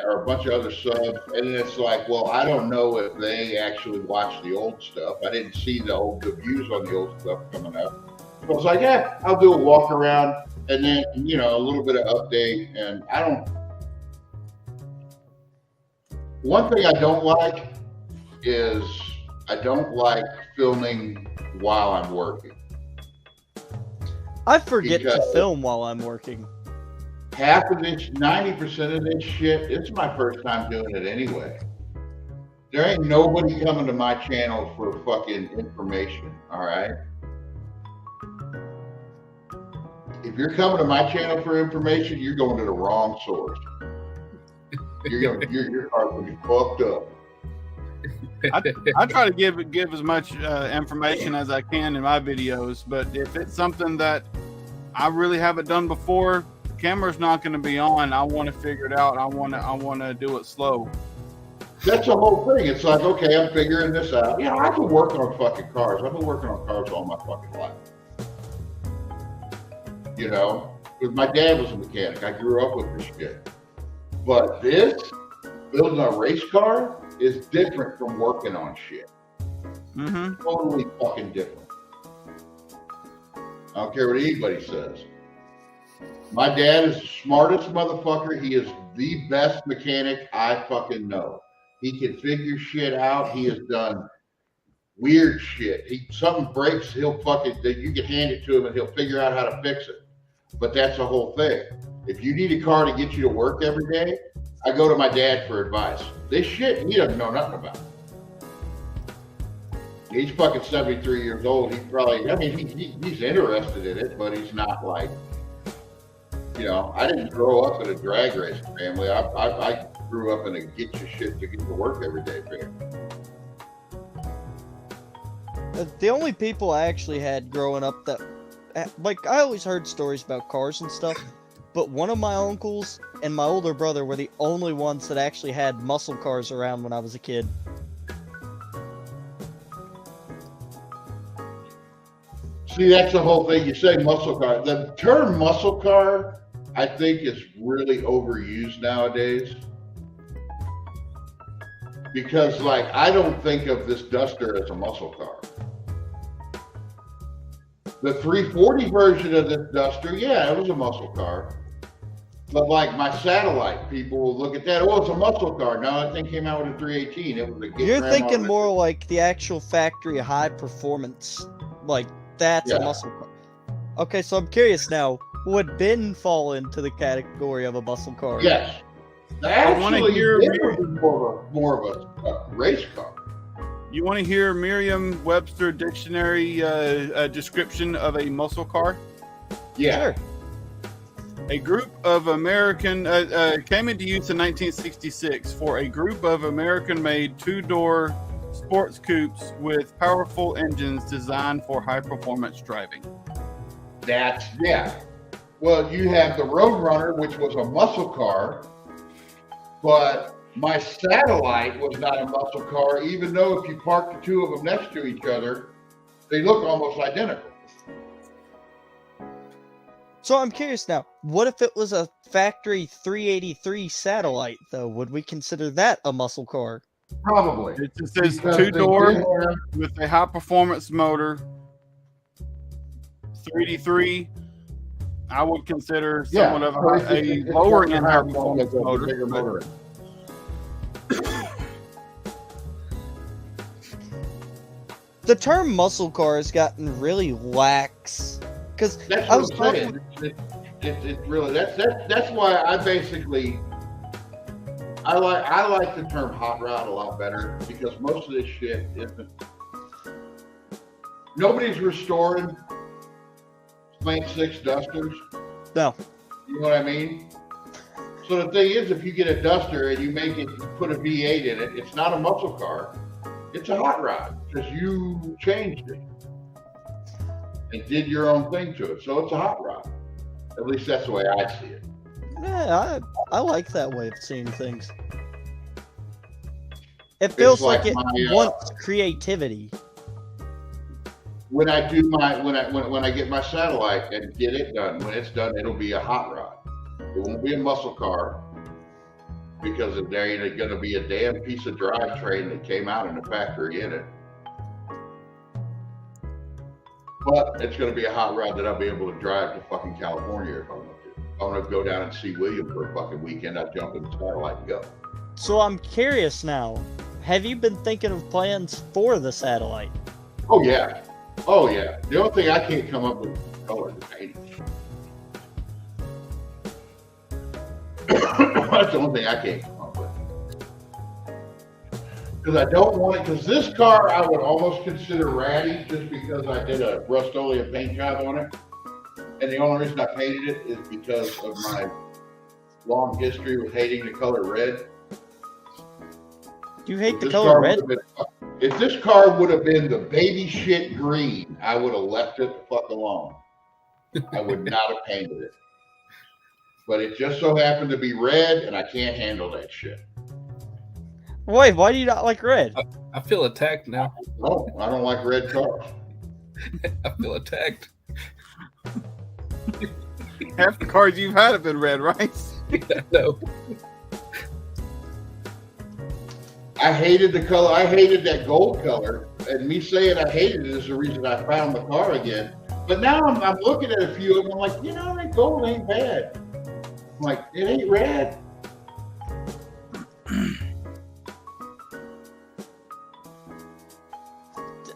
or a bunch of other subs, and then it's like, well, I don't know if they actually watch the old stuff. I didn't see the views on the old stuff coming up. So I was like, yeah, I'll do a walk around and then, a little bit of update. And one thing I don't like is I don't like filming while I'm working. I forget to film while I'm working. Half of this, 90% of this shit, it's my first time doing it anyway. There ain't nobody coming to my channel for fucking information, all right? If you're coming to my channel for information, you're going to the wrong source. Your car's going to be fucked up. I try to give as much information as I can in my videos, but if it's something that I really haven't done before, camera's not going to be on. I want to figure it out. I want to do it slow. That's the whole thing. It's like, okay, I'm figuring this out. I can work on fucking cars. I've been working on cars all my fucking life. Because my dad was a mechanic. I grew up with this shit. But building a race car is different from working on shit. Mm-hmm. Totally fucking different. I don't care what anybody says. My dad is the smartest motherfucker. He is the best mechanic I fucking know. He can figure shit out. He has done weird shit. Something breaks, you can hand it to him and he'll figure out how to fix it. But that's the whole thing. If you need a car to get you to work every day, I go to my dad for advice. This shit, he doesn't know nothing about. He's fucking 73 years old. He's interested in it, but he's not like, I didn't grow up in a drag racing family. I grew up in a get your shit to get to work every day family. The only people I actually had growing up that, like, I always heard stories about cars and stuff, but one of my uncles and my older brother were the only ones that actually had muscle cars around when I was a kid. See, that's the whole thing. You say muscle car. The term muscle car, I think, is really overused nowadays. Because, like, I don't think of this Duster as a muscle car. The 340 version of this Duster, yeah, it was a muscle car. But, like, my Satellite, people will look at that, oh, it's a muscle car. No, that thing came out with a 318. It was a You're thinking more like the actual factory high performance. Like, that's a muscle car. Okay, so I'm curious now. Would Ben fall into the category of a muscle car? Yes. Actually, it was more of a race car. You want to hear Merriam-Webster dictionary description of a muscle car? Yeah. Sure. A group of American came into use in 1966 for a group of American-made 2-door sports coupes with powerful engines designed for high-performance driving. Well, you have the Roadrunner, which was a muscle car, but my Satellite was not a muscle car, even though if you park the two of them next to each other, they look almost identical. So I'm curious now. What if it was a factory 383 satellite, though? Would we consider that a muscle car? Probably. It just says Because they 2-door did have- with a high performance motor. 383. I would consider somewhat of a lower end high performance motor. Bigger motor. The term muscle car has gotten really lax. Because That's I what was I'm talking. saying. It's really that's why I basically I like the term hot rod a lot better because most of this shit isn't. Nobody's restoring Plant 6 Dusters. No. You know what I mean? So the thing is, if you get a Duster and you make it, put a V8 in it, it's not a muscle car. It's a hot rod because you changed it and did your own thing to it. So it's a hot rod. At least that's the way I see it. Yeah, I like that way of seeing things. It feels like it wants creativity. When I do when I get my satellite and get it done, when it's done, it'll be a hot rod. It won't be a muscle car because there ain't going to be a damn piece of drivetrain that came out in the factory in it. But it's going to be a hot rod that I'll be able to drive to fucking California if I want to. If I want to go down and see William for a fucking weekend, I'll jump in the satellite and go. So I'm curious now. Have you been thinking of plans for the satellite? Oh yeah. Oh yeah. The only thing I can't come up with is color to paint it. That's the only thing I can't come up with. Because I don't want it, because this car I would almost consider ratty just because I did a Rust-Oleum paint job on it. And the only reason I painted it is because of my long history with hating the color red. Do you hate If the this color car red? would have been- If this car would have been the baby shit green, I would have left it the fuck alone. I would not have painted it. But it just so happened to be red, and I can't handle that shit. Wait, why do you not like red? I feel attacked now. No, I don't like red cars. I feel attacked. Half the cars you've had have been red, right? No. I hated the color. I hated that gold color. And me saying I hated it is the reason I found the car again. But now I'm looking at a few of them. I'm like, that gold ain't bad. I'm like, it ain't red.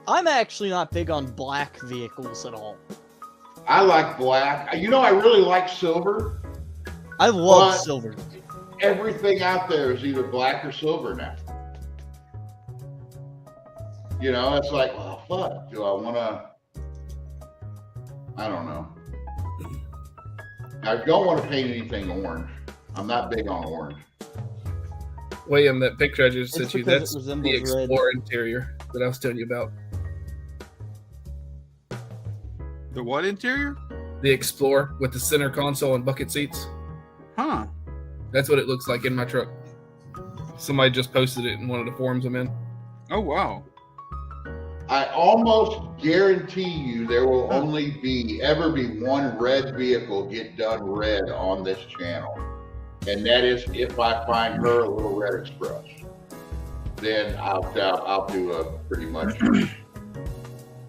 I'm actually not big on black vehicles at all. I like black. I really like silver. I love But- silver. Everything out there is either black or silver now. It's like, well, fuck. Do I want to? I don't know. I don't want to paint anything orange. I'm not big on orange. William, that picture I just It's sent you, because that's it the resembles red. Explorer interior that I was telling you about. The what interior? The Explorer with the center console and bucket seats. Huh. That's what it looks like in my truck. Somebody just posted it in one of the forums I'm in. Oh, wow. I almost guarantee you there will only ever be one red vehicle get done red on this channel. And that is if I find her a little Red Express. Then I'll do a pretty much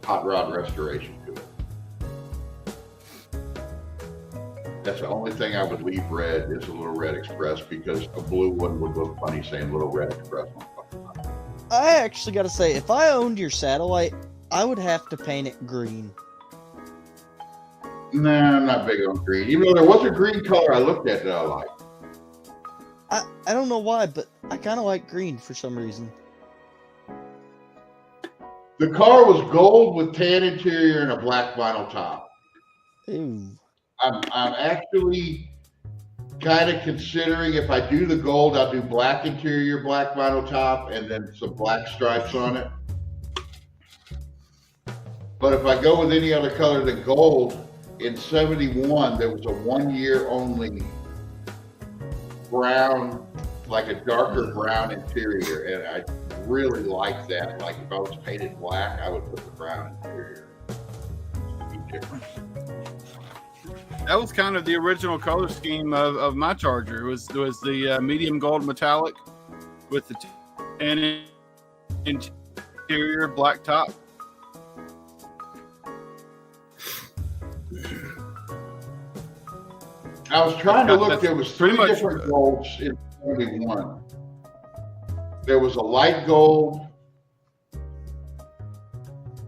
hot rod restoration to it. That's the only thing I would leave red is a little Red Express because a blue one would look funny saying little Red Express on fucking top. I actually got to say, if I owned your satellite, I would have to paint it green. Nah, I'm not big on green. Even though there was a green color I looked at that I liked. I don't know why, but I kind of like green for some reason. The car was gold with tan interior and a black vinyl top. Ooh. I'm actually kind of considering if I do the gold, I'll do black interior, black vinyl top, and then some black stripes on it. But if I go with any other color than gold, in 71, there was a 1 year only brown, like a darker brown interior. And I really like that. Like if I was painted black, I would put the brown interior. Be different. That was kind of the original color scheme of my Charger. It was the medium gold metallic with the tan interior, black top. I was trying to look. That's There was pretty three much- different golds in 71. There was a light gold.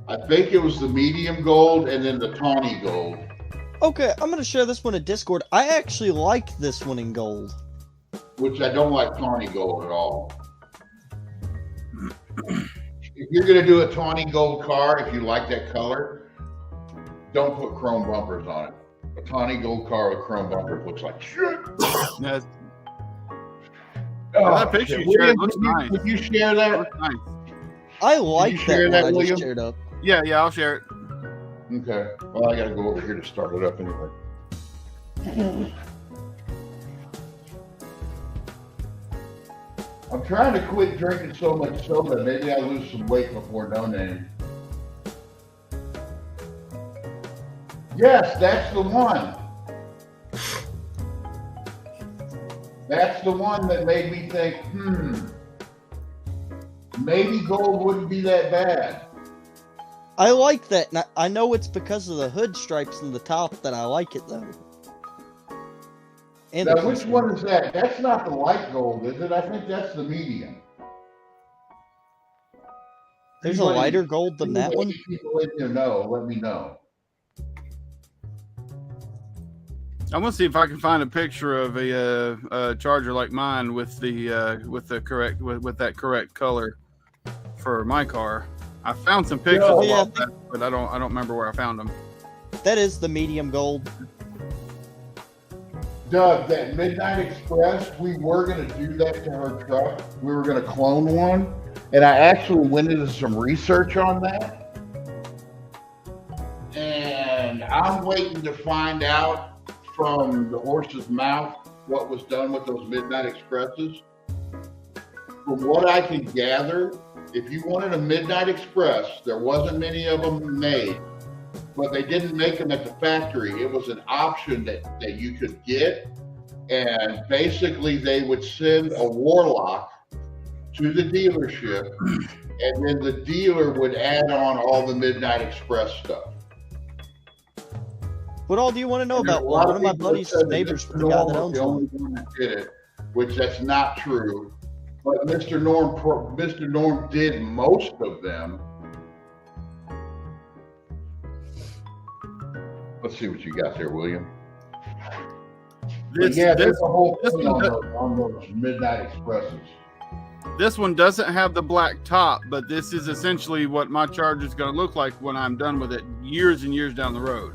I think it was the medium gold, and then the tawny gold. Okay, I'm gonna share this one in Discord. I actually like this one in gold. Which I don't like tawny gold at all. If you're gonna do a tawny gold car, if you like that color, don't put chrome bumpers on it. A tawny gold car with chrome bumpers looks like shit. Yeah, Oh, that picture shit. you shared William, looks could you- nice. Could you share that that? looks nice. I like share that that, one I William? just shared up. Yeah, I'll share it. Okay. Well, I gotta go over here to start it up anyway. I'm trying to quit drinking so much soda. Maybe I lose some weight before donating. Yes, that's the one. That's the one that made me think, maybe gold wouldn't be that bad. I like that. And I know it's because of the hood stripes in the top that I like it though. And Now, which one is that? That's not the light gold, is it? I think that's the medium. There's a Anybody- lighter gold than that one. People in here know, let me know. I'm gonna see if I can find a picture of a Charger like mine with the correct color for my car. I found some pictures, Oh, a yeah, while back, but I don't remember where I found them. That is the medium gold. Doug, that Midnight Express, we were going to do that to her truck. We were going to clone one. And I actually went into some research on that. And I'm waiting to find out from the horse's mouth what was done with those Midnight Expresses. From what I can gather, if you wanted a Midnight Express, there wasn't many of them made. But they didn't make them at the factory. It was an option that you could get. And basically they would send a Warlock to the dealership, and then the dealer would add on all the Midnight Express stuff. What all do you want to know And there's about a one? lot One of my people that buddies' said that neighbors Mr. was the guy Norm that was owns the one. only one that did it, which that's not true. But Mr. Norm did most of them. Let's see what you got there, William. But yeah, there's a whole thing on those Midnight Expresses. This one doesn't have the black top, but this is essentially what my Charger is going to look like when I'm done with it years and years down the road.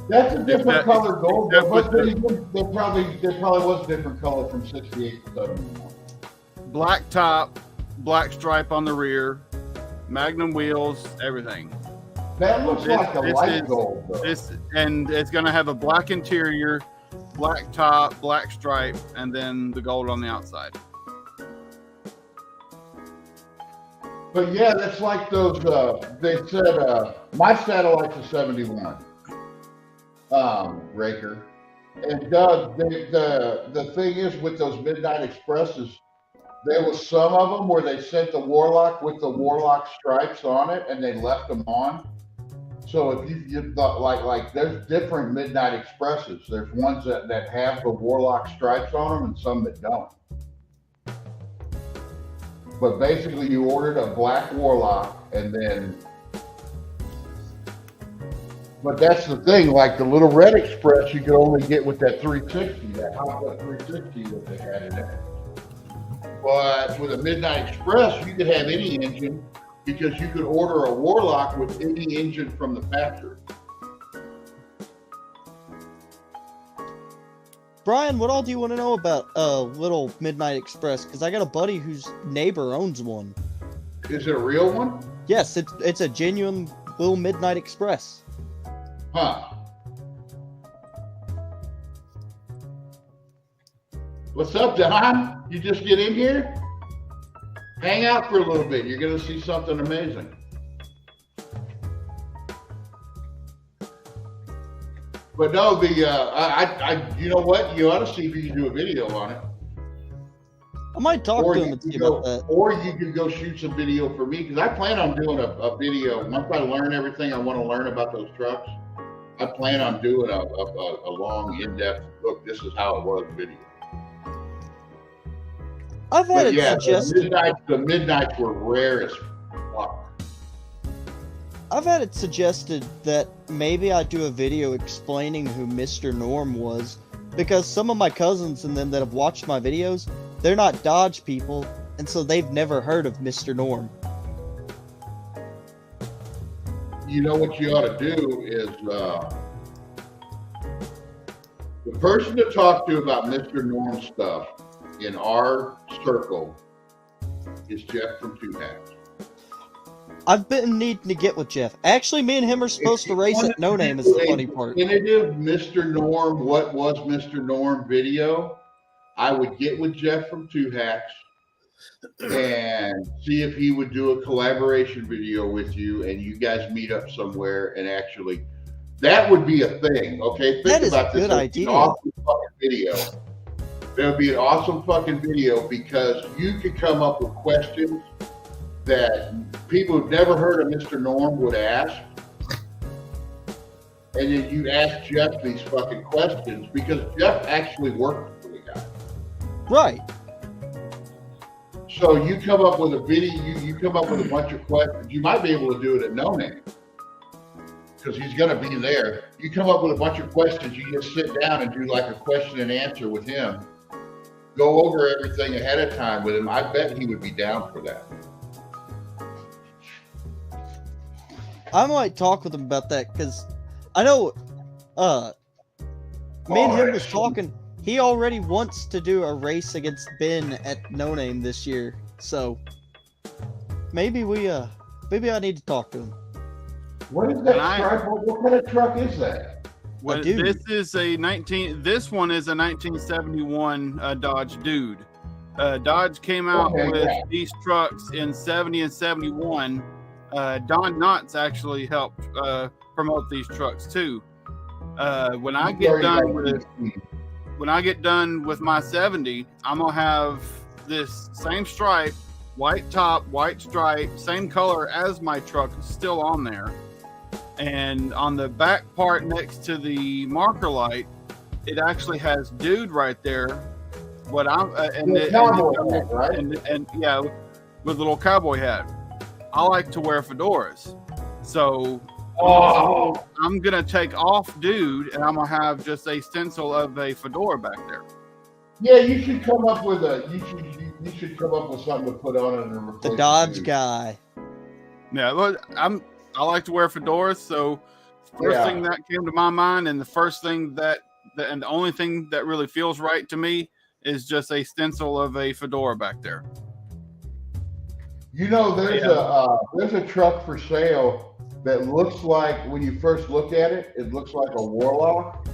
That's a different color gold, except but with there probably was a different color from 68 to 71. Black top, black stripe on the rear, Magnum wheels, everything. That looks like a light is- gold, though. And it's going to have a black interior, black top, black stripe, and then the gold on the outside. But yeah, that's like those, they said, my satellite's a 71, Raker. And Doug, the thing is with those Midnight Expresses, there was some of them where they sent the Warlock with the Warlock stripes on it and they left them on. So if you thought like there's different Midnight Expresses. There's ones that have the Warlock stripes on them and some that don't. But basically you ordered a black Warlock and then, but that's the thing, like the little Red Express you could only get with that 360, that Honda 360 that they had in it. But with a Midnight Express, you could have any engine because you could order a Warlock with any engine from the factory. Brian, what all do you want to know about little Midnight Express? Because I got a buddy whose neighbor owns one. Is it a real one? Yes, it's a genuine little Midnight Express. Huh. What's up, Don? You just get in here? Hang out for a little bit. You're going to see something amazing. But no, you know what? You ought to see if you can do a video on it. I might talk to him and see about that. Or you can go shoot some video for me because I plan on doing a video once I learn everything I want to learn about those trucks. I plan on doing a long, in-depth look. This is how it was video. I've had it suggested. The midnights were rare as fuck. I've had it suggested that maybe I do a video explaining who Mr. Norm was, because some of my cousins and them that have watched my videos, they're not Dodge people, and so they've never heard of Mr. Norm. You know what you ought to do is the person to talk to about Mr. Norm stuff in our circle is Jeff from Two Hats. I've been needing to get with Jeff. Actually, me and him are supposed to race at No Name is the funny part. Definitive Mr. Norm, what was Mr. Norm video, I would get with Jeff from Two Hats and see if he would do a collaboration video with you and you guys meet up somewhere and actually, that would be a thing, okay? That is a good idea. Awesome fucking video. That would be an awesome fucking video because you could come up with questions that people who've never heard of Mr. Norm would ask. And then you ask Jeff these fucking questions because Jeff actually worked for the guy. Right. So you come up with a video, you come up with a bunch of questions. You might be able to do it at No Name because he's going to be there. You come up with a bunch of questions. You just sit down and do like a question and answer with him. Go over everything ahead of time with him. I bet he would be down for that. I might talk with him about that because I know me and him was talking. He already wants to do a race against Ben at No Name this year. So maybe I need to talk to him. What is that truck? What kind of truck is that? Well, this is this one is a 1971 Dodge Dude. Dodge came out with these trucks in 70 and 71. Don Knotts actually helped promote these trucks too. When I get done with my 70, I'm gonna have this same stripe, white top, white stripe, same color as my truck, still on there. And on the back part next to the marker light, it actually has Dude right there. What I'm and yeah, with a little cowboy hat. I like to wear fedoras, so I'm gonna take off Dude, and I'm gonna have just a stencil of a fedora back there. Yeah, you should come up with you should come up with something to put on it and replace the Dodge guy. Yeah, but I like to wear fedoras, so first thing that came to my mind, and the first thing and the only thing that really feels right to me is just a stencil of a fedora back there. You know, there's a truck for sale that looks like, when you first look at it, it looks like a Warlock.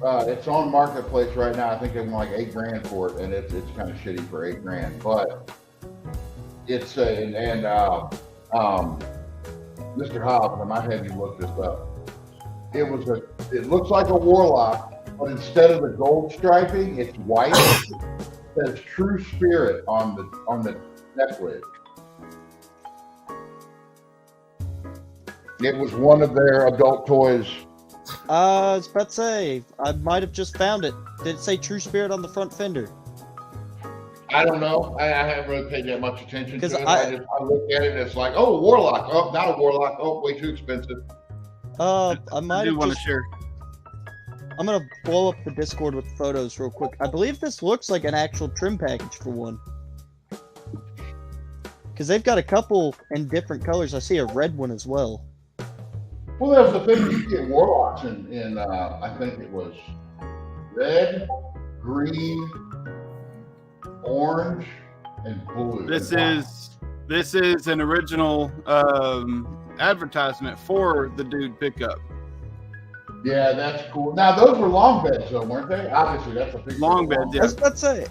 It's on Marketplace right now. I think they want like $8,000 for it, and it's kind of shitty for $8,000. But it's Mr. Hobbs, I might have you look this up. It looks like a Warlock, but instead of the gold striping, it's white. It says True Spirit on the neck lid. It was one of their adult toys. I was about to say, I might have just found it. Did it say True Spirit on the front fender? I don't know. I haven't really paid that much attention to it. I look at it and it's like, oh, Warlock. Oh, not a Warlock. Oh, way too expensive. I might do want to share. I'm gonna blow up the Discord with photos real quick. I believe this looks like an actual trim package for one. Because they've got a couple in different colors. I see a red one as well. Well, there's the thing, you get Warlocks in I think it was red, green, orange, and blue. This is an original advertisement for the Dude pickup. Yeah, that's cool. Now those were long beds though, weren't they? Obviously, that's a big long beds. Yeah. Let's say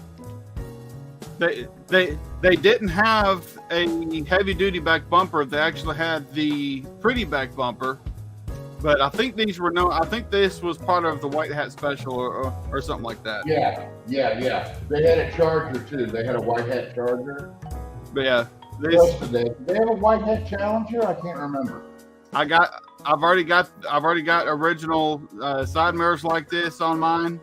they didn't have a heavy duty back bumper. They actually had the pretty back bumper, But I think these were no. I think this was part of the White Hat special or something like that. Yeah. They had a Charger too. They had a White Hat Charger. But yeah, What else did they have a White Hat Challenger? I can't remember. I've already got original side mirrors like this on mine,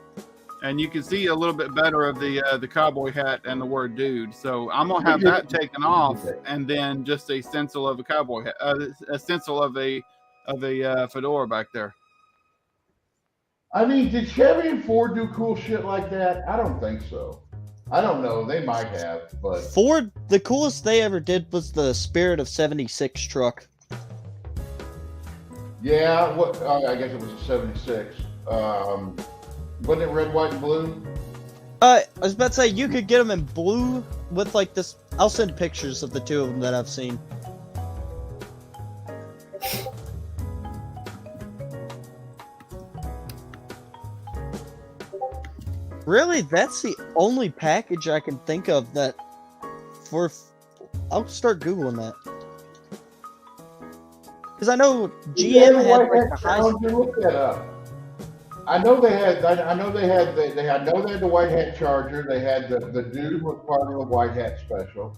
and you can see a little bit better of the cowboy hat and the word "dude." So I'm gonna have that taken off, and then just a stencil of a cowboy hat, a stencil of a fedora back there. I mean, did Chevy and Ford do cool shit like that? I don't think so. I don't know. They might have, but Ford, the coolest they ever did was the Spirit of 76 truck. yeah. I guess it was a '76. Wasn't it red, white, and blue? I was about to say you could get them in blue with like this. I'll send pictures of the two of them that I've seen. Really, that's the only package I can think of that for. I'll start Googling that. Because I know GM had like the highest. Look that up. I know they had the White Hat Charger. They had the dude was part of the White Hat special.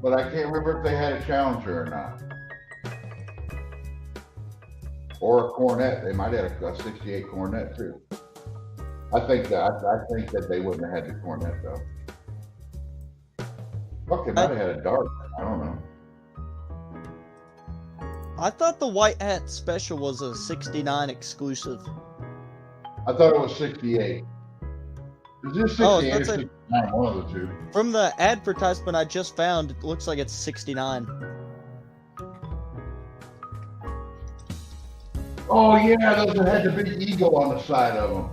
But I can't remember if they had a Challenger or not. Or a Cornet. They might have a 68 Cornet too. I think that they wouldn't have had the Cornet though. Fuck, they might have had a Dart. I don't know. I thought the White Hat special was a 69 exclusive. I thought it was 68. Is this 68 or 69? One of the two. From the advertisement I just found, it looks like it's 69. Oh yeah, those that had the big eagle on the side of them.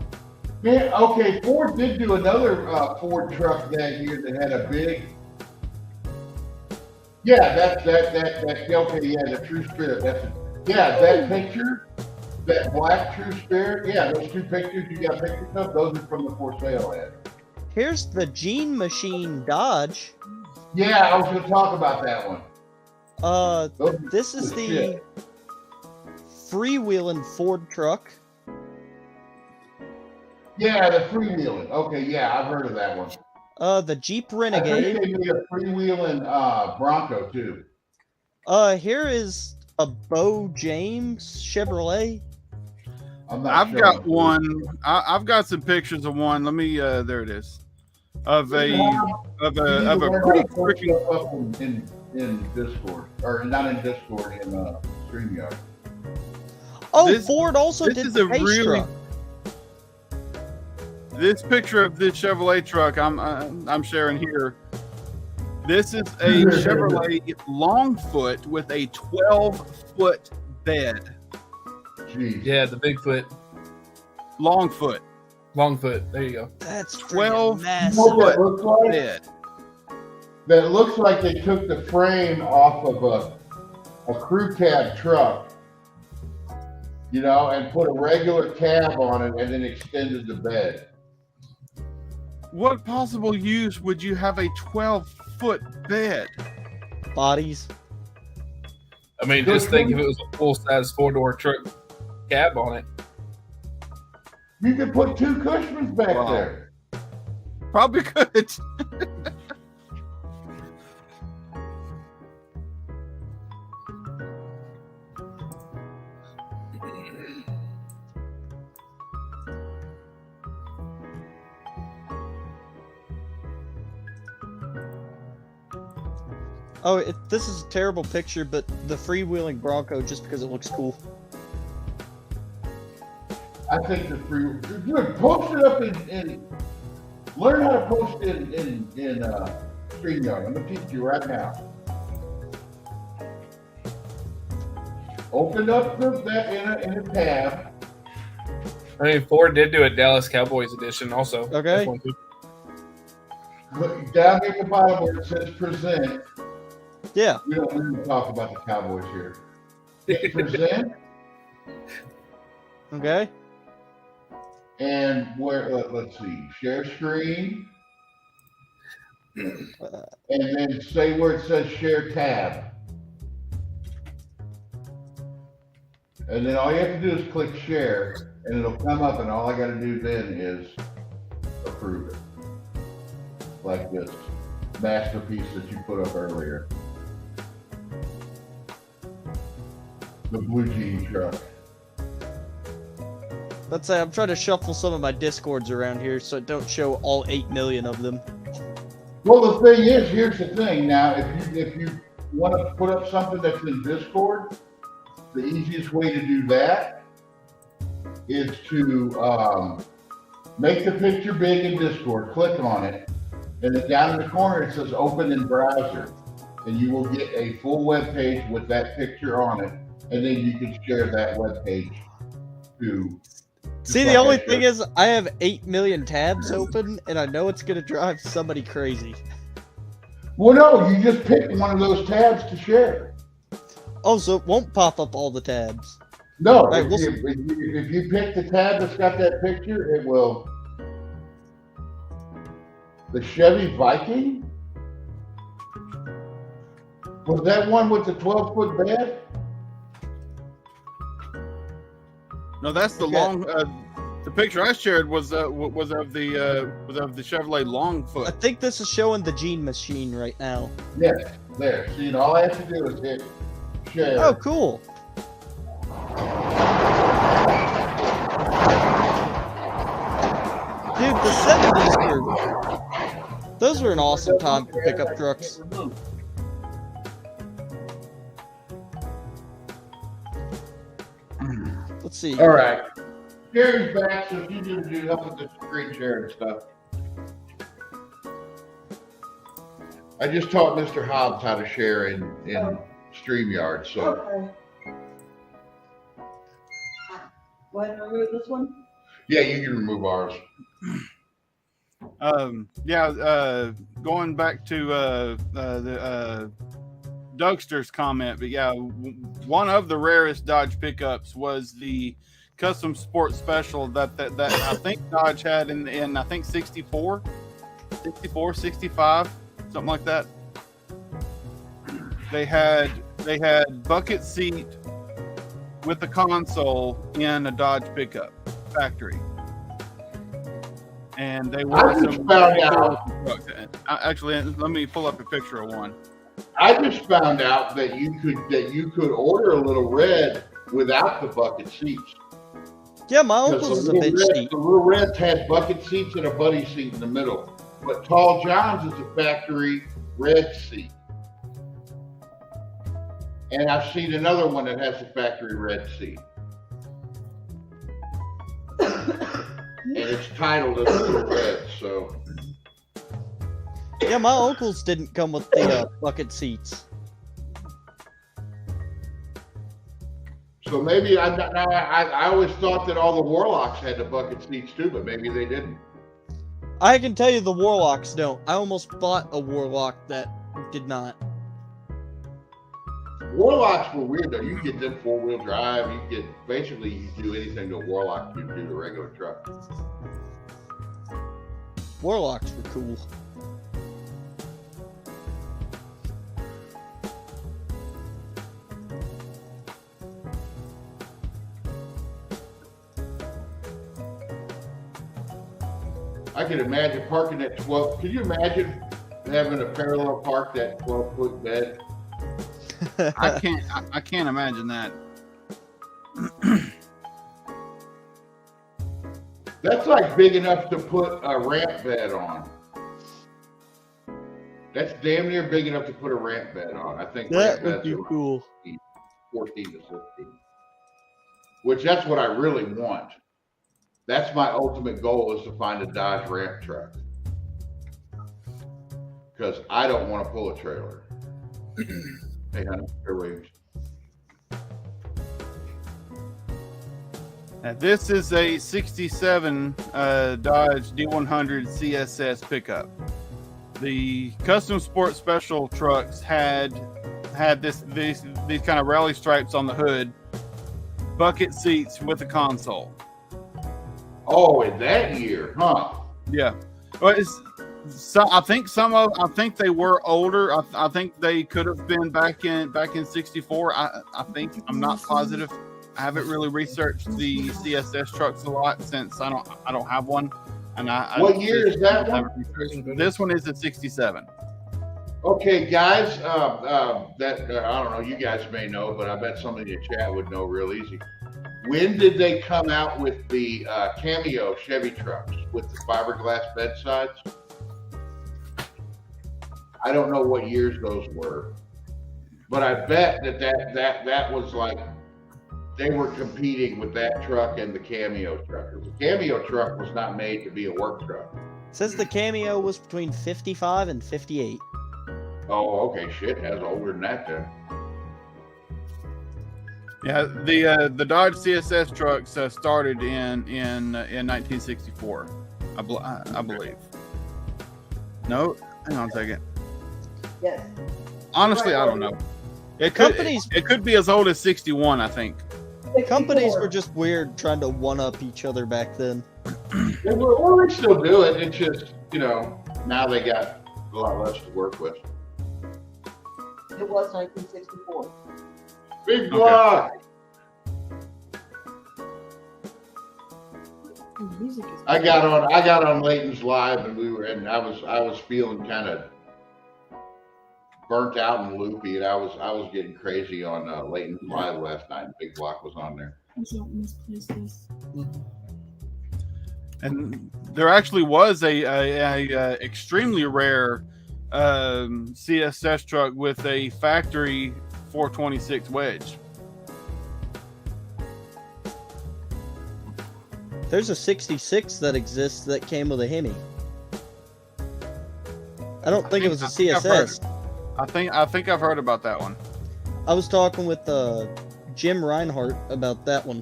Man, okay, Ford did do another Ford truck that year that had a big. Yeah, that. Okay, yeah, the True Spirit. That picture, that black True Spirit. Yeah, those two pictures you got pictures of. Those are from the for sale ad. Here's the Gene Machine Dodge. Yeah, I was going to talk about that one. This is the freewheeling Ford truck. Yeah, the freewheeling. Okay, yeah, I've heard of that one. The Jeep I Renegade. think they made a freewheeling Bronco too. Here is a Bo James Chevrolet. I've got one. I've got some pictures of one. Let me. There it is. Of a pretty freaking in Discord, or not in Discord, in StreamYard. Oh, Ford also did is the a pace really. truck. This picture of this Chevrolet truck I'm sharing here. This is a Chevrolet Longfoot with a 12-foot bed. Jeez. Yeah, the Bigfoot. Longfoot. Longfoot. There you go. That's 12 massive. You know what that looks like? bed. That looks like they took the frame off of a crew cab truck, you know, and put a regular cab on it and then extended the bed. What possible use would you have a 12-foot bed? Bodies. I mean, just think if it was a full-size four-door truck cab on it. You could put two Cushmans back Wow. there. Probably could. Oh, this is a terrible picture, but the freewheeling Bronco just because it looks cool. I think the free. Dude, post it up in learn how to post it in StreamYard. I'm gonna teach you right now. Open up that in a tab. I mean, Ford did do a Dallas Cowboys edition also. Okay. Look down at the bottom where it says present. Yeah. We don't need to talk about the Cowboys here. Hit present, Okay. and where let's see, share screen, and then say where it says share tab. And then all you have to do is click share, and it'll come up, and all I got to do then is approve it. Like this masterpiece that you put up earlier. The blue jean truck. Let's say I'm trying to shuffle some of my discords around here so it don't show all 8 million of them. Well, the thing is, here's the thing. Now, if you want to put up something that's in Discord, the easiest way to do that is to make the picture big in Discord. Click on it, and then down in the corner it says "Open in Browser," and you will get a full web page with that picture on it, and then you can share that web page to. See, the only thing is, I have 8 million tabs open, and I know it's gonna drive somebody crazy. Well, no, you just pick one of those tabs to share. Oh, so it won't pop up all the tabs. No, Right, if you pick the tab that's got that picture, it will. The Chevy Viking? Was that one with the 12-foot bed? No, that's the long. The picture I shared was of the Chevrolet I Longfoot. think this is showing the Gene Machine right now. Yes, there. See, all I have to do is hit share. Oh, cool. Dude, the 70s those were an awesome time for pickup trucks. Let's see. All right. Gary's back, so if you need to do help with the screen share and stuff. I just taught Mr. Hobbs how to share in StreamYard, so. Okay. Go ahead and remove this one. Yeah, you can remove ours. Going back to the Dougster's comment, but yeah, one of the rarest Dodge pickups was the Custom Sport Special that I think Dodge had in I think 64, 65, something like that. They had bucket seat with the console in a Dodge pickup factory. And they were some trucks. Actually, let me pull up a picture of one. I just found out that you could order a little red without the bucket seats. Yeah, my uncle's is a bench seat. The little Reds had bucket seats and a buddy seat in the middle, but Tall John's is a factory red seat. And I've seen another one that has a factory red seat. And it's titled as Little Red, so. Yeah, my uncle's didn't come with the bucket seats. So maybe I always thought that all the Warlocks had the bucket seats too, but maybe they didn't. I can tell you the Warlocks don't. I almost bought a Warlock that did not. Warlocks were weird though. You get them 4-wheel drive. You get basically you do anything to a Warlock you do to a regular truck. Warlocks were cool. I can imagine parking that 12. Can you imagine having a parallel park that 12-foot bed? I can't imagine that. That's like big enough to put a ramp bed on. That's damn near big enough to put a ramp bed on. I think That ramp would beds be are cool. 14 to 16. Which that's what I really want. That's my ultimate goal is to find a Dodge ramp truck. Because I don't want to pull a trailer. Hey, honey, here, Williams. Now, this is a 67 Dodge D100 CSS pickup. The Custom Sport Special trucks had these kind of rally stripes on the hood, bucket seats with a console. Oh, in that year, huh? Yeah, well, I think they were older. I think they could have been back in '64. I think I'm not positive. haven't really researched the CSS trucks a lot since I don't have one. And What year is that one? haven't researched. This one is a 67. Okay, guys, I don't know, you guys may know, but I bet somebody in the chat would know real easy. When did they come out with the Cameo Chevy trucks with the fiberglass bedsides? I don't know what years those were, but I bet that was like they were competing with that truck and the Cameo truck. The Cameo truck was not made to be a work truck. It says the Cameo was between 55 and 58. Oh, okay, shit, that's older than that then. Yeah, the Dodge CSS trucks started in 1964, I believe. No, hang on a second. Yes. Honestly, I don't know. It could be as old as 61, I think. Companies were just weird trying to one-up each other back then. They still do it. It's just, now they got a lot less to work with. It was 1964. Big block. I got on Layton's live, and I was feeling kind of burnt out and loopy, and I was getting crazy on Layton's live last night. Big Block was on there. And there actually was a extremely rare CSS truck with a factory 426 wedge. There's a 66 that exists that came with a Hemi. I don't think it was a CSS. I think I've heard about that one. I was talking with Jim Reinhardt about that one.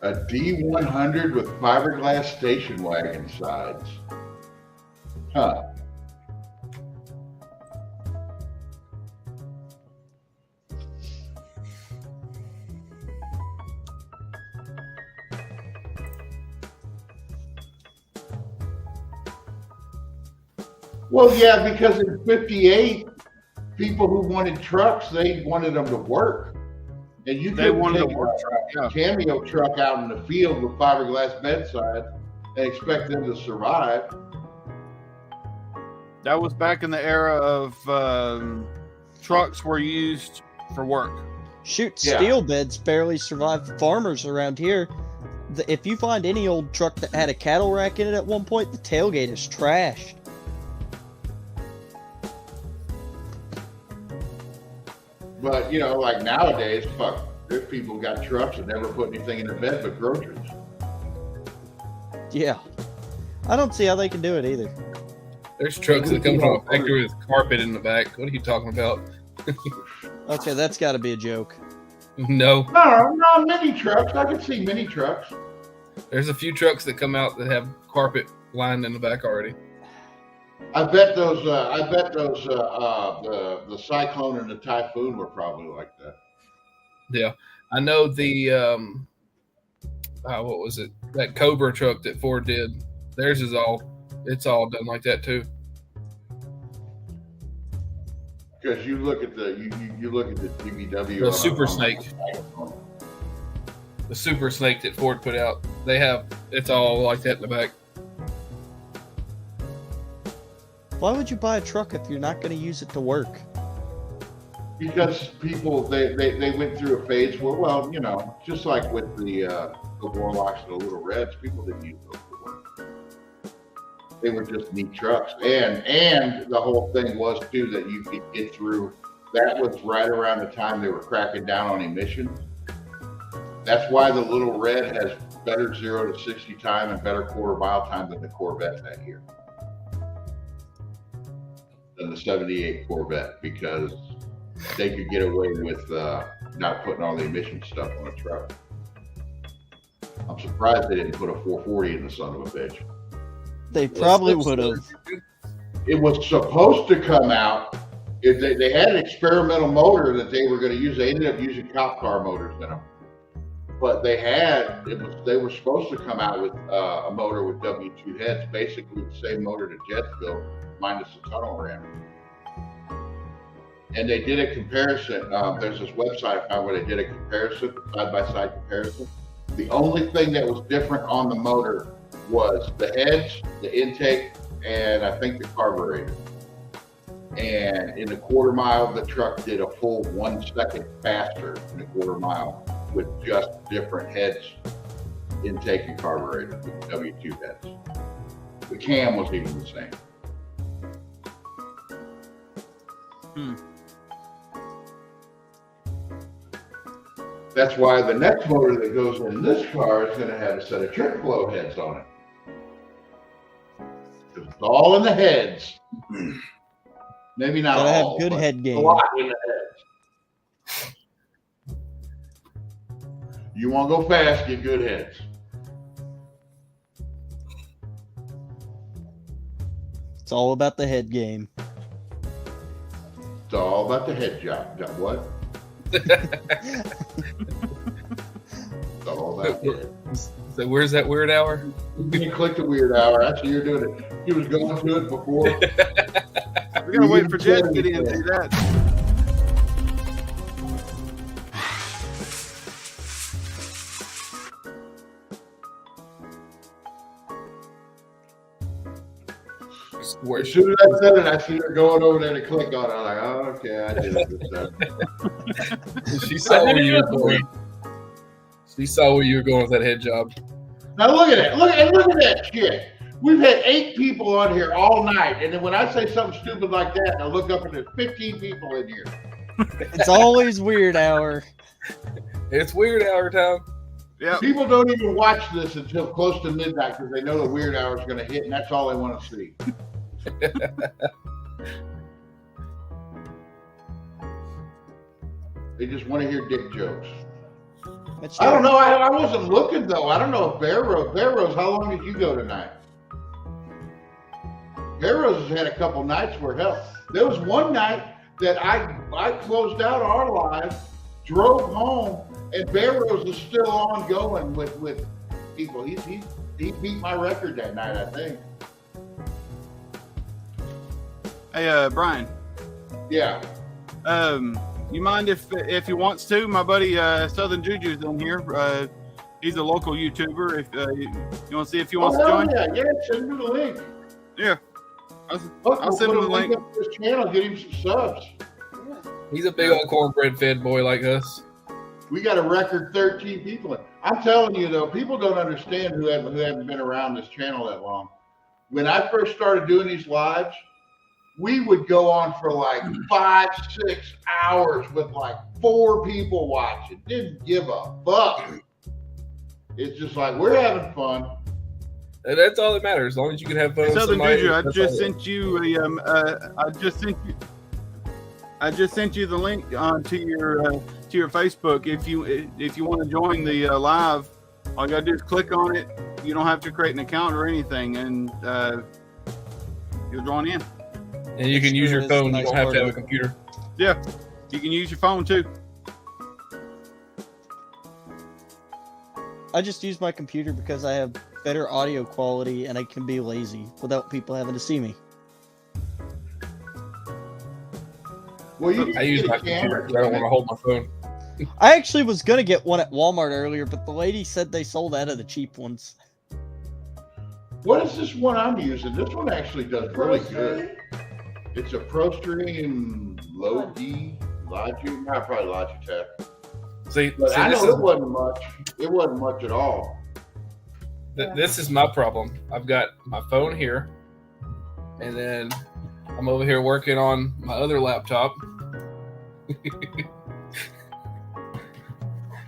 A D100 with fiberglass station wagon sides. Huh. Well, yeah, because in 58, people who wanted trucks, they wanted them to work. And you couldn't take a Cameo truck out in the field with fiberglass bedside and expect them to survive. That was back in the era of trucks were used for work. Shoot, steel beds barely survived farmers around here. If you find any old truck that had a cattle rack in it at one point, the tailgate is trashed. But, like nowadays, there's people got trucks that never put anything in their bed but groceries. Yeah. I don't see how they can do it either. There's trucks that come from a factory with carpet in the back. What are you talking about? Okay, that's got to be a joke. No, mini trucks. I can see mini trucks. There's a few trucks that come out that have carpet lined in the back already. I bet those. The Cyclone and the Typhoon were probably like that. Yeah, I know the what was it? That Cobra truck that Ford did. Theirs is it's all done like that too. Because you look at the GVW. The Super Snake. The Super Snake that Ford put out. It's all like that in the back. Why would you buy a truck if you're not going to use it to work? Because people they went through a phase where, just like with the Warlocks and the Little Reds, people didn't use those for work. They were just neat trucks, and the whole thing was too that you could get through. That was right around the time they were cracking down on emissions. That's why the Little Red has better 0 to 60 time and better quarter mile time than the Corvette that year. Than the 78 Corvette, because they could get away with not putting all the emission stuff on a truck. I'm surprised they didn't put a 440 in the son of a bitch. They probably would have. It was supposed to come out. If they had an experimental motor that they were going to use. They ended up using cop car motors in them. but they were supposed to come out with a motor with W2 heads, basically the same motor that Jets built, minus the tunnel ram. And they did a comparison. There's this website I found where they did a comparison, side-by-side comparison. The only thing that was different on the motor was the heads, the intake, and I think the carburetor. And in a quarter mile, the truck did a full 1 second faster in a quarter mile with just different heads, intake and carburetor with W2 heads. The cam was even the same. That's why the next motor that goes in this car is going to have a set of trick flow heads on it. It's all in the heads. Maybe not Gotta all, have good but head a game. lot in the heads. You want to go fast, get good heads. It's all about the head game. It's all about the head job. What? It's all about the head. So where's that weird hour? You click the weird hour. Actually, you're doing it. He was going to it before. We gotta wait for Jed to get in and do that. As soon as I said it, I see her going over there to click on it. I'm like, oh, okay, I did it this time. She saw where you were going. She saw where you were going with that head job. Now look at it. Look at that shit. We've had 8 people on here all night, and then when I say something stupid like that, I look up and there's 15 people in here. It's always weird hour. It's weird hour time. Yeah. People don't even watch this until close to midnight because they know the weird hour is going to hit, and that's all they want to see. They just want to hear dick jokes. I don't know. I wasn't looking though. I don't know if Bear Rose. How long did you go tonight? Bear Rose has had a couple nights where hell. There was one night that I closed out our live, drove home, and Bear Rose is still ongoing with people. He beat my record that night, I think. Hey, Brian. Yeah. You mind if he wants to? My buddy Southern Juju's in here. He's a local YouTuber. If you want to see if he wants to join. Yeah, send me the link. Yeah. I'll send him the link. Up to this channel, get him some subs. He's a big old cornbread fed boy like us. We got a record 13 people. I'm telling you though, people don't understand who haven't been around this channel that long. When I first started doing these lives, we would go on for like 5-6 hours with like 4 people watching. Didn't give a fuck. It's just like we're having fun. And that's all that matters. As long as you can have fun with Southern somebody. Juju, I just sent you the link to your Facebook. If you want to join the live, all you gotta do is click on it. You don't have to create an account or anything, and you'll join in. And you can use your phone. You don't have to have a computer. Yeah, you can use your phone too. I just use my computer because I have better audio quality and I can be lazy without people having to see me. Well, I use my computer because I don't want to hold my phone. I actually was gonna get one at Walmart earlier, but the lady said they sold out of the cheap ones. What is this one I'm using? This one actually does really good. It's a ProStream Logi, probably Logitech. See, But I know it wasn't much. It wasn't much at all. This is my problem. I've got my phone here, and then I'm over here working on my other laptop.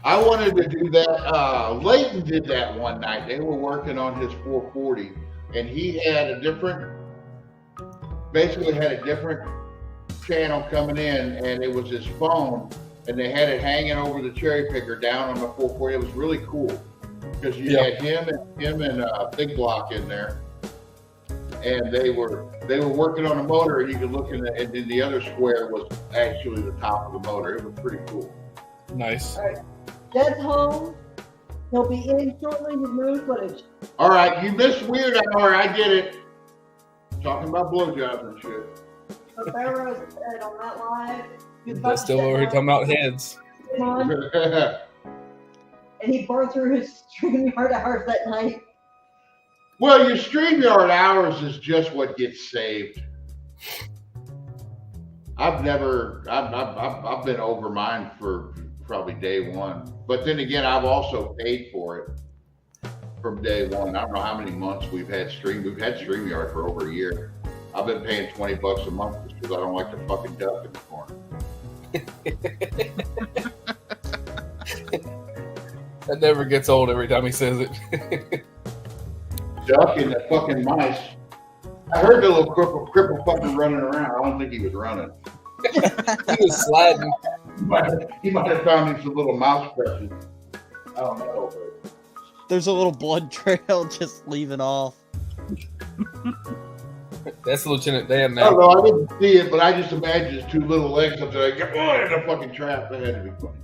I wanted to do that. Leighton did that one night. They were working on his 440, and he had basically had a different channel coming in, and it was his phone, and they had it hanging over the cherry picker down on the 440. It was really cool because you had him and Big Block in there, and they were working on a motor, and you could look and then the other square was actually the top of the motor. It was pretty cool. Nice. All right. Jed's home. He'll be in shortly with moon footage. All right, you missed Weird Hour. I get it. Talking about blowjobs and shit. But Pharaoh said on that live. That's still what we're talking about heads. On, and he burned through his StreamYard hours that night. Well, your StreamYard hours is just what gets saved. I've been over mine for probably day one. But then again, I've also paid for it from day one. I don't know how many months we've had StreamYard for over a year. I've been paying $20 a month just because I don't like to fucking duck in the corner. That never gets old every time he says it. Duck and the fucking mice. I heard the little cripple fucking running around. I don't think he was running. He was sliding. He might have found him some little mouse presses. I don't know. But... There's a little blood trail just leaving off. That's Lieutenant Dan I now. don't know. I didn't see it, but I just imagined his two little legs up there. Like, oh, in a fucking trap. That had to be funny.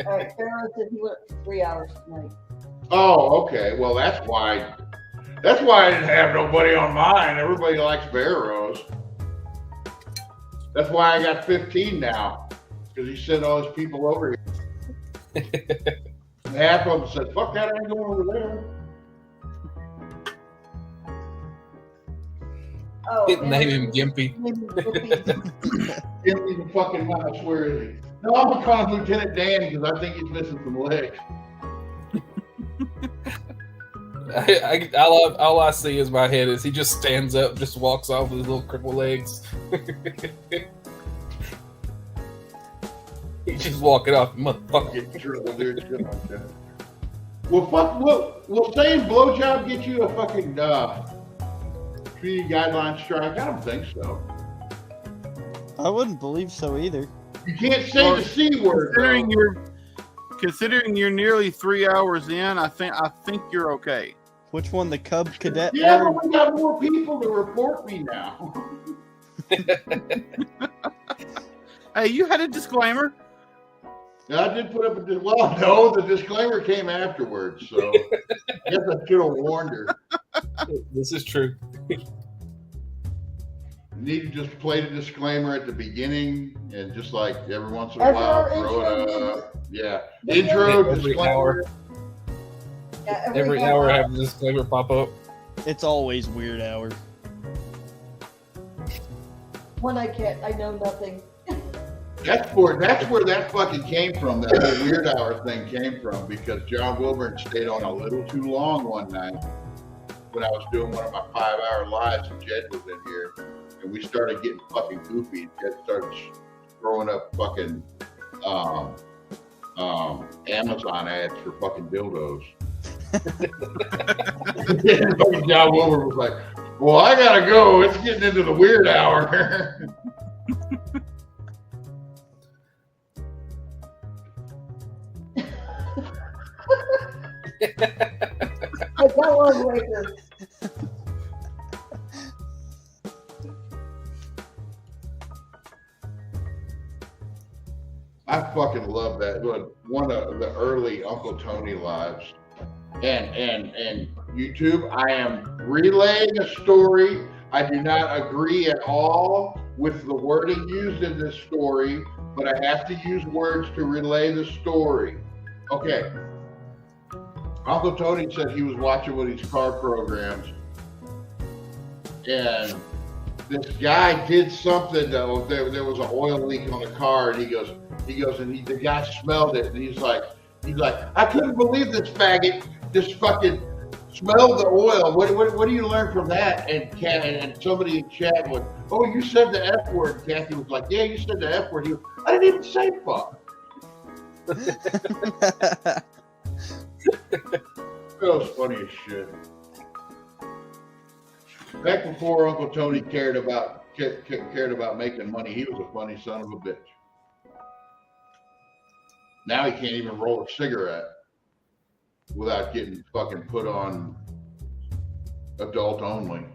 All right, Pharaoh said he went 3 hours tonight. Oh, okay. Well, that's why I didn't have nobody on mine. Everybody likes Barrows. That's why I got 15 now. Because he sent all his people over here. And half of them said, fuck that, I ain't going over there. Oh, Name him Gimpy. Give me the fucking mouse. Where is he? No, I'm going to call him Lieutenant Dan because I think he's missing some legs. All I see is my head is he just stands up, just walks off with his little crippled legs. He's just walking off, motherfucker. Well, fuck. Will saying blowjob get you a fucking community guideline strike? I don't think so. I wouldn't believe so either. You can't say the C word. Considering you're nearly 3 hours in, I think you're okay. Which one, the Cub Cadet? Yeah, but we got more people to report me now. Hey, you had a disclaimer. I did put up well, no, the disclaimer came afterwards, so I guess I should have warned her. This is true. You need to just play the disclaimer at the beginning and just like every once in a while throw it up. Yeah. Intro, Every disclaimer. hour. Yeah, Every hour have a disclaimer pop up. It's always Weird Hour. One I can't. I know nothing. That's where that fucking came from. That whole Weird Hour thing came from because John Wilburn stayed on a little too long one night when I was doing one of my 5-hour lives and Jed was in here, and we started getting fucking goofy. Jed started throwing up fucking Amazon ads for fucking dildos. And John Wilburn was like, "Well, I gotta go. It's getting into the Weird Hour." I got one later. I fucking love that. One of the early Uncle Tony lives. And YouTube, I am relaying a story. I do not agree at all with the wording used in this story, but I have to use words to relay the story. Okay. Uncle Tony said he was watching one of these car programs, and this guy did something. There was an oil leak on the car, and he goes, and the guy smelled it, and he's like, I couldn't believe this faggot just fucking smelled the oil. What do you learn from that? And somebody in chat went, oh, you said the F word. Kathy was like, yeah, you said the F word. He goes, I didn't even say fuck. That was funny as shit. Back before Uncle Tony cared about making money, he was a funny son of a bitch. Now he can't even roll a cigarette without getting fucking put on adult only.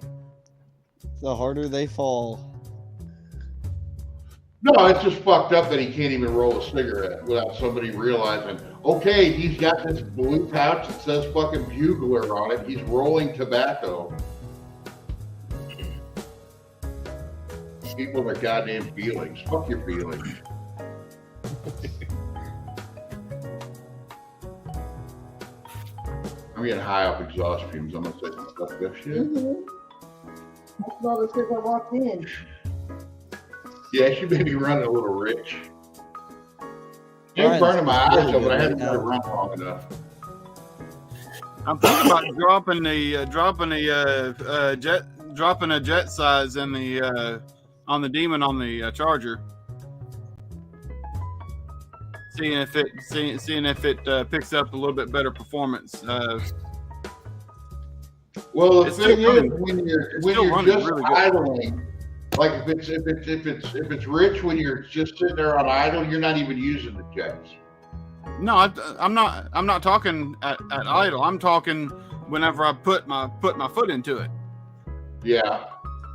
The harder they fall. No, it's just fucked up that he can't even roll a cigarette without somebody realizing, okay, he's got this blue pouch that says fucking Bugler on it. He's rolling tobacco. People with goddamn feelings. Fuck your feelings. I'm getting high off exhaust fumes. I'm gonna say some stuff good shit. That's all this because I walked in. Yeah, she made me run a little rich. It Ryan's ain't burning my eyes really though, but I good haven't right let it now. run long enough. I'm thinking about dropping a jet size in the on the Demon on the Charger. Seeing if it picks up a little bit better performance. Well, the It's thing still is, running- when you're still running just really good. idling, like if it's rich when you're just sitting there on idle, you're not even using the jets. No, I'm not talking at idle. I'm talking whenever I put my foot into it. Yeah,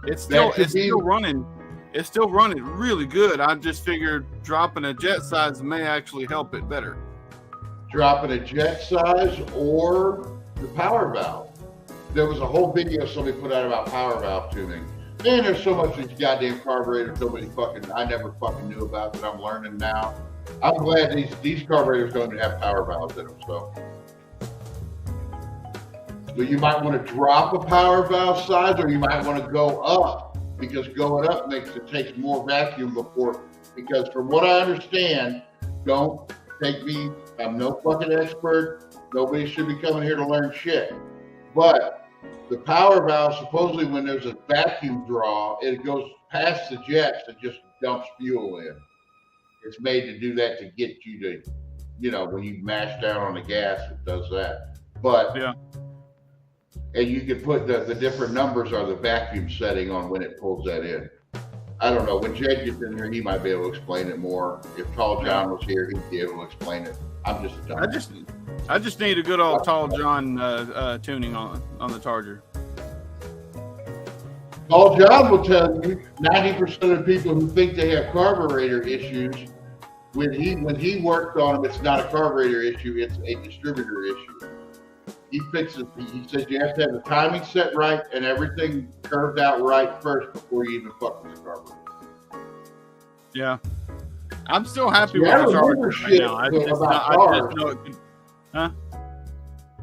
It's still That could be- running. It's still running really good. I just figured dropping a jet size may actually help it better. dropping a jet size or the power valve. There was a whole video somebody put out about power valve tuning. Man, there's so much of these goddamn carburetors I never fucking knew about that I'm learning now. I'm glad these carburetors don't have power valves in them, so. But you might want to drop a power valve size, or you might want to go up, because going up takes more vacuum because from what I understand, don't take me, I'm no fucking expert. Nobody should be coming here to learn shit. But the power valve, supposedly when there's a vacuum draw, it goes past the jets and just dumps fuel in. It's made to do that to get you to, when you mash down on the gas, it does that. But, Yeah. And you can put the different numbers are the vacuum setting on when it pulls that in. I don't know. When Jed gets in here, he might be able to explain it more. If Tall John was here, he'd be able to explain it. I'm just done. I just need a good old Tall John tuning on the Charger. Tall John will tell you 90% of people who think they have carburetor issues, when he worked on them, it's not a carburetor issue, it's a distributor issue. He fixes. He says you have to have the timing set right and everything curved out right first before you even fuck with the carburetor. Yeah, I'm still happy Yeah, with the I remember Charger right shit now. I about just know it could,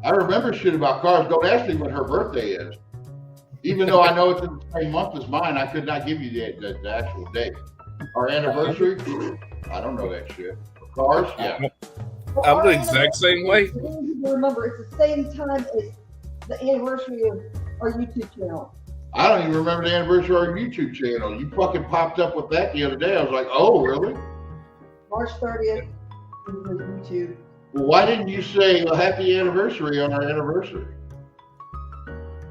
I remember shit about cars. Don't ask me when her birthday is. Even though I know it's in the same month as mine, I could not give you the actual date. Our anniversary? I don't know that shit. Cars? Yeah. I'm the exact same way. Remember, it's the same time as the anniversary of our YouTube channel. I don't even remember the anniversary of our YouTube channel. You fucking popped up with that the other day. I was like, oh, really? March 30th is YouTube. Well, why didn't you say a happy anniversary on our anniversary?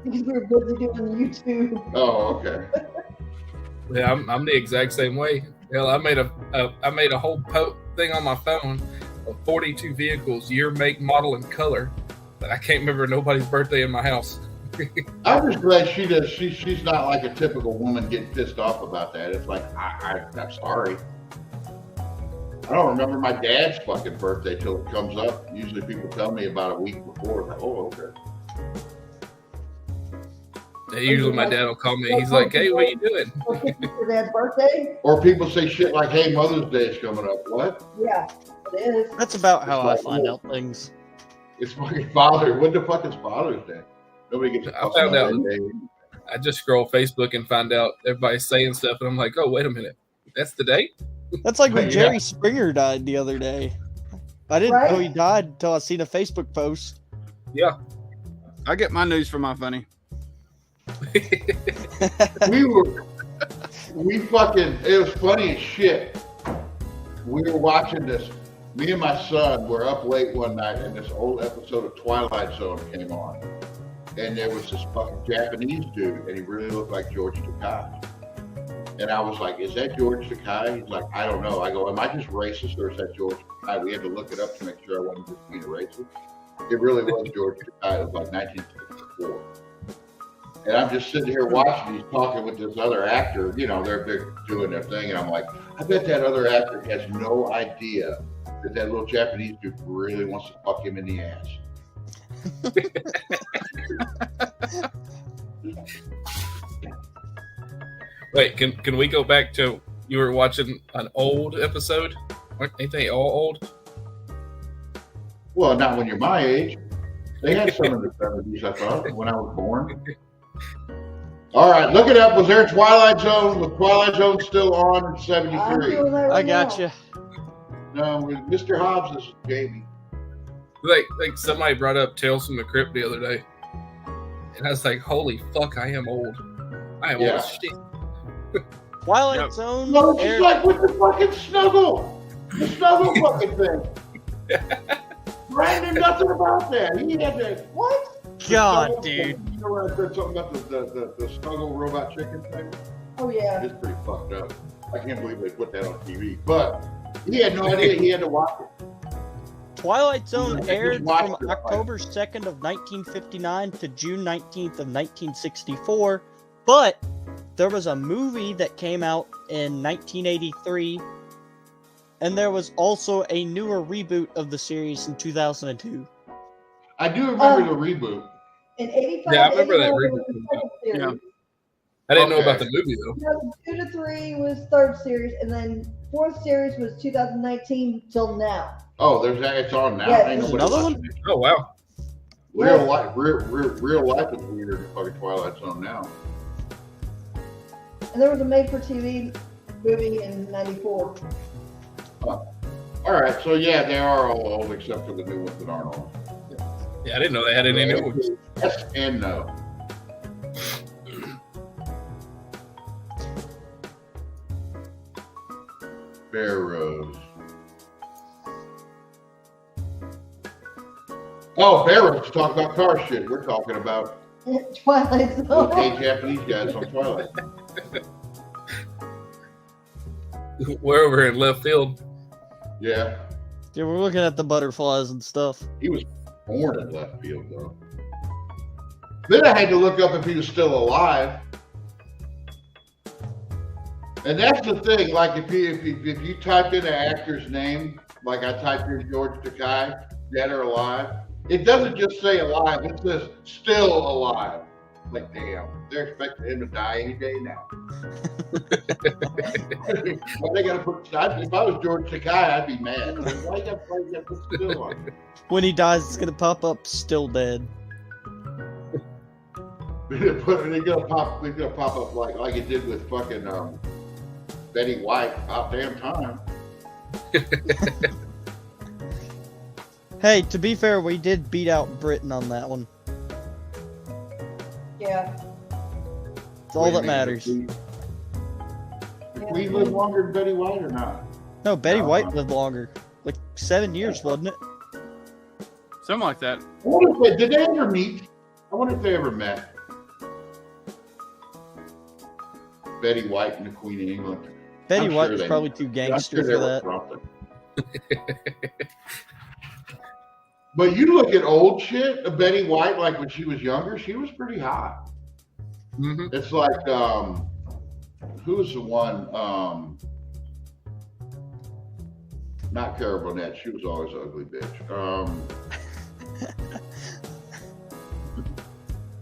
Because we were busy doing YouTube. Oh, okay. Yeah, I'm the exact same way. Hell, I made a whole thing on my phone of 42 vehicles, year, make, model, and color. But I can't remember nobody's birthday in my house. I'm just glad she does. She's not like a typical woman getting pissed off about that. It's like, I'm sorry. I don't remember my dad's fucking birthday till it comes up. Usually people tell me about a week before. Like, oh, okay. Usually my dad will call me. He's like, hey, what are you doing? For dad's birthday? Or people say shit like, hey, Mother's Day is coming up. What? Yeah, it is. That's about how I It's like, find out things. It's fucking Father's. What the fuck is Father's Day? Nobody gets. I found out. Day. I just scroll Facebook and find out everybody's saying stuff, and I'm like, oh, wait a minute. That's the date? That's like when Yeah. Jerry Springer died the other day. I didn't know he died until I seen a Facebook post. Yeah. I get my news from my funny. It was funny as shit. We were watching this. Me and my son were up late one night and this old episode of Twilight Zone came on. And there was this fucking Japanese dude and he really looked like George Takei. And I was like, is that George Takei? He's like, I don't know. I go, am I just racist or is that George Takei? We had to look it up to make sure I wasn't just being racist. It really was George Takei. It was like 1964. And I'm just sitting here watching. He's talking with this other actor. You know, they're doing their thing, and I'm like, I bet that other actor has no idea that that little Japanese dude really wants to fuck him in the ass. Wait, can we go back to you were watching an old episode? Ain't they all old? Well, not when you're my age. They had some in the 70s, I thought, when I was born. All right, look it up. Was there a Twilight Zone? Was Twilight Zone still on in I'm 73? doing that right I got now. you. No, Mr. Hobbs is Jamie. Like somebody brought up Tales from the Crypt the other day, and I was like, "Holy fuck, I am old. I am old as shit." Twilight Yep. Zone No, it's just aired. like with the fucking snuggle. The snuggle fucking thing. Brandon, nothing about that. He had that. What? God, dude. You know when I said something about the snuggle robot chicken thing? Oh yeah. It's pretty fucked up. I can't believe they put that on TV. But he had no idea he had to watch it. Twilight Zone Just aired watch from it. October 2nd of 1959 to June 19th of 1964, but there was a movie that came out in 1983, and there was also a newer reboot of the series in 2002. I do remember the reboot. In 85, Yeah, I remember that 81 was reboot. the second series. Yeah. I didn't know Okay. about the movie though. 2 to 3 was third series, and then fourth series was 2019 till now. Oh, there's that. It's on now. Yeah, Ain't there's nobody another watching it. Oh wow. Real life, real life is weirder than fucking Twilight Zone now. And there was a made-for-TV movie in '94. All right, so yeah, they are all old except for the new ones that aren't old. Yeah, I didn't know they had any new ones. Yes and no. Bear Rose. Oh, Bear Rose. Talk about car shit. We're talking about Twilight Zone. okay Japanese guys on Twilight. We're over in left field. Yeah, Yeah, we're looking at the butterflies and stuff. he was born in left field though. Then I had to look up if he was still alive. And that's the thing. Like if you typed in an actor's name, like I typed in George Takei, dead or alive, it doesn't just say alive. It says still alive. Like damn, they're expecting him to die any day now. Well, they gotta put. If I was George Takei, I'd be mad. Like, why you gotta put still on? When he dies, it's gonna pop up still dead. They're gonna pop up like it did with fucking Betty White. About damn time. Hey, to be fair, we did beat out Britain on that one. Yeah. It's all that matters. Did we live longer than Betty White or not? No, Betty White lived longer. Like 7 years, wasn't it? Something like that. I wonder if did they ever meet? I wonder if they ever met. Betty White and the Queen of England. Betty I'm White sure was they- probably too I'm gangster sure they for were that. something. But you look at old shit of Betty White, like when she was younger, she was pretty hot. Mm-hmm. It's like, who's the one? Not Cara Burnett. She was always an ugly bitch.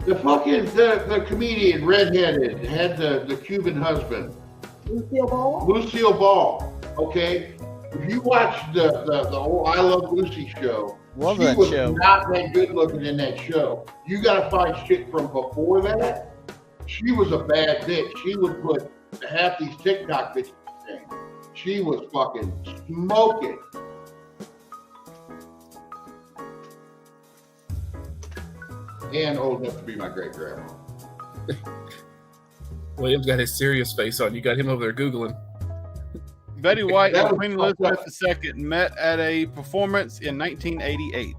The fucking the comedian, redheaded, had the Cuban husband, Lucille Ball. Lucille Ball. Okay, if you watch the old I Love Lucy show, Love she that was show. not that good looking in that show. You got to find shit from before that. She was a bad bitch. She would put half these TikTok bitches in. She was fucking smoking. And old enough to be my great grandma. William's got his serious face on. You got him over there Googling. Betty White That and was Queen fucked up. Elizabeth II met at a performance in 1988.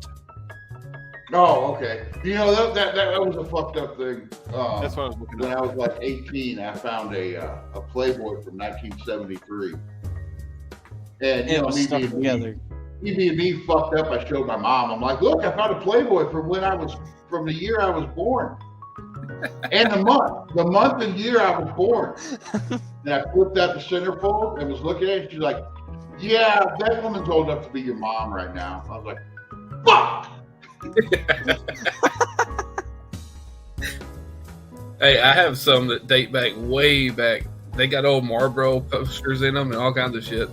Oh, okay. You know that was a fucked up thing. That's what I was looking When at. I was like 18, I found a Playboy from 1973. And you It know, was me stuck being together. me fucked up. I showed my mom. I'm like, look, I found a Playboy from the year I was born. And the month and year I was born. And I flipped out the centerfold and was looking at it. She's like, yeah, that woman's old enough to be your mom right now. I was like, fuck. Hey, I have some that date back way back. They got old Marlboro posters in them and all kinds of shit.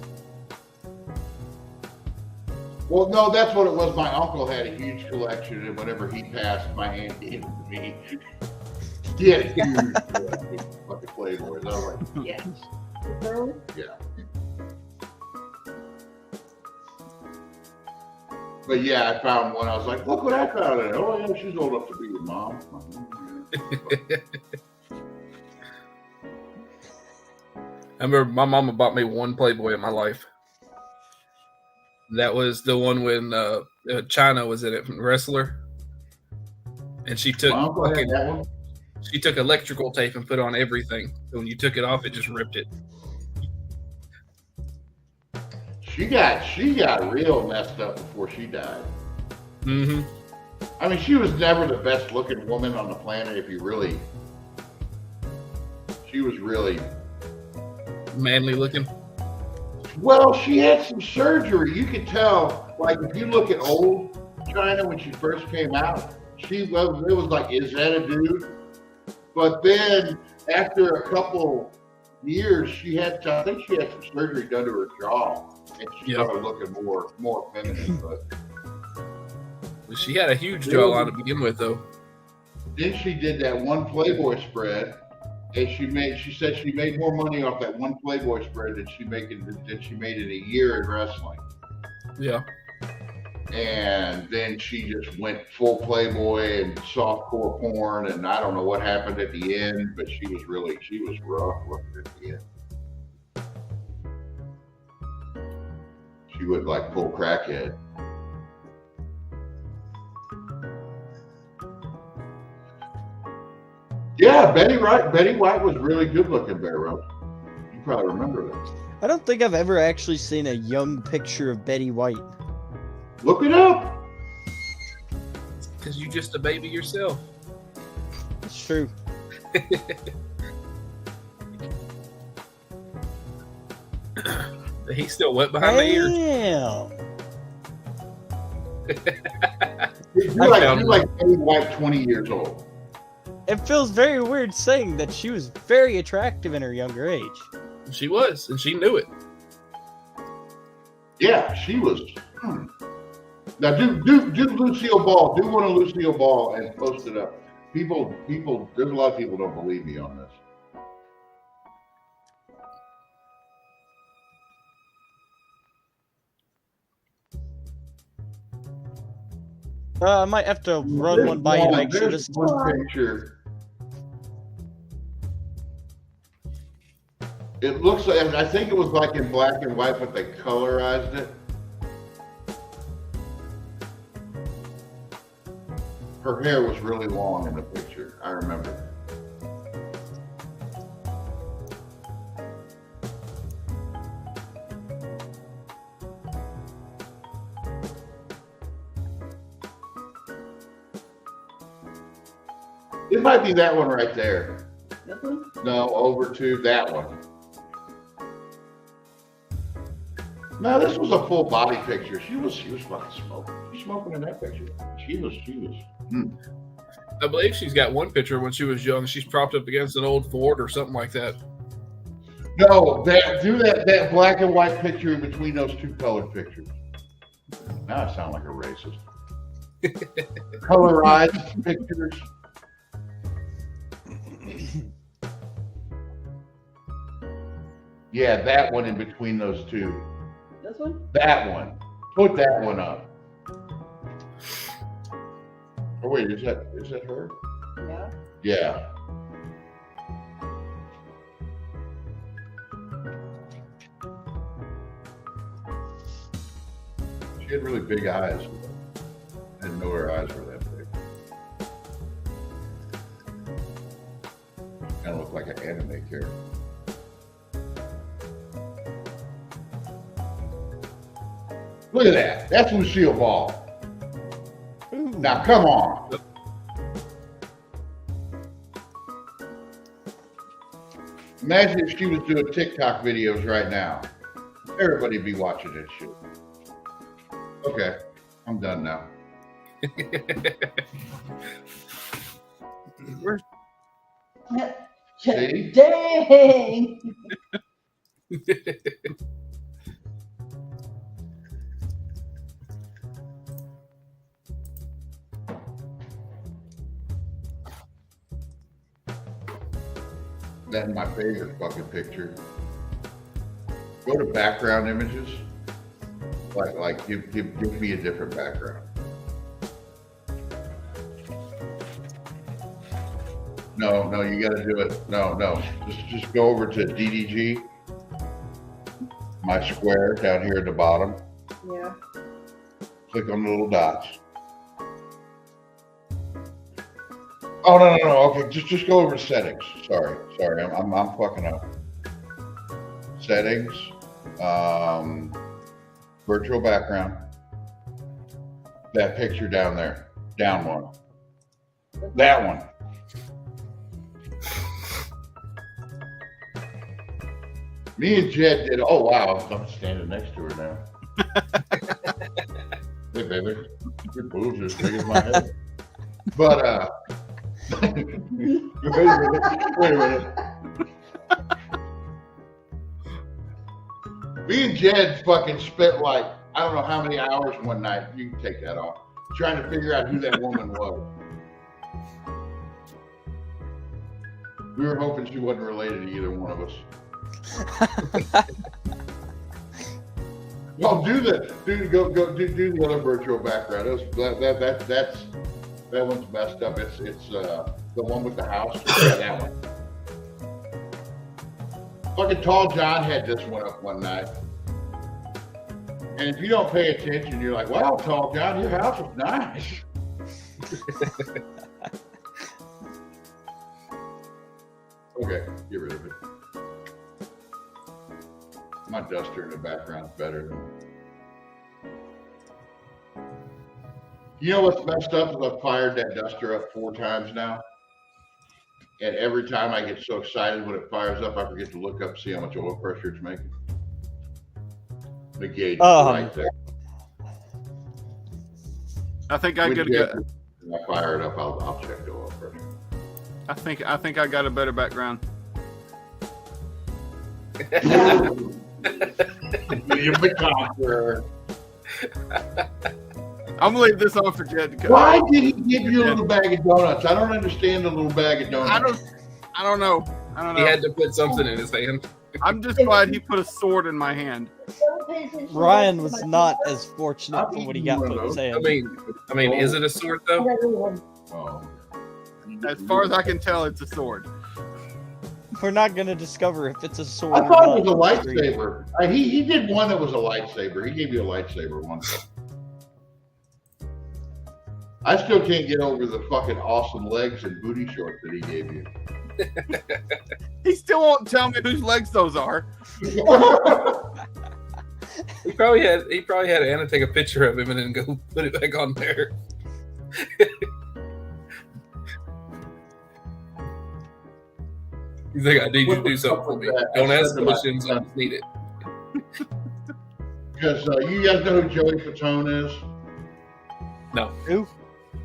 Well, no, that's what it was. My uncle had a huge collection, and whenever he passed, my aunt gave them to me. He had a huge collection of fucking Playboys. I was like, yes. Really? Yeah. But yeah, I found one. I was like, look what I found. In it. Oh, yeah, she's old enough to be your mom. I remember my mama bought me one Playboy in my life. That was the one when China was in it, from Wrestler. And she took she took electrical tape and put on everything. So when you took it off, it just ripped it. She got real messed up before she died. Mm-hmm. I mean, she was never the best looking woman on the planet. If you really, she was really Manly looking. well. She had some surgery. You could tell. Like if you look at old China when she first came out, it was like, is that a dude? But then after a couple years, I think she had some surgery done to her jaw, and she started looking more feminine. But she had a huge jawline to begin with, though. then she did that one Playboy spread, and she said she made more money off that one Playboy spread than she made in a year in wrestling. Yeah. And then she just went full Playboy and softcore porn, and I don't know what happened at the end, but she was rough looking at the end. She went like full crackhead. Yeah, Betty White was really good looking, Bear Rose. You probably remember that. I don't think I've ever actually seen a young picture of Betty White. Look it up. Because you're just a baby yourself. It's true. He's still wet behind the ears. You're like Betty White 20 years old. It feels very weird saying that she was very attractive in her younger age. She was, and she knew it. Yeah, she was. Now do Lucille Ball. Do one of Lucille Ball and post it up. People. There's a lot of people don't believe me on this. I might have to run one by you to make sure this. One picture. It looks like, I think it was like in black and white, but they colorized it. Her hair was really long in the picture. I remember. It might be that one right there. This one? No, over to that one. No, this was a full body picture. She was fucking smoking. She's smoking in that picture. She was. I believe she's got one picture when she was young. She's propped up against an old Ford or something like that. No, that black and white picture in between those two colored pictures. Now I sound like a racist. Colorized pictures. Yeah, that one in between those two. This one? That one. Put that one up. Oh wait, is that her? Yeah. Yeah. She had really big eyes. I didn't know her eyes were that big. Kind of looked like an anime character. Look at that. That's Lucille Ball. Now, come on. Imagine if she was doing TikTok videos right now. Everybody be watching this shit. Okay, I'm done now. See? Dang. That's my favorite fucking picture. Go to background images. Like give me a different background. No, you gotta do it. No. Just go over to DDG. My square down here at the bottom. Yeah. Click on the little dots. Oh no. Okay, just go over to settings. Sorry. I'm fucking up. Settings. Virtual background. That picture down there. Down one. That one. Me and Jed did. Oh wow, I'm standing next to her now. Hey baby, your boobs are as big as my head. But wait a minute. Me and Jed fucking spent like I don't know how many hours one night. You can take that off. Trying to figure out who that woman was. We were hoping she wasn't related to either one of us. Well, do the the other virtual background. That one's messed up. It's the one with the house. Yeah, that one. Fucking Tall John had this one up one night. And if you don't pay attention, you're like, wow, Tall John, your house is nice. Okay, get rid of it. My duster in the background is better than. You know what's messed up is I've fired that duster up 4 times now. And every time I get so excited when it fires up, I forget to look up and see how much oil pressure it's making. The gauge is right there. I think I could get. When I fire it up, I'll check the oil pressure. I think I got a better background. You're the conqueror. I'm gonna leave this on for Jed to go. Why did he give you a little bag of donuts? I don't understand the little bag of donuts. I don't know. He had to put something in his hand. I'm just glad he put a sword in my hand. Ryan was not as fortunate for what he got put in his hand. I mean, is it a sword though? Oh. As far as I can tell, it's a sword. We're not gonna discover if it's a sword. I thought it was a lightsaber. He did one that was a lightsaber. He gave you a lightsaber one. I still can't get over the fucking awesome legs and booty shorts that he gave you. He still won't tell me whose legs those are. He probably had Anna take a picture of him and then go put it back on there. He's like, I need you to do something for me. Don't ask questions, I just need it. Because you guys know who Joey Fatone is? No. Who?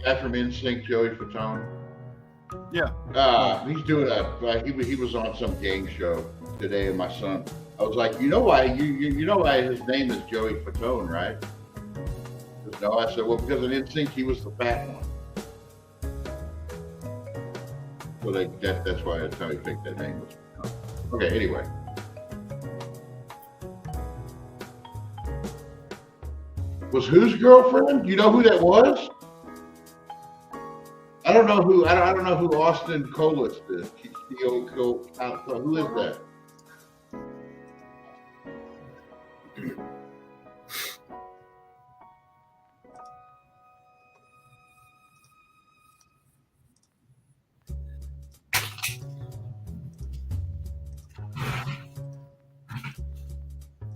Guy from NSYNC, Joey Fatone. Yeah. He's doing he was on some gang show today, and my son. I was like, you know why his name is Joey Fatone, right? No, I said, well, because in NSYNC he was the fat one. So that's why that's how he picked that name. Okay, anyway. Was whose girlfriend? Do you know who that was? I don't know who Austin Colas is. Who is that?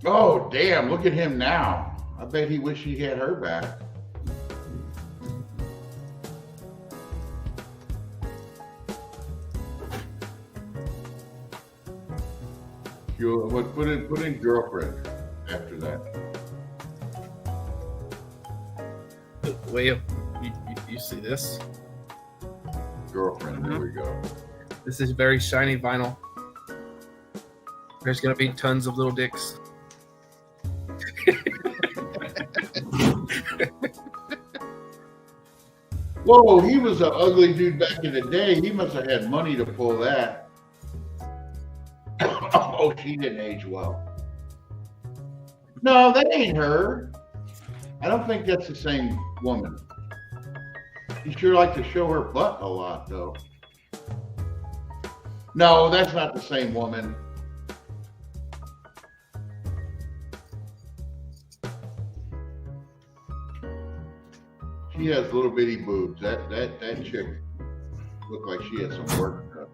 Oh, damn, look at him now. I bet he wished he had her back. You'll put in girlfriend after that. William, you see this? Girlfriend. There we go. This is very shiny vinyl. There's gonna be tons of little dicks. Whoa, he was an ugly dude back in the day. He must have had money to pull that. Oh, she didn't age well. No, that ain't her. I don't think that's the same woman. She sure liked to show her butt a lot, though. No, that's not the same woman. She has little bitty boobs. That chick looked like she had some work done.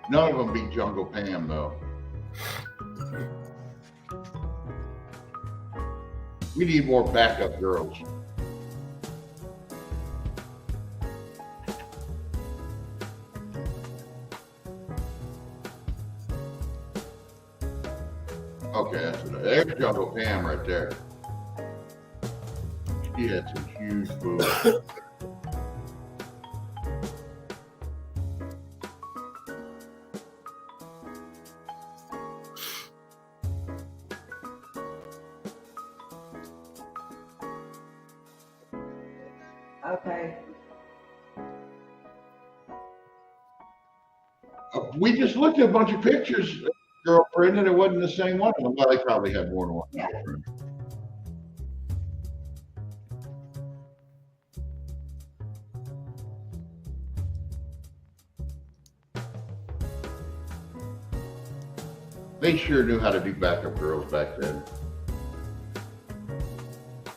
None of them beat Jungle Pam, though. We need more backup girls. Okay, there's Jungle Pam right there. She had some huge boobs. Okay. We just looked at a bunch of pictures, girlfriend, and it wasn't the same one. Well, they probably had more than one girlfriend. They sure knew how to do backup girls back then.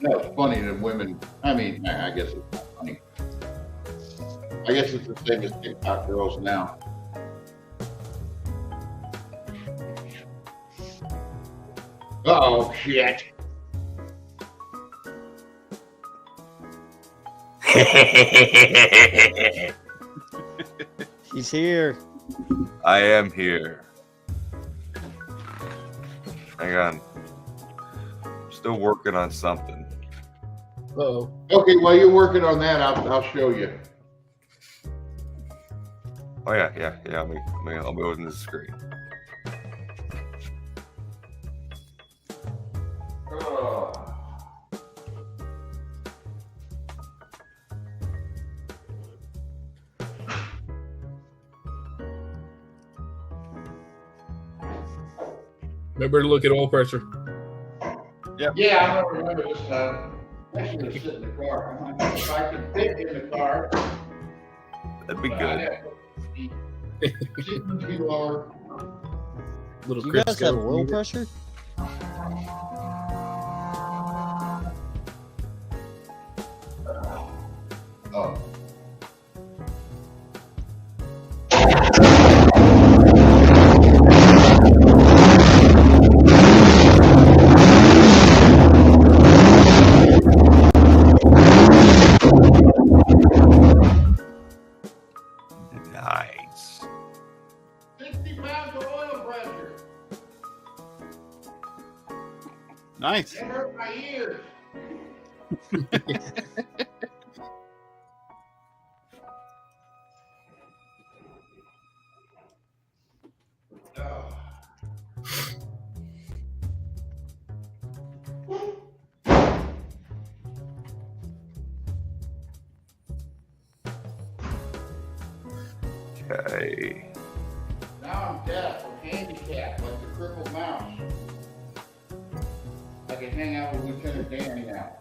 No, it's funny that women, I mean, I guess it's not funny. I guess it's the same as TikTok girls now. Oh shit. He's here. I am here. Hang on. I'm still working on something. Uh-oh. Okay, while you're working on that, I'll show you. Oh yeah. I'll be opening the screen. Remember to look at oil pressure. Yeah, I don't remember this time. I should have sit in the car. I might if I could fit in the car. That'd be good. Sitting too lower. Little Do you Chris guys have go. oil pressure? Oh. Nice. 60 pounds of oil pressure. Nice. It hurt my ears. Okay. Now I'm deaf. I'm handicapped like the crippled mouse. I can hang out with Lieutenant Dan now.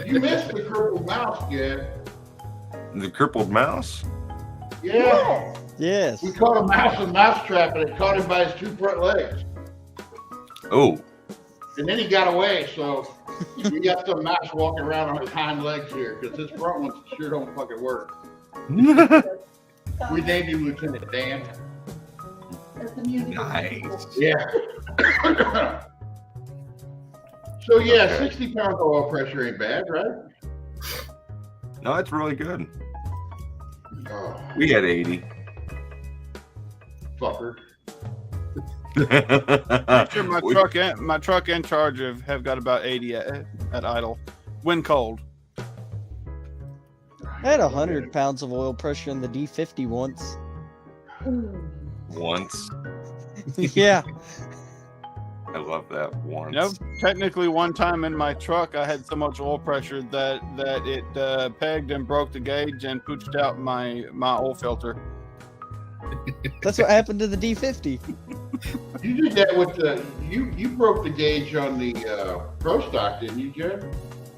You missed the crippled mouse, kid. The crippled mouse? Yeah. Yes. We caught a mouse in a mousetrap and it caught him by his two front legs. Oh. And then he got away, so we got some mouse walking around on his hind legs here because his front ones sure don't fucking work. We named him Lieutenant Dan. That's the music. Nice. Yeah. So yeah, Okay. 60 pounds of oil pressure ain't bad, right? No, it's really good. Oh, We had 80. fucker. I'm sure We- my truck and Charger have got about 80 at idle when cold. I had 100 pounds of oil pressure in the D50 once. Once. Yeah. I love that once. Nope. Technically, one time in my truck, I had so much oil pressure that it pegged and broke the gauge and pooched out my oil filter. That's what happened to the D50. You did that with the you broke the gauge on the Pro Stock, didn't you, Jeff?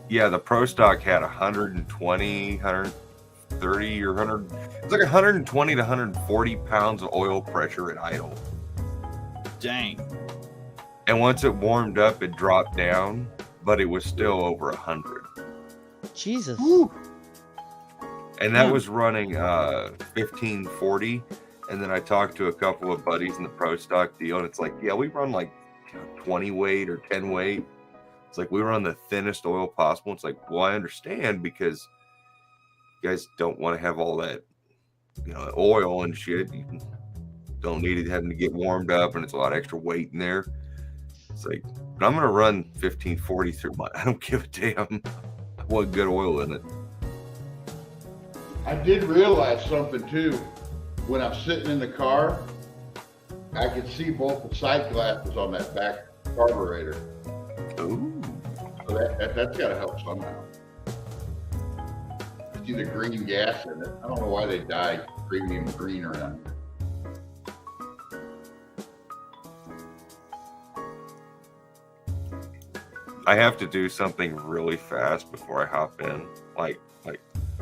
Yeah, the Pro Stock had 120, 130, or 100. It's like 120 to 140 pounds of oil pressure at idle. Dang. And once it warmed up, it dropped down, but it was still over 100. Jesus. And that was running 1540. And then I talked to a couple of buddies in the Pro Stock deal, and it's like, yeah, we run like 20 weight or 10 weight. It's like we run the thinnest oil possible. It's like, well, I understand because you guys don't want to have all that, oil and shit. You don't need it having to get warmed up, and it's a lot of extra weight in there. It's like, but I'm going to run 1540 through my, I don't give a damn. I want good oil in it. I did realize something too. When I'm sitting in the car, I can see both the sight glasses on that back carburetor. Ooh. So that's got to help somehow. See the green gas in it. I don't know why they dyed premium green around here. I have to do something really fast before I hop in. Like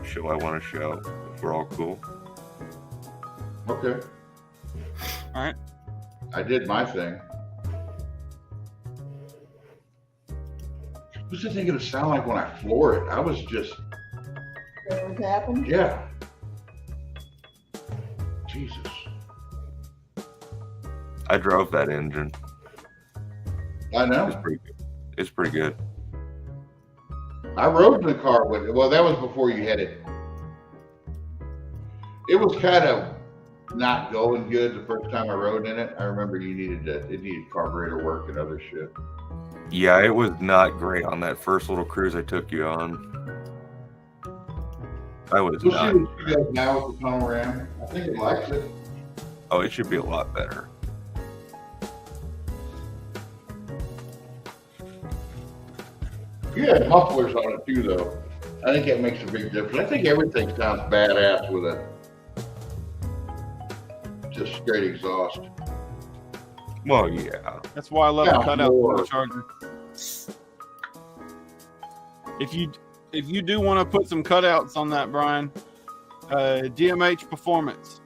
show I want to show. If we're all cool. Okay. All right. I did my thing. What's the thing going to sound like when I floor it? I was just, What's happened? yeah. Jesus. I drove that engine. I know. It's pretty good. It's pretty good. I rode in the car with it. Well, that was before you had it. It was kind of not going good the first time I rode in it. I remember it needed carburetor work and other shit. Yeah, it was not great on that first little cruise I took you on. I was We'll not. see what you does now with the tunnel ram. I think it likes it. Oh, it should be a lot better. You had mufflers on it too, though. I think that makes a big difference. I think everything sounds badass with a just straight exhaust. Well, yeah. That's why I love Yeah, the cutout more. for the Charger. If you do want to put some cutouts on that, Brian, DMH Performance.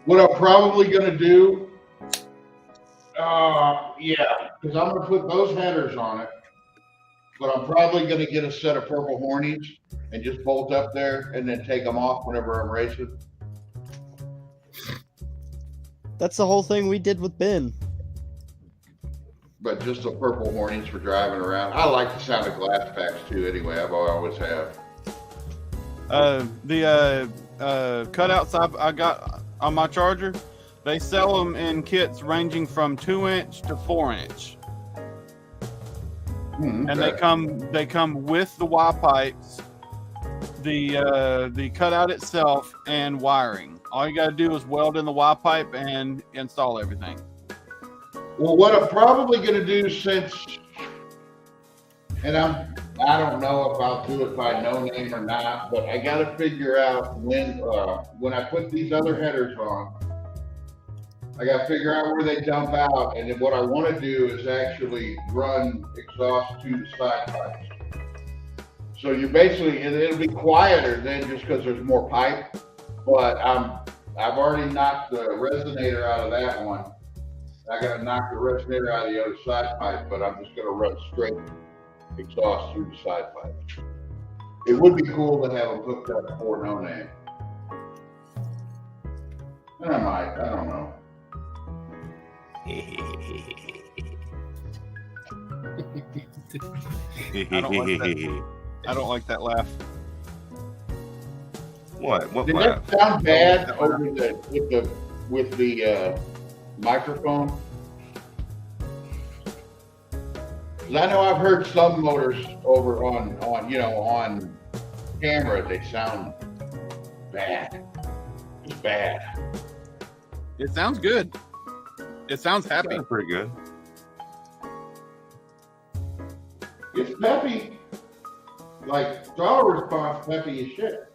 What I'm probably gonna do, yeah, because I'm gonna put those headers on it. But I'm probably gonna get a set of purple hornies and just bolt up there and then take them off whenever I'm racing. That's the whole thing we did with Ben. But just the purple hornies for driving around. I like the sound of glass packs too. Anyway, I always have. The cutouts I got on my Charger, they sell them in kits ranging from 2-inch to 4-inch. And they come with the Y pipes, the cutout itself, and wiring. All you gotta do is weld in the Y pipe and install everything. Well, what I'm probably gonna do and I don't know if I'll do it by no name or not, but I gotta figure out when I put these other headers on, I gotta figure out where they dump out, and then what I want to do is actually run exhaust to the side pipes. So you basically, it'll be quieter then just because there's more pipe, but I've already knocked the resonator out of that one. I gotta knock the resonator out of the other side pipe, but I'm just gonna run straight exhaust through the side pipe. It would be cool to have them hooked up for no name. And I don't know. I don't like that laugh. What? What Did laugh? that sound bad over with the microphone? 'Cause I know I've heard some motors over on camera, they sound bad. It's bad. It sounds good. It sounds happy. Sounds pretty good. It's peppy. Like throttle response peppy as shit.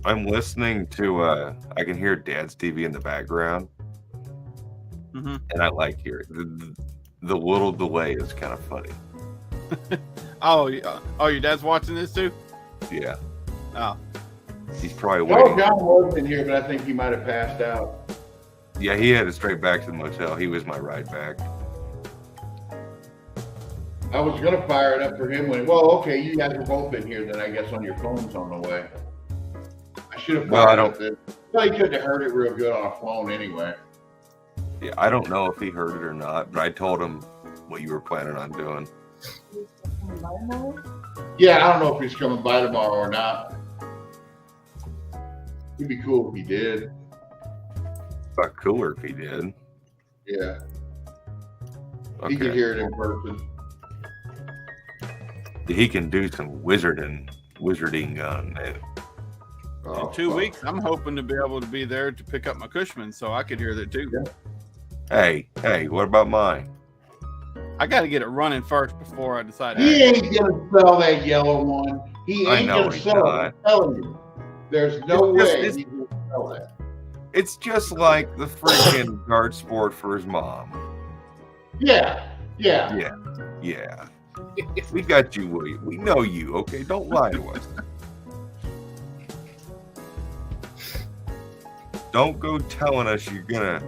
I'm listening to I can hear Dad's TV in the background, and I like hearing the little delay is kind of funny. Oh, your dad's watching this too? Yeah. Oh. He's probably Oh, waiting. John was in here, but I think he might have passed out. Yeah, he headed straight back to the motel. He was my ride back. I was gonna fire it up for him okay, you guys were both in here then I guess on your phones on the way. I should have fired up this. Well, he couldn't have heard it real good on a phone anyway. Yeah, I don't know if he heard it or not, but I told him what you were planning on doing. Yeah, I don't know if he's coming by tomorrow or not. It'd be cool if he did. But cooler if he did. Yeah. Okay. He could hear it in person. He can do some wizarding on it. In 2 weeks, I'm hoping to be able to be there to pick up my Cushman so I could hear that too. Hey, what about mine? I got to get it running first before I decide. He ain't gonna sell that yellow one. He I ain't know gonna he's sell it. not. I'm telling you. There's no It's just- way it's- he's gonna sell that. It's just like the freaking guard sport for his mom. Yeah. Yeah. We got you, William. We know you, okay? Don't lie to us. Don't go telling us you're gonna,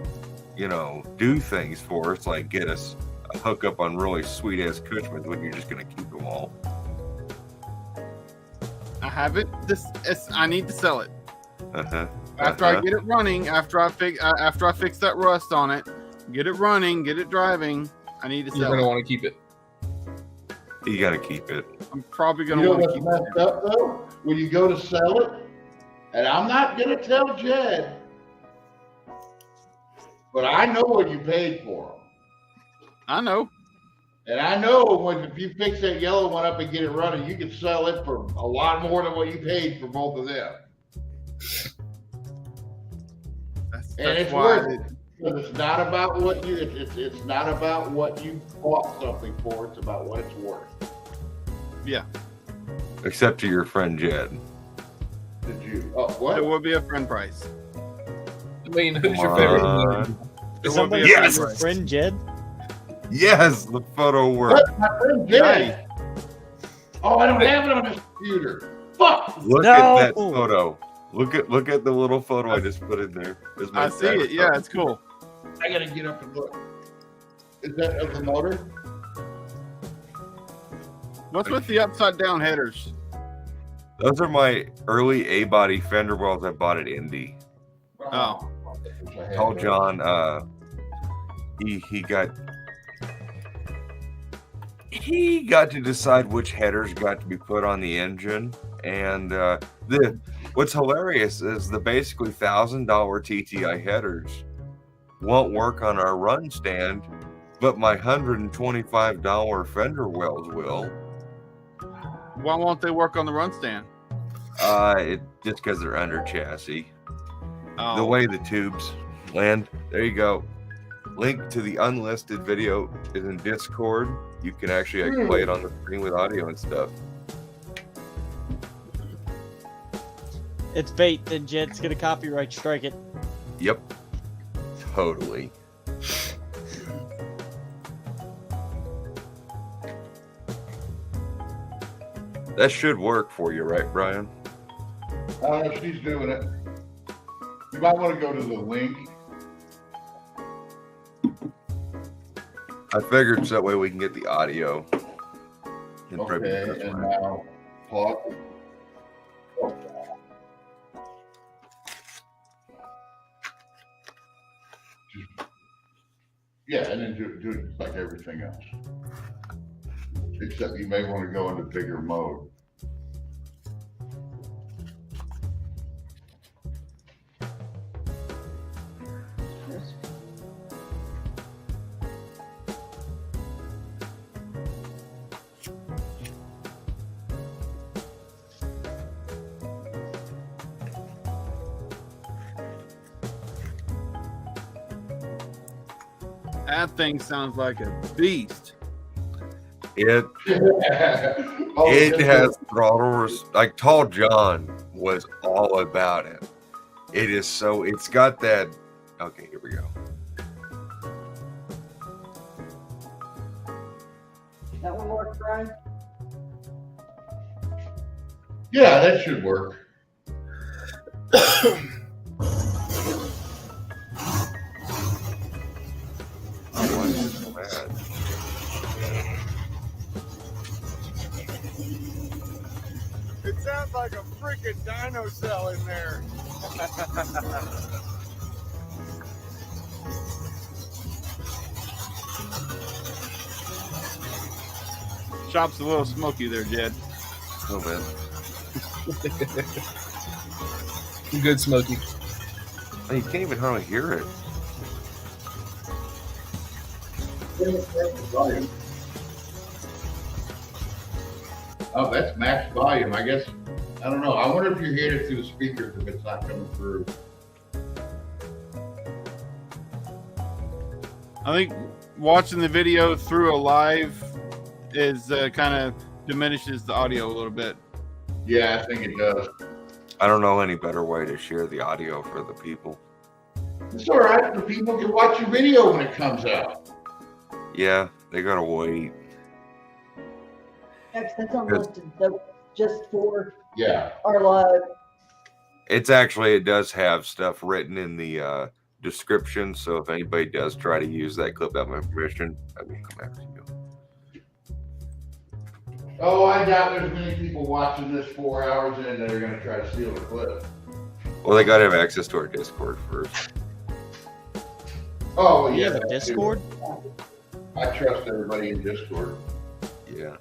do things for us, like get us a hookup on really sweet ass Cushmans when you're just gonna keep them all. I have it. I need to sell it. After Uh-huh. I get it running, after I fix that rust on it, get it running, get it driving, I need to You're sell gonna it. want to keep it. You gotta keep it. I'm probably You gonna know want to what's keep messed it. up though? When you go to sell it, and I'm not gonna tell Jed, but I know what you paid for them. I know. And I know if you fix that yellow one up and get it running, you can sell it for a lot more than what you paid for both of them. That's And it's why worth it. Because it's not about what you it's not about what you bought something for, it's about what it's worth. Yeah. Except to your friend Jed. Did you what? It will be a friend price. I mean, who's Come your favorite? on. It will Somebody be a Yes! your friend price. friend Jed? Yes, the photo worked. That's my friend Jed. Oh, I don't have it on this computer. Fuck! Look No! at that photo. Look at the little photo I just put in there. It's my I see it. dad's Yeah, photo. it's cool. I gotta get up and look. Is that of the motor? What's with the upside down headers? Those are my early A-body fender wells I bought at Indy. Oh. Told John he got to decide which headers got to be put on the engine, and what's hilarious is the basically $1,000 TTI headers won't work on our run stand, but my $125 fender wells will. Why won't they work on the run stand? Just because they're under chassis. Oh. The way the tubes land. There you go. Link to the unlisted video is in Discord. You can actually play it on the screen with audio and stuff. It's bait, then Jed's gonna copyright strike it. Yep. Totally. That should work for you, right, Brian? I don't know if she's doing it. You might want to go to the link. I figured so that way we can get the audio. And Okay, and now pause. Yeah, and then do it like everything else. Except you may want to go into bigger mode. That thing sounds like a beast. It Oh, it has throttle. Like Tall John was all about it. It is so. It's got that. Okay, here we go. That one work, Brian? Yeah, that should work. Why is it so bad? It sounds like a freaking dino cell in there. Shop's a little smoky there, Jed. A little bit. Good, Smokey. Oh, you can't even hardly hear it. Oh, that's max volume. I guess, I don't know. I wonder if you hear it through the speakers if it's not coming through. I think watching the video through a live is kind of diminishes the audio a little bit. Yeah, I think it does. I don't know any better way to share the audio for the people. It's all right. The people can watch your video when it comes out. Yeah, they gotta wait. Yeah, 'cause that's unlisted. That's just for Yeah. our live. It's actually, it does have stuff written in the description, so if anybody does try to use that clip without my permission, I will come after you. Oh, I doubt there's many people watching this 4 hours in that are going to try to steal the clip. Well, they gotta have access to our Discord first. Oh, You yeah. have a Discord? I trust everybody in Discord. Yeah.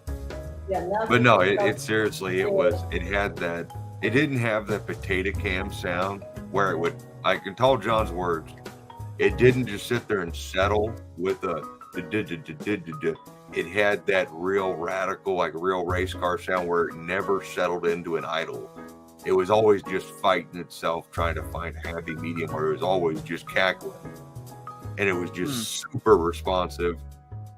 Yeah, now But no, it seriously, it had that, it didn't have that potato cam sound where it would, I can tell John's words, it didn't just sit there and settle with it had that real radical, like real race car sound where it never settled into an idle. It was always just fighting itself, trying to find a happy medium where it was always just cackling. And it was just super responsive.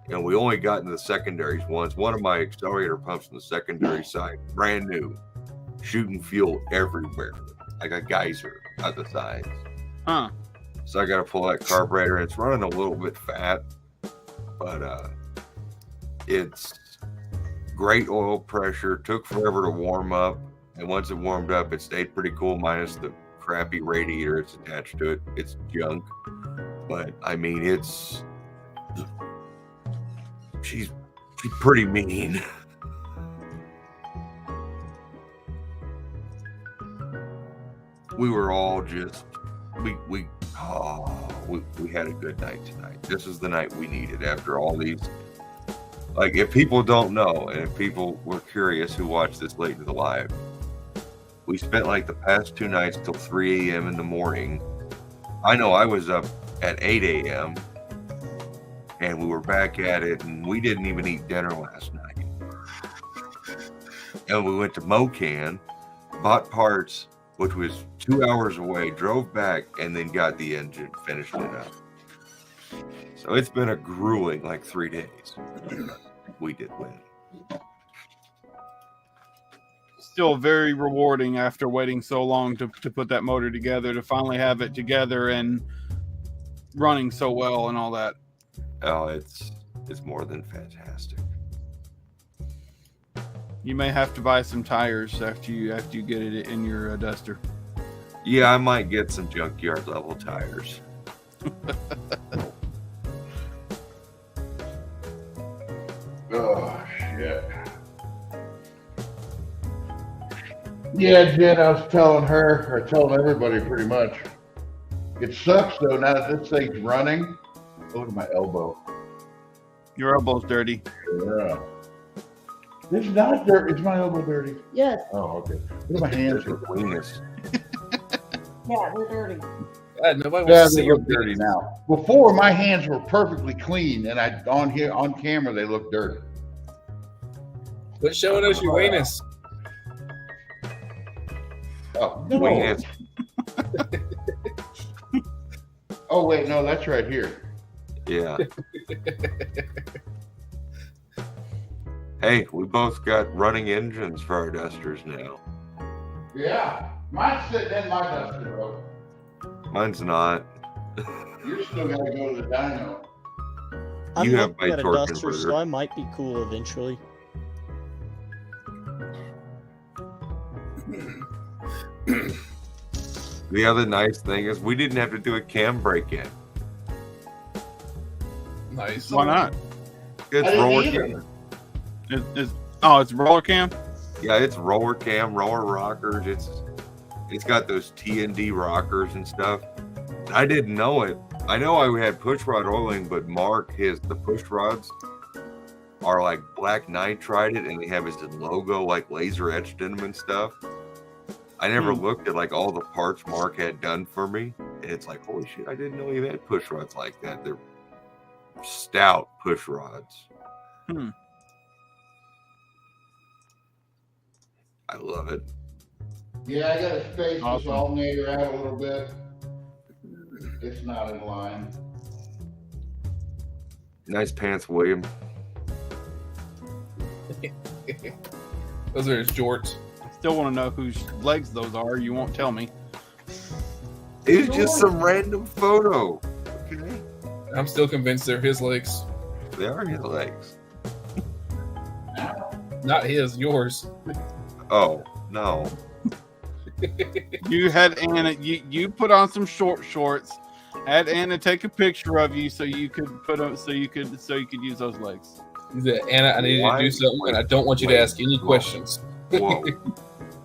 And we only got into the secondaries once. One of my accelerator pumps on the secondary side, brand new, shooting fuel everywhere, like a geyser at the sides. Huh. So I got to pull that carburetor. It's running a little bit fat, but it's great oil pressure. Took forever to warm up. And once it warmed up, it stayed pretty cool, minus the crappy radiator it's attached to it. It's junk. But, I mean, it's... She's pretty mean. We were all just... We had a good night tonight. This is the night we needed after all these... Like, if people don't know, and if people were curious who watched this late into the live, we spent like the past 2 nights till 3 a.m. in the morning. I know I was up at 8 a.m. and we were back at it, and we didn't even eat dinner last night. And we went to Mocan, bought parts, which was 2 hours away, drove back, and then got the engine, finished it up. So it's been a grueling like 3 days. We did win. Still very rewarding after waiting so long to put that motor together, to finally have it together and running so well and all that. Oh, it's more than fantastic. You may have to buy some tires after you get it in your duster. Yeah, I might get some junkyard level tires. Oh, shit. Yeah, Jen, I was telling her, or telling everybody pretty much. It sucks, though, now that this thing's running. Look at my elbow. Your elbow's dirty. Yeah. It's not dirty. Is my elbow dirty? Yes. Oh, okay. Look at my hands. There's a cleanest. Yeah, they're dirty. God, nobody Yeah, wants to they see your look dirty now. Before, my hands were perfectly clean, and on camera they look dirty. Quit showing us your weenus. Oh, no. Weenus. Oh wait, no, that's right here. Yeah. Hey, we both got running engines for our dusters now. Yeah, mine's sitting in my duster, bro. Mine's not. You still got to go to the dyno. I'm You have looking my at a torque duster, so converter. I might be cool eventually. The other nice thing is we didn't have to do a cam break-in. Nice. Why not? It's I didn't roller either. cam. It's roller cam. Yeah, it's roller cam, roller rockers. It's got those TND rockers and stuff. I didn't know it. I know I had push rod oiling, but Mark, the push rods are like black nitride and they have his logo like laser etched in them and stuff. I never looked at like all the parts Mark had done for me. And it's like, holy shit, I didn't know you had push rods like that. They're stout push rods. I love it. Yeah, I got to space this Awesome. alternator out a little bit. It's not in line. Nice pants, William. Those are his jorts. Still want to know whose legs those are. You won't tell me. It's just some random photo. Okay. I'm still convinced they're his legs. They are his legs. Not his, yours. Oh, no. You had Anna. You put on some short shorts. Had Anna take a picture of you so you could put up so you could use those legs. He said, Anna, I need you to do something, and I don't want you to ask any questions. Whoa.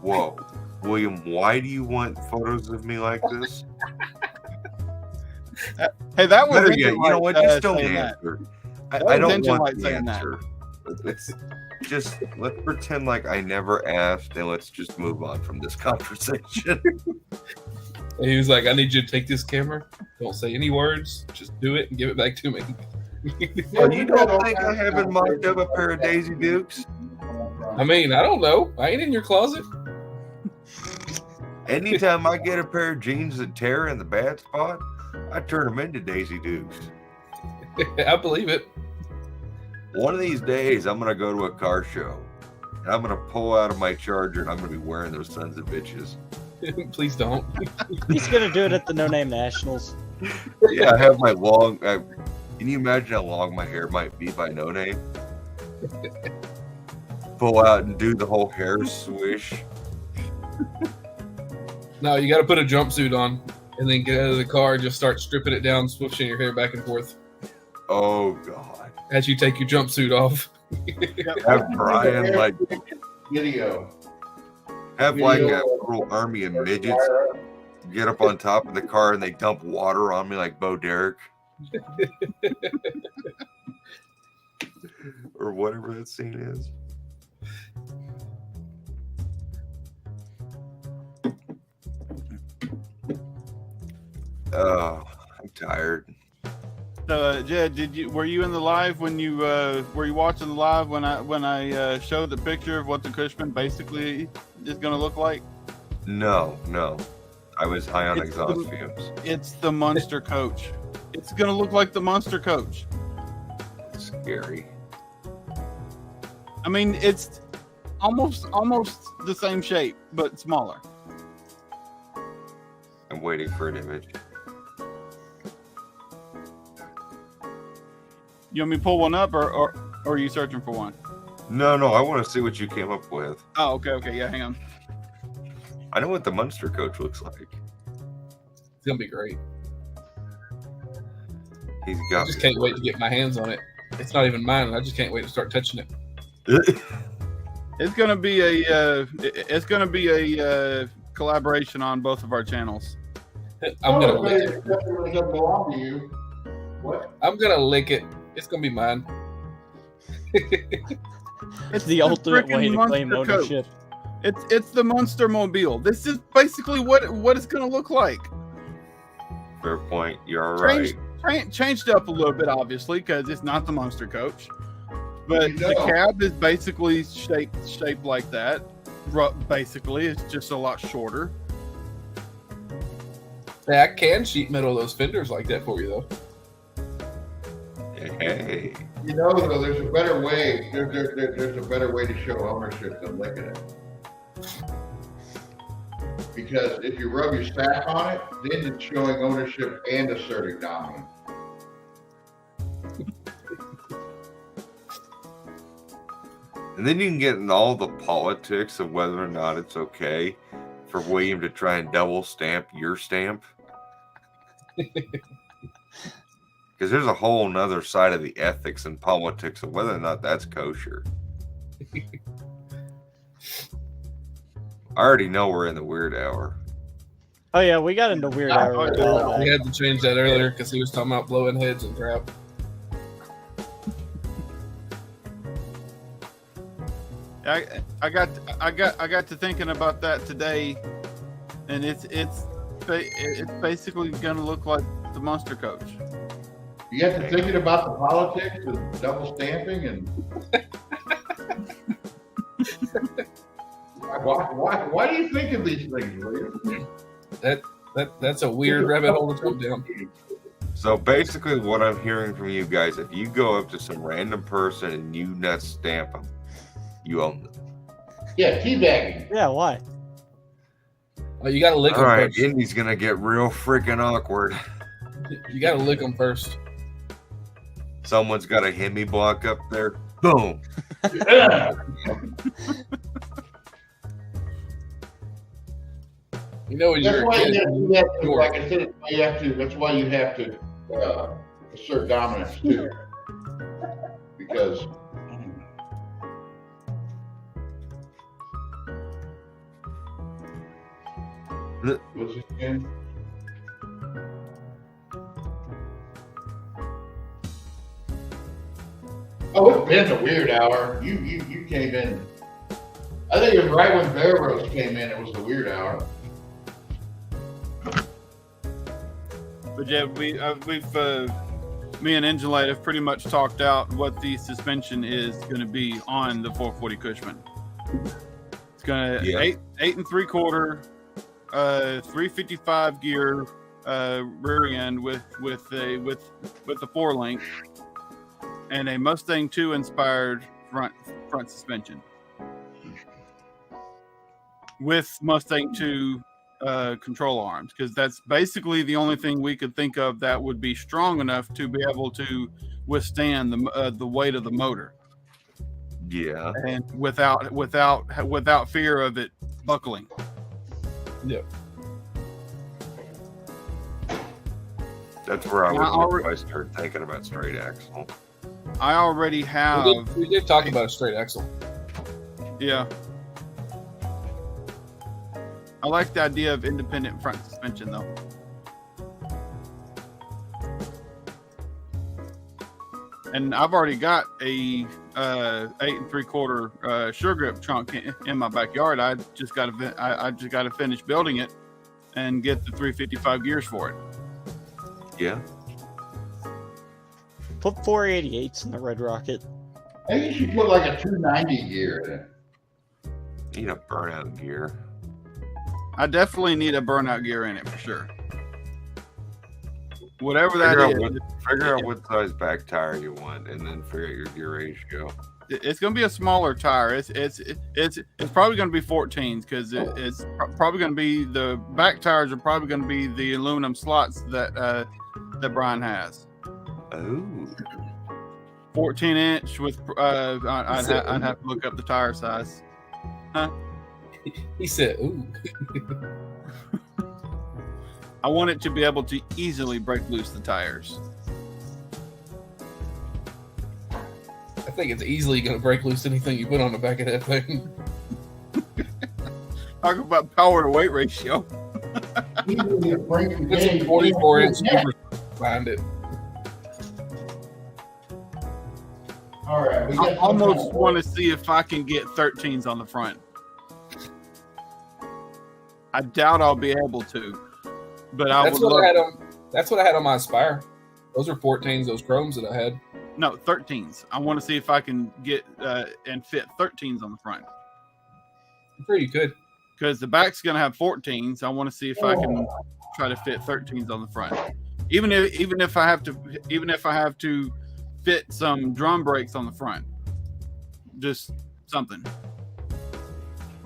Whoa. William, why do you want photos of me like this? Hey, that was Better yet, you know what? Just don't saying that. answer. That I was don't Angel want White the saying that. answer. Let's just let's pretend like I never asked, and let's just move on from this conversation. And he was like, I need you to take this camera. Don't say any words. Just do it and give it back to me. Oh, you don't think I haven't mocked up a pair of Daisy Dukes? I mean, I don't know. I ain't in your closet. Anytime I get a pair of jeans that tear in the bad spot, I turn them into Daisy Dukes. I believe it. One of these days, I'm going to go to a car show, and I'm going to pull out of my Charger, and I'm going to be wearing those sons of bitches. Please don't. He's gonna do it at the No Name Nationals. Yeah, I have my long... can you imagine how long my hair might be by No Name? Pull out and do the whole hair swish. No, you got to put a jumpsuit on and then get out of the car and just start stripping it down, swishing your hair back and forth Oh, God. as you take your jumpsuit off. Have Brian, like, Video. have like a little army of midgets get up on top of the car and they dump water on me like Bo Derek. Or whatever that scene is. Oh, I'm tired. Jed, were you in the live when you were you watching the live when I showed the picture of what the Cushman basically is going to look like? No. I was high on It's exhaust the- fumes. It's the Munster Coach. It's going to look like the Munster Coach. Scary. I mean, it's almost the same shape, but smaller. I'm waiting for an image. You want me to pull one up, or are you searching for one? No, I want to see what you came up with. Oh, okay, yeah, hang on. I know what the Munster Coach looks like. It's going to be great. He's I got just me can't wait to get my hands on it. It's not even mine. I just can't wait to start touching it. It's gonna be a collaboration on both of our channels. I'm Well, going if it doesn't belong to you, What? I'm gonna lick it. It's gonna be mine. It's the ultimate way frickin' to claim Monster Coach. ownership. It's the Monster Mobile. This is basically what it's gonna look like. Fair point. You're all right. Changed up a little bit, obviously, because it's not the Monster Coach. But You the know. cab is basically shaped like that. Basically, it's just a lot shorter. Yeah, I can sheet metal those fenders like that for you though. Hey. You know, though, there's a better way. There's a better way to show ownership than licking it. Because if you rub your staff on it, then it's showing ownership and asserting dominance. And then you can get in all the politics of whether or not it's okay for William to try and double stamp your stamp. Because there's a whole nother side of the ethics and politics of whether or not that's kosher. I already know we're in the weird hour. Oh yeah, we got into weird hour. a while back. We had to change that earlier because he was talking about blowing heads and crap. I got to thinking about that today, and it's basically gonna look like the Monster Coach. You get to thinking about the politics of double stamping and why do you think of these things, William? That's a weird rabbit hole to jump down. So basically what I'm hearing from you guys, if you go up to some random person and you nut stamp them, you own them. Yeah, teabagging. Yeah, why? Oh, you gotta lick All them right, first. Indy's going to get real freaking awkward. You gotta lick them first. Someone's got a Hemi block up there. Boom. You know when That's you're why a kid, you have to, like I said, that's why you have to assert dominance too. Because what's it again? Oh, it's been a weird hour. You came in. I think it was right when Bear Roast came in. It was the weird hour. But yeah, me and Engine Light have pretty much talked out what the suspension is going to be on the 440 Cushman. It's going to 8 3/4, 355 gear rear end with the 4-link, and a Mustang 2 inspired front suspension with Mustang 2 control arms, because that's basically the only thing we could think of that would be strong enough to be able to withstand the weight of the motor. Yeah. And without fear of it buckling. Yep. That's where I Now, was already- when I started thinking about straight axle. I already have. We did talk about a straight axle. Yeah. I like the idea of independent front suspension, though. And I've already got a 8 3/4 sure grip trunk in my backyard. I just got to finish building it and get the 355 gears for it. Yeah. Put 488s in the Red Rocket. I think you should put like a 290 gear in it. Need a burnout gear. I definitely need a burnout gear in it for sure. Whatever that Figure out what size back tire you want, and then figure out your gear ratio. it's going to be a smaller tire. It's probably going to be 14s, because it's probably going to be, the back tires are probably going to be the aluminum slots that Brian has. Oh. 14-inch with I'd have to look up the tire size. Huh? He said, "Ooh." I want it to be able to easily break loose the tires. I think it's easily going to break loose anything you put on the back of that thing. Talk about power to weight ratio. Put some 44-inch tubers behind it. All right. We I got almost want to see if I can get 13s on the front. I doubt I'll be able to, but I That's would what I had love. on. That's what I had on my Aspire. Those are 14s. Those chromes that I had. No, 13s. I want to see if I can get and fit 13s on the front. I'm sure you could. Because the back's going to have 14s. I want to see if I can try to fit 13s on the front. Even if I have to fit some drum brakes on the front. Just something.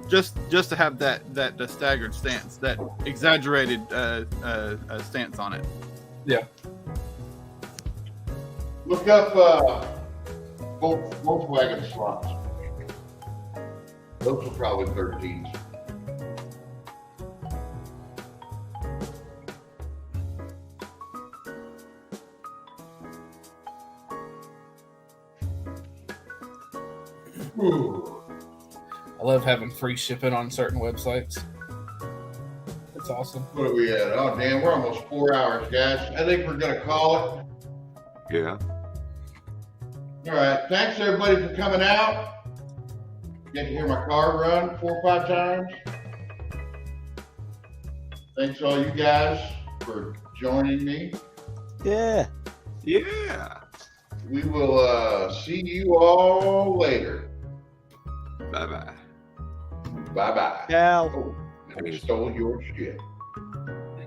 Just to have that staggered stance, that exaggerated stance on it. Yeah. Look up Volkswagen slots. Those are probably 13s. Ooh. I love having free shipping on certain websites. It's awesome. What are we at? Oh, damn, we're almost 4 hours, guys. I think we're going to call it. Yeah. All right. Thanks, everybody, for coming out. Get to hear my car run 4 or 5 times. Thanks, all you guys, for joining me. Yeah. Yeah. We will see you all later. Bye bye. Bye-bye. Ciao. Oh, I stole your shit.